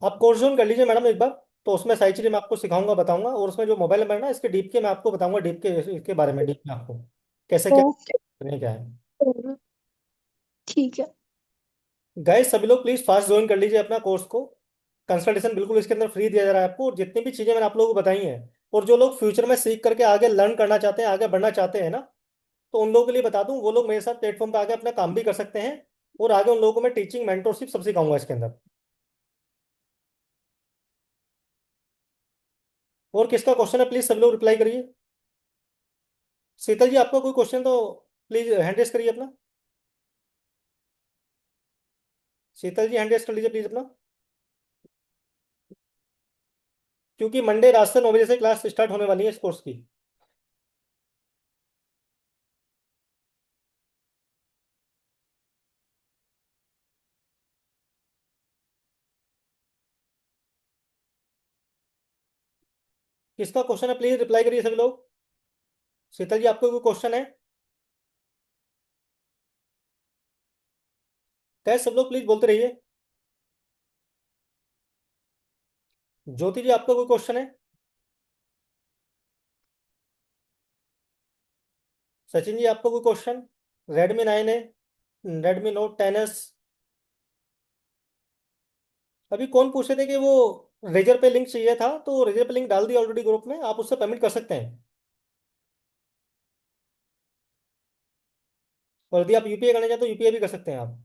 आप कोर्स ज्वाइन कर लीजिए मैडम एक बार, तो उसमें सारी चीजें मैं आपको सिखाऊंगा, बताऊंगा। और उसमें जो मोबाइल नंबर है ना, इसके डीप के मैं आपको बताऊंगा, डीप के इसके बारे में, डीप में आपको कैसे क्या ओके। करने क्या है। ठीक है। गाइस सभी लोग प्लीज फास्ट ज्वाइन कर लीजिए अपना कोर्स को। कंसल्टेशन बिल्कुल इसके अंदर फ्री दिया जा रहा है आपको, और जितनी भी चीजें मैंने आप लोगों को बताई हैं, और जो लोग फ्यूचर में सीख करके आगे लर्न करना चाहते हैं, आगे बढ़ना चाहते हैं ना, तो उन लोगों के लिए बता दूं, वो लोग मेरे साथ प्लेटफॉर्म पे आके अपना काम भी कर सकते हैं। और आगे उन लोगों को मैं टीचिंग मेंटोरशिप सब सिखाऊंगा इसके अंदर। और किसका क्वेश्चन है प्लीज सभी लोग रिप्लाई करिए। शीतल जी आपका कोई क्वेश्चन तो प्लीज हैंड रेस करिए अपना। शीतल जी हैंड रेस कर लीजिए प्लीज अपना, क्योंकि मंडे रात से 9 बजे से क्लास स्टार्ट होने वाली है इस कोर्स की। किसका क्वेश्चन है प्लीज रिप्लाई करिए सभी लोग। शीतल जी आपको कोई क्वेश्चन है? क्या सब लोग प्लीज बोलते रहिए। ज्योति जी आपका कोई क्वेश्चन है? सचिन जी आपका कोई क्वेश्चन? Redmi 9 है, Redmi Note 10s। अभी कौन पूछ रहे थे कि वो रेजर पे लिंक चाहिए था, तो रेजर पे लिंक डाल दिया ऑलरेडी ग्रुप में, आप उससे पेमेंट कर सकते हैं। और यदि आप यूपीआई करना चाहते तो यूपीआई भी कर सकते हैं आप।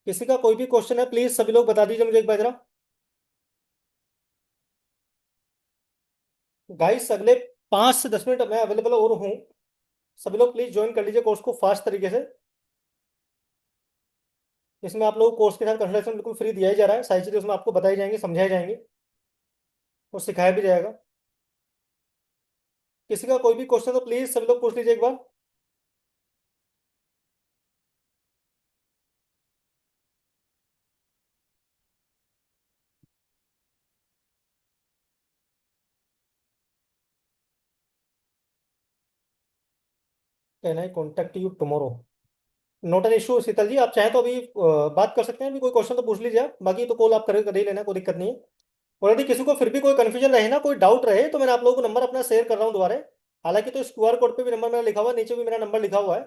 किसी का कोई भी क्वेश्चन है प्लीज सभी लोग बता दीजिए मुझे एक बार जरा। गाइस अगले 5 से 10 मिनट मैं अवेलेबल और हूँ। सभी लोग प्लीज ज्वाइन कर लीजिए कोर्स को फास्ट तरीके से। इसमें आप लोगों को कोर्स के साथ कंसल्टेशन बिल्कुल फ्री दिया ही जा रहा है। सारी चीजें उसमें आपको बताई जाएंगी, समझाई जाएंगी और सिखाया भी जाएगा। किसी का कोई भी क्वेश्चन तो प्लीज सभी लोग पूछ लीजिए एक बार। Can I contact you tomorrow? Not an issue Sheetal ji, आप चाहें तो अभी बात कर सकते हैं। अभी कोई क्वेश्चन तो पूछ लीजिए आप, बाकी तो कॉल आप कर ही लेना, कोई दिक्कत नहीं है। और यदि किसी को फिर भी कोई कंफ्यूजन रहे ना, कोई डाउट रहे, तो मैंने आप लोगों को नंबर अपना शेयर कर रहा हूँ दोबारा। हालांकि तो इस क्यूआर कोड पे भी नंबर मेरा लिखा हुआ है, नीचे भी मेरा नंबर लिखा हुआ है।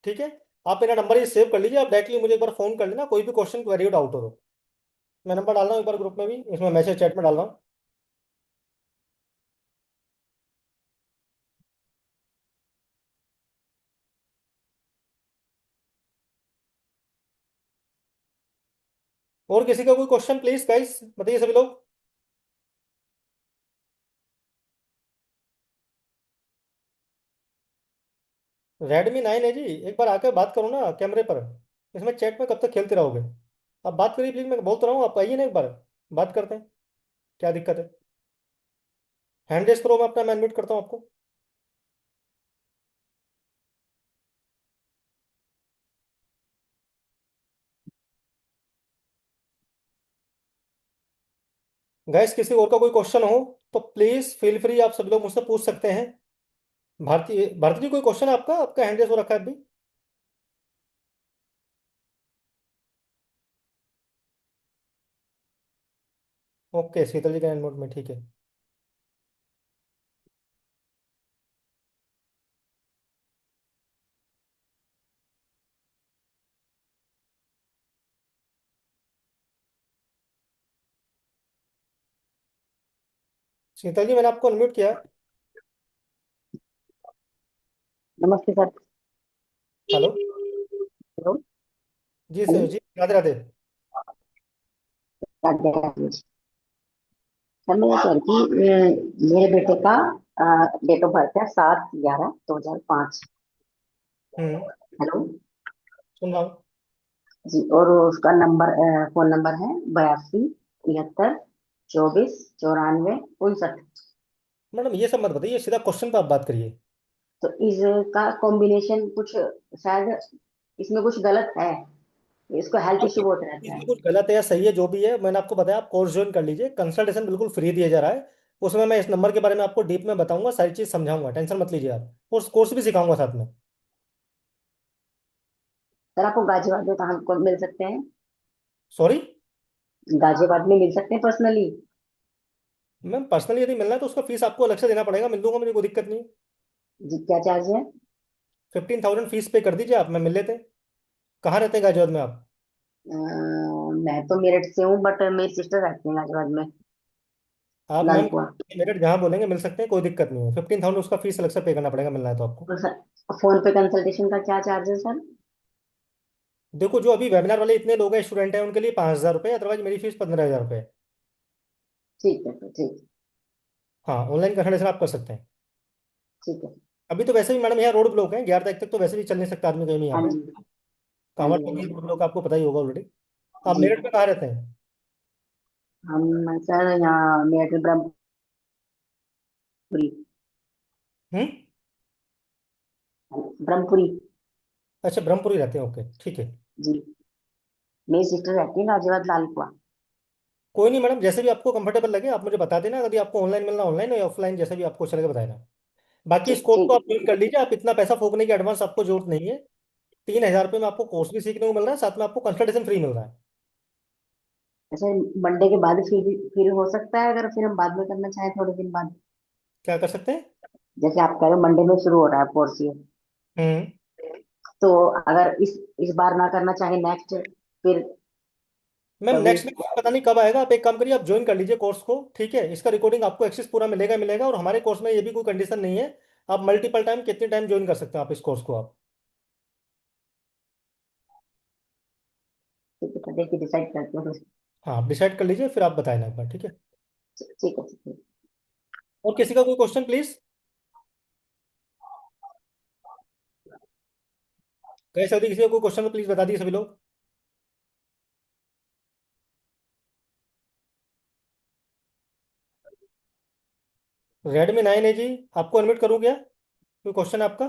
ठीक है, आप मेरा नंबर ये सेव कर लीजिए, आप डायरेक्टली मुझे एक बार फोन कर लेना कोई भी क्वेश्चन क्वेरी डाउट हो तो। मैं नंबर डाल रहा हूँ एक बार ग्रुप में भी, इसमें मैसेज चैट में डाल रहा हूँ। और किसी का कोई क्वेश्चन प्लीज गाइस बताइए सभी लोग। Redmi 9 है जी, एक बार आकर बात करो ना कैमरे पर। इसमें चैट में कब तक खेलते रहोगे? आप बात करिए प्लीज, मैं बोलता रहा हूँ, आप आइए ना एक बार बात करते हैं। क्या दिक्कत है? हैंड रेस करो, मैं अपना मैं अनम्यूट करता हूँ आपको। गाइस किसी और का कोई क्वेश्चन हो तो प्लीज फील फ्री, आप सभी लोग मुझसे पूछ सकते हैं। भारती भारती जी कोई क्वेश्चन है आपका? आपका हैंड रेस हो रखा है अभी। ओके शीतल जी का अनम्यूट में, ठीक है। शीतल जी मैंने आपको अनम्यूट किया है। नमस्ते सर। हेलो। हेलो। जी हेलो। सर जी, राधे राधे। राधे राधे। सर मैं ये कह रही थी मेरे बेटे का डेट ऑफ बर्थ है 7/11/2005। हम्म। हेलो। सुन रहा हूँ। जी, और उसका नंबर फोन नंबर है 82 73 24 94 59। मैडम ये सब मत बताइए, सीधा क्वेश्चन पे आप बात करिए। तो इसका कॉम्बिनेशन कुछ शायद इसमें कुछ गलत है, इसको हेल्थ अब इश्यू बहुत रहता है। इसमें कुछ गलत है या सही है जो भी है, मैंने आपको बताया, आप कोर्स ज्वाइन कर लीजिए, कंसल्टेशन बिल्कुल फ्री दिया जा रहा है। उसमें मैं इस नंबर के बारे में आपको डीप में बताऊंगा, सारी चीज समझाऊंगा, टेंशन मत लीजिए आप। कोर्स भी सिखाऊंगा साथ में। सर आपको गाजियाबाद में कहाँ को मिल सकते हैं? सॉरी गाजियाबाद में मिल सकते हैं पर्सनली? मैम, पर्सनली यदि मिलना है तो उसका फीस आपको अलग से देना पड़ेगा, मिल दूंगा, मुझे कोई दिक्कत नहीं। जी, क्या चार्ज है? 15,000 फीस पे कर दीजिए आप, मैं मिल लेते हैं। कहाँ रहते हैं गाजियाबाद में आप? मैं तो मेरठ से हूँ, बट मेरी सिस्टर रहती है गाजियाबाद में, आप मैम लालपुआ। मेरठ जहाँ बोलेंगे मिल सकते हैं, कोई दिक्कत नहीं है। 15,000 उसका फीस अलग से पे करना पड़ेगा मिलना है तो आपको। और सर फोन पे कंसल्टेशन का क्या चार्ज है सर? देखो, जो अभी वेबिनार वाले इतने लोग हैं, स्टूडेंट हैं, उनके लिए 5,000 रुपये, अदरवाइज मेरी फीस 15,000 रुपये। ठीक है सर, ठीक। हाँ, ऑनलाइन कंसल्टेशन आप कर सकते हैं। ठीक है। अभी तो वैसे भी मैडम यहाँ रोड ब्लॉक है, 11 तारीख तक तो वैसे भी चल नहीं सकता आदमी कहीं भी यहाँ हाँ पे। जी। हाँ कांवड़ जी। हाँ चौक जी। रोड ब्लॉक आपको पता ही होगा ऑलरेडी। आप जी। मेरठ में कहाँ रहते हैं? हम सर यहाँ मेरठ ब्रह्मपुरी। हम्म। ब्रह्मपुरी। अच्छा, ब्रह्मपुरी रहते हैं, ओके ठीक है। जी। मेरी सिस्टर रहती है गाजियाबाद लालपुआ। कोई नहीं मैडम, जैसे भी आपको कंफर्टेबल लगे आप मुझे बता देना, यदि आपको ऑनलाइन मिलना ऑनलाइन या ऑफलाइन, जैसे भी आपको चलेगा बताना। बाकी इस ठीक कोर्स को ठीक आप ज्वाइन कर लीजिए, आप इतना पैसा फूकने की एडवांस आपको जरूरत नहीं है। 3,000 रुपये में आपको कोर्स भी सीखने को मिल रहा है, साथ में आपको कंसल्टेशन फ्री मिल रहा है। अच्छा, मंडे के बाद फिर हो सकता है अगर फिर हम बाद में करना चाहें थोड़े दिन बाद? क्या कर सकते हैं? जैसे आप कह रहे हो मंडे में शुरू हो रहा है कोर्स ये, हम्म। तो अगर इस बार ना करना चाहे नेक्स्ट, फिर मैम कभी? नेक्स्ट वीक पता नहीं कब आएगा, आप एक काम करिए, आप ज्वाइन कर लीजिए कोर्स को, ठीक है? इसका रिकॉर्डिंग आपको एक्सेस पूरा मिलेगा मिलेगा, और हमारे कोर्स में ये भी कोई कंडीशन नहीं है, आप मल्टीपल टाइम कितने टाइम ज्वाइन कर सकते हैं आप इस कोर्स को आप। ठीक है, तो देखिए डिसाइड करते हैं फिर। हाँ आप डिसाइड कर लीजिए, फिर आप बताएं एक बार, ठीक है? ठीक है ठीक है। और किसी का कोई क्वेश्चन प्लीज? कैसे यदि किसी का कोई क्वेश्चन तो प्लीज बता दीजिए सभी लोग। Redmi 9 है जी, आपको अनम्यूट करूँ क्या? कोई क्वेश्चन है आपका?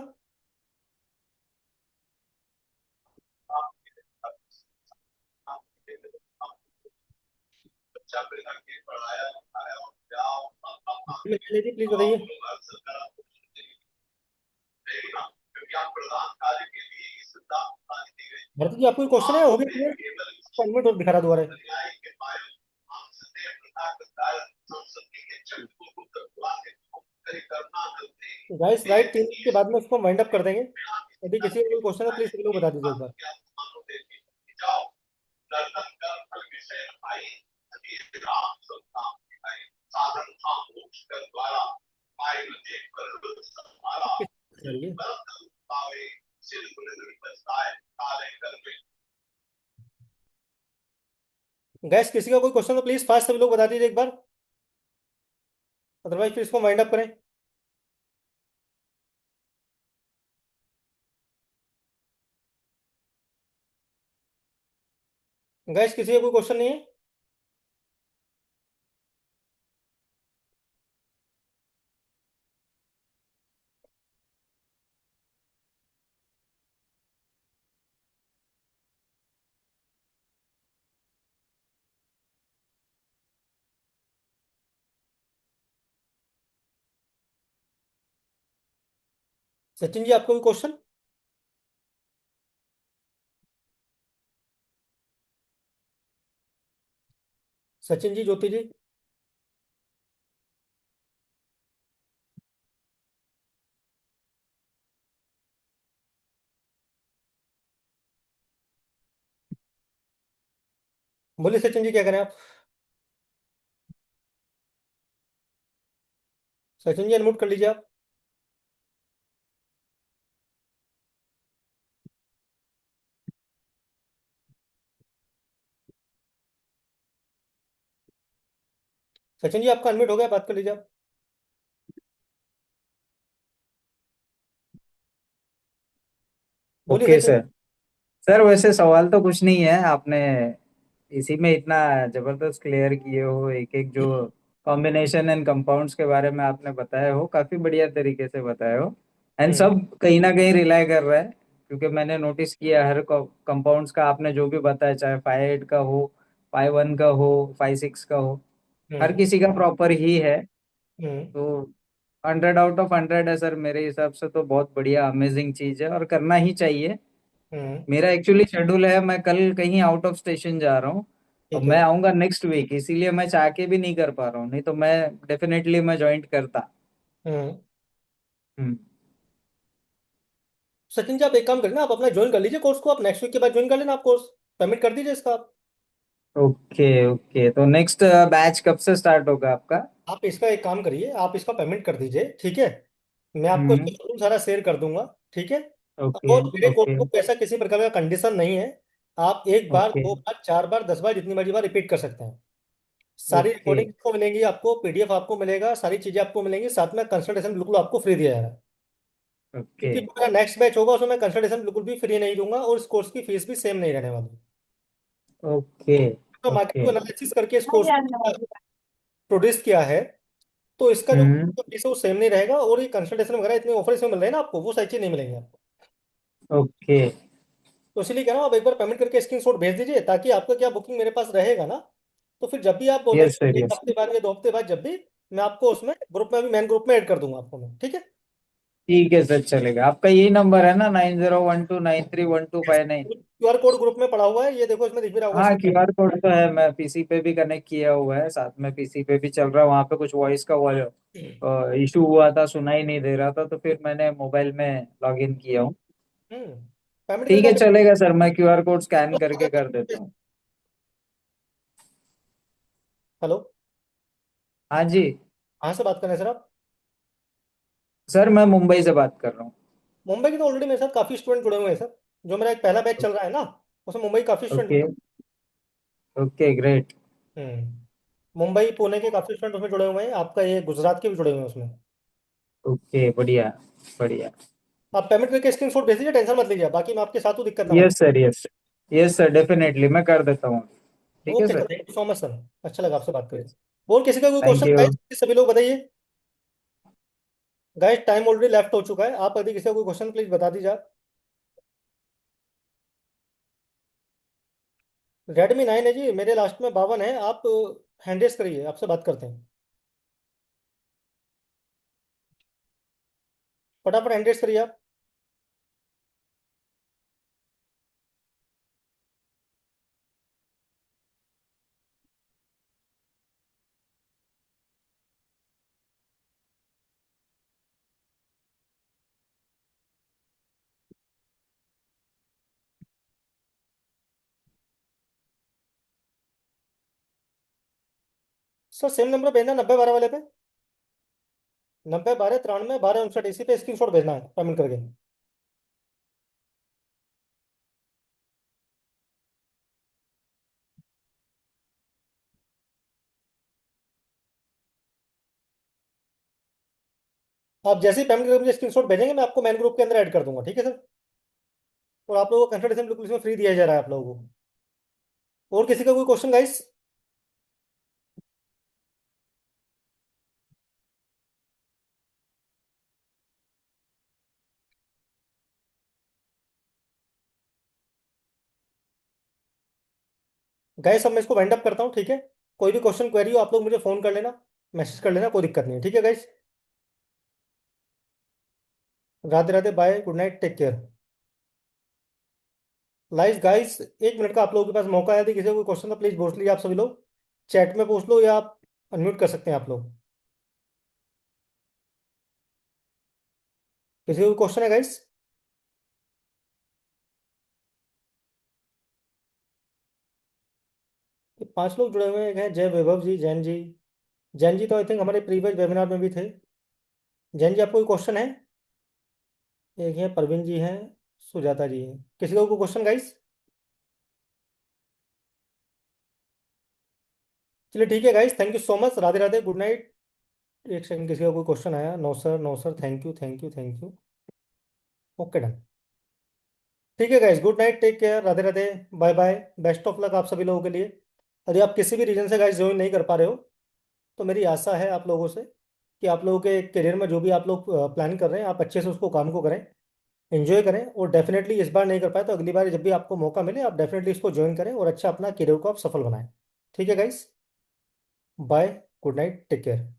Redmi 9 है जी, प्लीज बताइए। भरत जी आपको कोई क्वेश्चन है, हो गया clear? आपको अनम्यूट और दिखा रहा दोबारा। गाइस राइट, 3 दिन के बाद में उसको वाइंड अप कर देंगे। यदि किसी का कोई क्वेश्चन है प्लीज सभी लोग बता दीजिए एक बार। चलिए गैस, किसी का कोई क्वेश्चन तो प्लीज फास्ट सभी लोग बता दीजिए एक बार, अदरवाइज फिर इसको वाइंड अप करें। गैस किसी का कोई क्वेश्चन नहीं है? सचिन जी आपको कोई क्वेश्चन? सचिन जी, ज्योति जी? बोलिए सचिन जी, क्या करें आप? सचिन जी अनम्यूट कर लीजिए आप। सचिन जी आपका अनम्यूट हो गया, बात कर लीजिए आप। बोलिए ओके सचिन। सर। सर वैसे सवाल तो कुछ नहीं है, आपने इसी में इतना जबरदस्त क्लियर किए हो, एक एक जो कॉम्बिनेशन एंड कंपाउंड्स के बारे में आपने बताया हो, काफी बढ़िया तरीके से बताया हो। एंड हम्म। सब कहीं ना कहीं रिलाई कर रहा है, क्योंकि मैंने नोटिस किया हर कंपाउंड्स का आपने जो भी बताया, चाहे 5.8 का हो, 5.1 का हो, 5.6 का हो, हर हम्म। किसी का प्रॉपर ही है। हम्म। तो 100 आउट ऑफ 100 है सर, मेरे हिसाब से तो बहुत बढ़िया अमेजिंग चीज है और करना ही चाहिए। हम्म। मेरा एक्चुअली शेड्यूल है, मैं कल कहीं आउट ऑफ स्टेशन जा रहा हूँ, और ठीक है। मैं आऊंगा नेक्स्ट वीक, इसीलिए मैं चाह के भी नहीं कर पा रहा हूँ, नहीं तो मैं डेफिनेटली मैं ज्वाइन करता। हम्म। हम्म। सचिन जी आप एक काम करें ना, आप अपना ज्वाइन कर लीजिए कोर्स को, आप नेक्स्ट वीक के बाद ज्वाइन कर लेना, आप कोर्स पेमेंट कर दीजिए इसका आप। ओके ओके, तो नेक्स्ट बैच कब से स्टार्ट होगा आपका? आप इसका एक काम करिए, आप इसका पेमेंट कर दीजिए, ठीक है? मैं आपको इसका हम्म। शेड्यूल सारा शेयर कर दूंगा, ठीक है? ओके और मेरे कोर्स ओके को ऐसा किसी प्रकार का कंडीशन नहीं है, आप एक बार, ओके 2 बार, 4 बार, 10 बार, जितनी मर्जी बार रिपीट कर सकते हैं। सारी ओके रिकॉर्डिंग आपको मिलेंगी, आपको पीडीएफ आपको मिलेगा, सारी चीजें आपको मिलेंगी, साथ में कंसल्टेशन बिल्कुल आपको फ्री दिया जाएगा। ओके क्योंकि जो मेरा नेक्स्ट बैच होगा उसमें मैं कंसल्टेशन बिल्कुल भी फ्री नहीं दूंगा, और इस कोर्स की फीस भी सेम नहीं रहने वाली। ओके तो मार्केट ओके। को एनालिसिस करके इस कोर्स को प्रोड्यूस किया है, तो इसका जो हम्म। फीस है वो सेम नहीं रहेगा, और ये कंसल्टेशन वगैरह इतने ऑफर इसमें मिल रहे हैं ना आपको, वो सारी चीज नहीं मिलेंगी आपको। ओके तो इसलिए कह रहा हूँ, आप एक बार पेमेंट करके स्क्रीनशॉट भेज दीजिए, ताकि आपका क्या बुकिंग मेरे पास रहेगा ना, तो फिर जब भी आप बोले यस सर, एक यस। हफ्ते बाद या 2 हफ्ते बाद, जब भी मैं आपको उसमें ग्रुप में, अभी मेन ग्रुप में ऐड कर दूंगा आपको मैं, ठीक है? ठीक है सर, चलेगा। आपका यही नंबर है ना, 9012931259? QR कोड ग्रुप में पड़ा हुआ है, ये देखो इसमें दिख भी रहा होगा हाँ, सब। QR कोड तो है, मैं पीसी पे भी कनेक्ट किया हुआ है, साथ में पीसी पे भी चल रहा है। वहाँ पे कुछ वॉइस का इशू हुआ था, सुना ही नहीं दे रहा था, तो फिर मैंने मोबाइल में लॉग इन किया हूँ। पेमेंट के ठीक लिए है, मैं चलेगा सर, मैं QR कोड स्कैन करके कर देता हूँ। हेलो, हाँ जी। कहाँ से बात कर रहे हैं सर आप? सर मैं मुंबई से बात कर रहा हूँ। मुंबई के तो ऑलरेडी मेरे साथ काफी स्टूडेंट जुड़े हुए हैं सर। जो मेरा एक पहला बैच चल रहा है ना, उसमें मुंबई काफी स्टूडेंट ओके। जुड़े ओके, ग्रेट। हुए हैं। मुंबई पुणे के काफी स्टूडेंट उसमें जुड़े हुए हैं, आपका ये गुजरात के भी जुड़े हुए हैं उसमें। ओके, बढ़िया बढ़िया। आप पेमेंट करके स्क्रीनशॉट भेज दीजिए, टेंशन मत लीजिए, बाकी मैं आपके साथ हूँ, दिक्कत ना यस मानिए। Sir, yes. Yes sir, definitely मैं कर देता हूँ। ठीक है okay sir, sir. Thank you so much sir. अच्छा लगा आपसे बात करके। और किसी का कोई थैंक क्वेश्चन यू। गाइस, सभी लोग बताइए। गाइस टाइम ऑलरेडी लेफ्ट हो चुका है, आप यदि किसी का कोई क्वेश्चन प्लीज बता दीजिए आप। Redmi 9 है जी, मेरे लास्ट में 52 है। आप हैंड रेस करिए, आपसे बात करते हैं। फटाफट हैंड रेस करिए आप। सर सेम नंबर भेजना, 9012 वाले पे। 9012 93 12 59 इसी पे स्क्रीन शॉट भेजना है पेमेंट करके। आप जैसे ही पेमेंट करके मुझे स्क्रीन शॉट भेजेंगे, मैं आपको मैन ग्रुप के अंदर ऐड कर दूंगा, ठीक है सर? और आप लोगों को कंसल्टेशन बिल्कुल इसमें फ्री दिया जा रहा है आप लोगों को। और किसी का कोई क्वेश्चन गाइस? गाइस अब मैं इसको वाइंड अप करता हूँ, ठीक है? कोई भी क्वेश्चन क्वेरी हो आप लोग मुझे फोन कर लेना, मैसेज कर लेना, कोई दिक्कत नहीं है, ठीक है guys? Radhe Radhe, bye, good night, take care. लाइस गाइस, 1 मिनट का आप लोगों के पास मौका है, यदि किसी को कोई क्वेश्चन था प्लीज पूछ लीजिए आप सभी लोग। चैट में पूछ लो या आप अनम्यूट कर सकते हैं आप लोग। किसी को कोई क्वेश्चन है गाइस? 5 लोग जुड़े हुए हैं, जय वैभव जी, जैन जी। जैन जी तो आई थिंक हमारे प्रीवियस वेबिनार में भी थे। जैन जी आपको कोई क्वेश्चन है? एक है परवीन जी हैं, सुजाता जी हैं। किसी को कोई क्वेश्चन गाइस? चलिए ठीक है guys, thank you so much, Radhe Radhe, good night. एक सेकंड, किसी का कोई क्वेश्चन आया? No sir, no sir, thank you, thank you, thank you. Okay done. ठीक है guys, good night, take care, Radhe Radhe, bye bye, best of luck आप सभी लोगों के लिए। यदि आप किसी भी रीजन से गाइस ज्वाइन नहीं कर पा रहे हो, तो मेरी आशा है आप लोगों से कि आप लोगों के करियर में जो भी आप लोग प्लान कर रहे हैं, आप अच्छे से उसको काम को करें, एंजॉय करें। और डेफिनेटली इस बार नहीं कर पाए तो अगली बार जब भी आपको मौका मिले, आप डेफिनेटली इसको ज्वाइन करें और अच्छा अपना करियर को आप सफल बनाएं। ठीक है guys, bye, good night, take care.